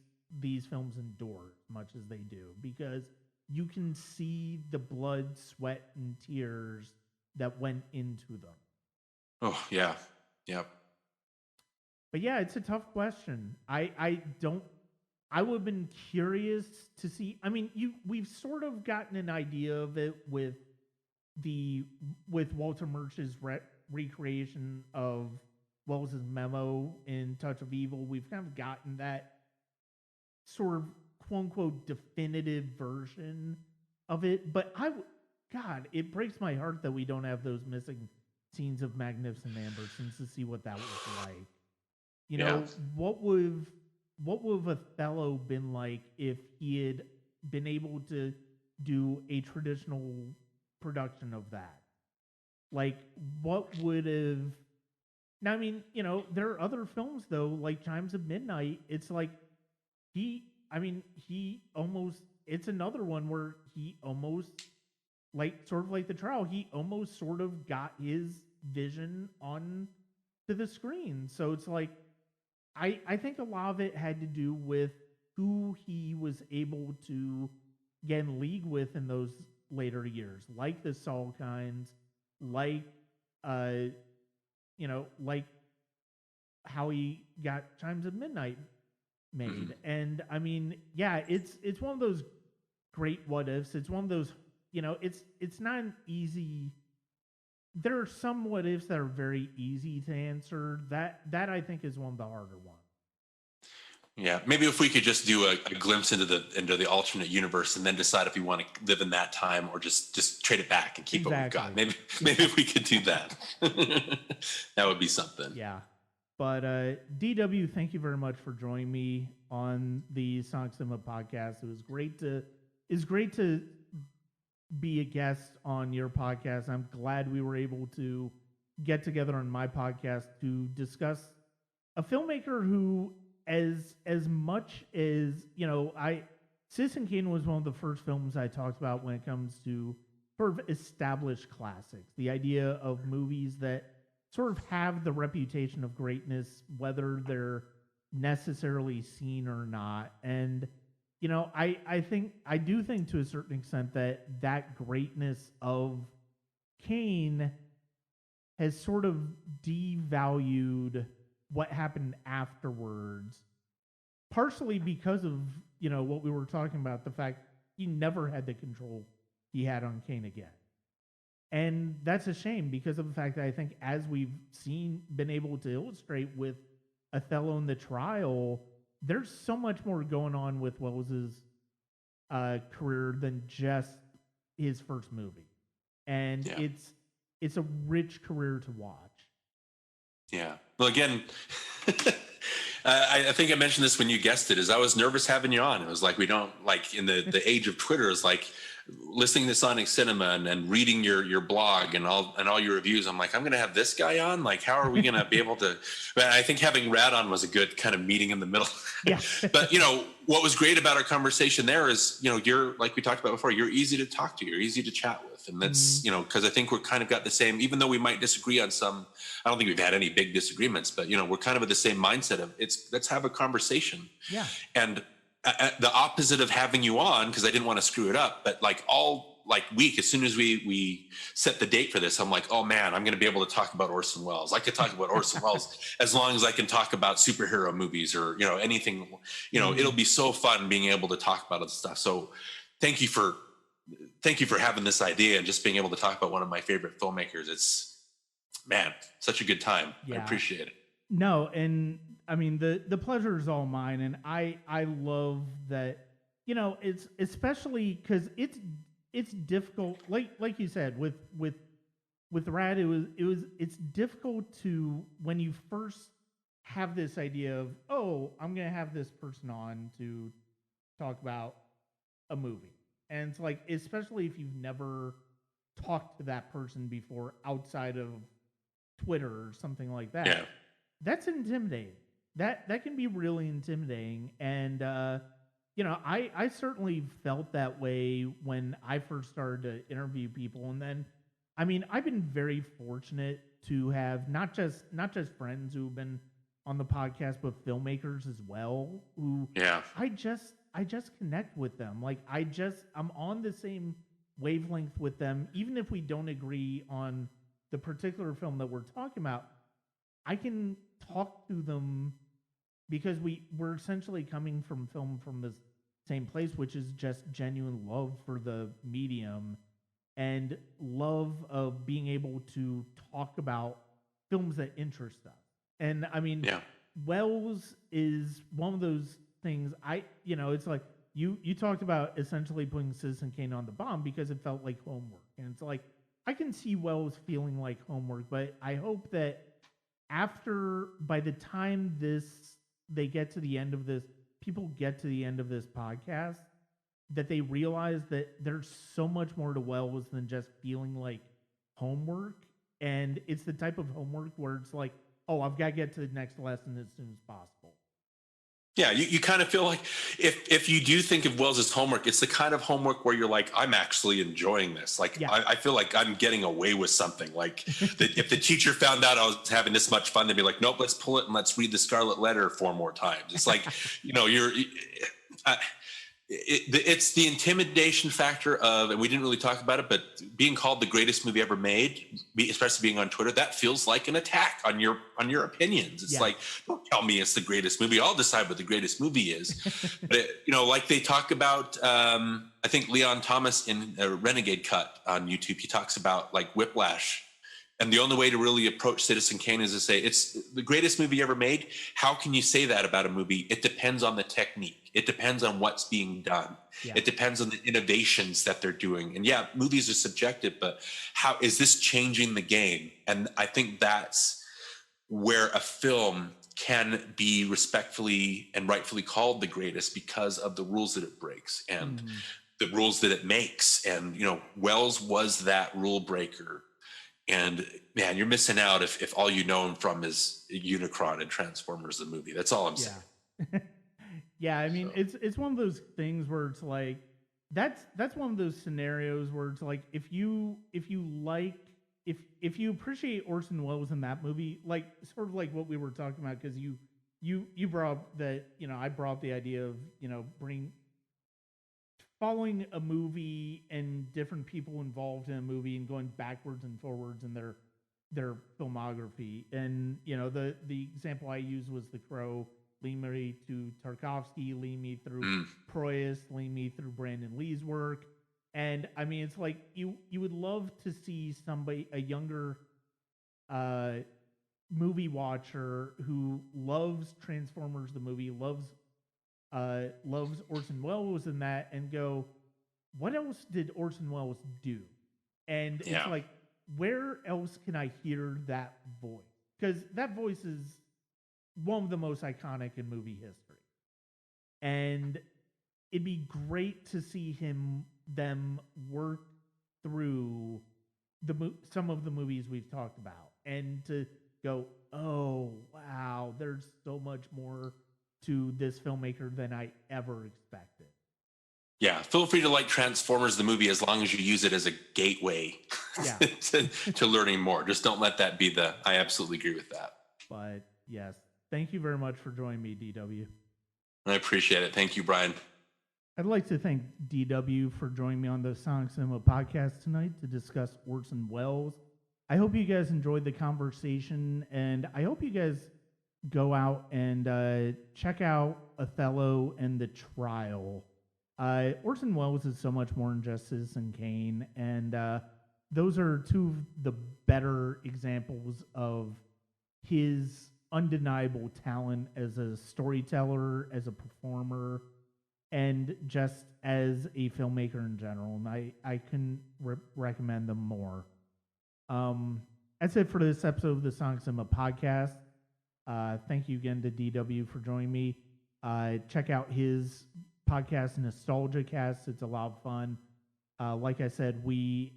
these films endure as much as they do, because you can see the blood, sweat, and tears that went into them. Oh, yeah. Yep. But yeah, it's a tough question. I would have been curious to see. I mean, we've sort of gotten an idea of it with Walter Murch's recreation of Wells's memo in Touch of Evil. We've kind of gotten that sort of quote unquote definitive version of it. But God, it breaks my heart that we don't have those missing scenes of Magnificent Ambersons to see what that was like. What would Othello been like if he had been able to do a traditional production of that? Like, what would have... Now, I mean, there are other films, though, like Chimes of Midnight. It's like it's another one where he almost, like, sort of like The Trial, he almost sort of got his vision on to the screen. So it's like, I think a lot of it had to do with who he was able to get in league with in those later years, like the Salkinds, like like how he got Chimes of Midnight made. And I mean, yeah, it's one of those great what ifs. It's one of those, it's not an easy... There are some what ifs that are very easy to answer. That I think is one of the harder ones. Yeah, maybe if we could just do a glimpse into the alternate universe and then decide if we want to live in that time or just trade it back and keep what we've got. Maybe if we could do that, that would be something. Yeah. But DW, thank you very much for joining me on the Sonic Cinema podcast. It was great to be a guest on your podcast. I'm glad we were able to get together on my podcast to discuss a filmmaker who, as much as, Citizen Kane was one of the first films I talked about when it comes to sort of established classics. The idea of movies that sort of have the reputation of greatness, whether they're necessarily seen or not. And I do think to a certain extent that greatness of Kane has sort of devalued what happened afterwards, partially because of, what we were talking about, the fact, he never had the control he had on Kane again. And that's a shame because of the fact that I think as we've been able to illustrate with Othello in the trial, there's so much more going on with Welles's career than just his first movie. And it's a rich career to watch. Yeah. Well, again, I think I mentioned this when you guessed it, is I was nervous having you on. It was like, we don't, like, in the age of Twitter, is like listening to Sonic Cinema and reading your blog and all your reviews. I'm like, I'm going to have this guy on. Like, how are we going to be able to? But I think having Rad on was a good kind of meeting in the middle. Yeah. But what was great about our conversation there is, you're, like we talked about before, you're easy to talk to, you're easy to chat with, and that's because I think we're kind of got the same. Even though we might disagree on some, I don't think we've had any big disagreements, but we're kind of at the same mindset of let's have a conversation. Yeah. And the opposite of having you on, because I didn't want to screw it up, but like all week, as soon as we set the date for this, I'm like, oh man, I'm going to be able to talk about Orson Welles. I could talk about Orson Welles as long as I can talk about superhero movies or anything. It'll be so fun being able to talk about other stuff. So thank you for having this idea and just being able to talk about one of my favorite filmmakers. It's, man, such a good time. Yeah. I appreciate it. No, and I mean the pleasure is all mine, and I love that. It's especially because it's difficult. Like you said with Rad, it's difficult to, when you first have this idea of, oh, I'm gonna have this person on to talk about a movie, and it's like, especially if you've never talked to that person before outside of Twitter or something like that. Yeah. That's intimidating. That can be really intimidating. And, I certainly felt that way when I first started to interview people. And then, I mean, I've been very fortunate to have not just friends who've been on the podcast, but filmmakers as well, who I just connect with them. Like, I'm on the same wavelength with them, even if we don't agree on the particular film that we're talking about. I can talk to them because we're essentially coming from film from the same place, which is just genuine love for the medium and love of being able to talk about films that interest us. And I mean, Welles is one of those things. It's like you talked about essentially putting Citizen Kane on the bomb because it felt like homework, and it's like, I can see Welles feeling like homework, but I hope that by the time they get to the end of this, people get to the end of this podcast, that they realize that there's so much more to Welles than just feeling like homework. And it's the type of homework where it's like, oh, I've got to get to the next lesson as soon as possible. Yeah, you kind of feel like if you do think of Welles as homework, it's the kind of homework where you're like, I'm actually enjoying this. Like, I feel like I'm getting away with something. Like, if the teacher found out I was having this much fun, they'd be like, nope, let's pull it and let's read the Scarlet Letter 4 more times. It's like, it's the intimidation factor of, and we didn't really talk about it, but being called the greatest movie ever made, especially being on Twitter, that feels like an attack on your opinions. It's like, don't tell me it's the greatest movie. I'll decide what the greatest movie is. But like they talk about, I think Leon Thomas in a Renegade Cut on YouTube, he talks about like Whiplash. And the only way to really approach Citizen Kane is to say, it's the greatest movie ever made. How can you say that about a movie? It depends on the technique. It depends on what's being done. Yeah. It depends on the innovations that they're doing. And yeah, movies are subjective, but how is this changing the game? And I think that's where a film can be respectfully and rightfully called the greatest, because of the rules that it breaks and the rules that it makes. And, Welles was that rule breaker. And man, you're missing out if all you know him from is Unicron and Transformers the movie. That's all I'm saying. Yeah, I mean, it's one of those things where it's like, that's one of those scenarios where it's like, if you appreciate Orson Welles in that movie, like sort of like what we were talking about, because you brought up that, I brought up the idea of, following a movie and different people involved in a movie and going backwards and forwards in their filmography. And, the example I used was The Crow lead me to Tarkovsky, lead me through Proyas, lead me through Brandon Lee's work. And I mean, it's like you would love to see somebody, a younger movie watcher who loves Transformers the movie, loves Orson Welles in that, and go, what else did Orson Welles do? And it's like, where else can I hear that voice? Because that voice is one of the most iconic in movie history. And it'd be great to see them work through some of the movies we've talked about, and to go, oh, wow, there's so much more to this filmmaker than I ever expected. Yeah, feel free to like Transformers the movie as long as you use it as a gateway to learning more. Just don't let that be I absolutely agree with that. But yes, thank you very much for joining me, DW. I appreciate it. Thank you, Brian. I'd like to thank DW for joining me on the Sonic Cinema podcast tonight to discuss Orson Welles. I hope you guys enjoyed the conversation, and I hope you guys go out and check out Othello and The Trial. Orson Welles is so much more than just Citizen Kane, and those are two of the better examples of his undeniable talent as a storyteller, as a performer, and just as a filmmaker in general. And I couldn't recommend them more. That's it for this episode of the Sonic Cinema podcast. Thank you again to DW for joining me. Check out his podcast, NostalgiaCast. It's a lot of fun. Like I said, we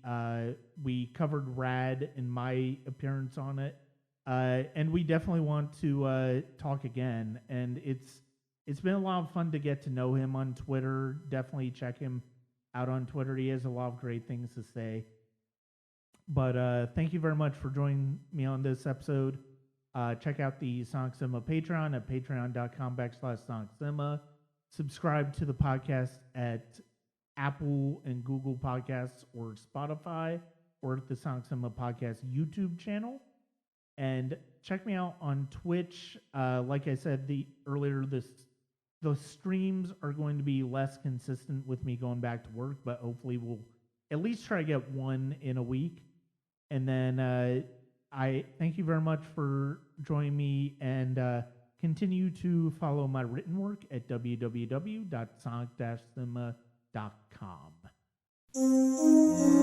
covered Rad in my appearance on it, and we definitely want to talk again. And it's been a lot of fun to get to know him on Twitter. Definitely check him out on Twitter. He has a lot of great things to say. But thank you very much for joining me on this episode. Check out the Sonic Cinema Patreon at patreon.com/SonicCinema. Subscribe to the podcast at Apple and Google Podcasts or Spotify, or at the Sonic Cinema Podcast YouTube channel. And check me out on Twitch. Like I said earlier, the streams are going to be less consistent with me going back to work, but hopefully we'll at least try to get one in a week. And then I thank you very much for joining me, and continue to follow my written work at www.sonic-cinema.com.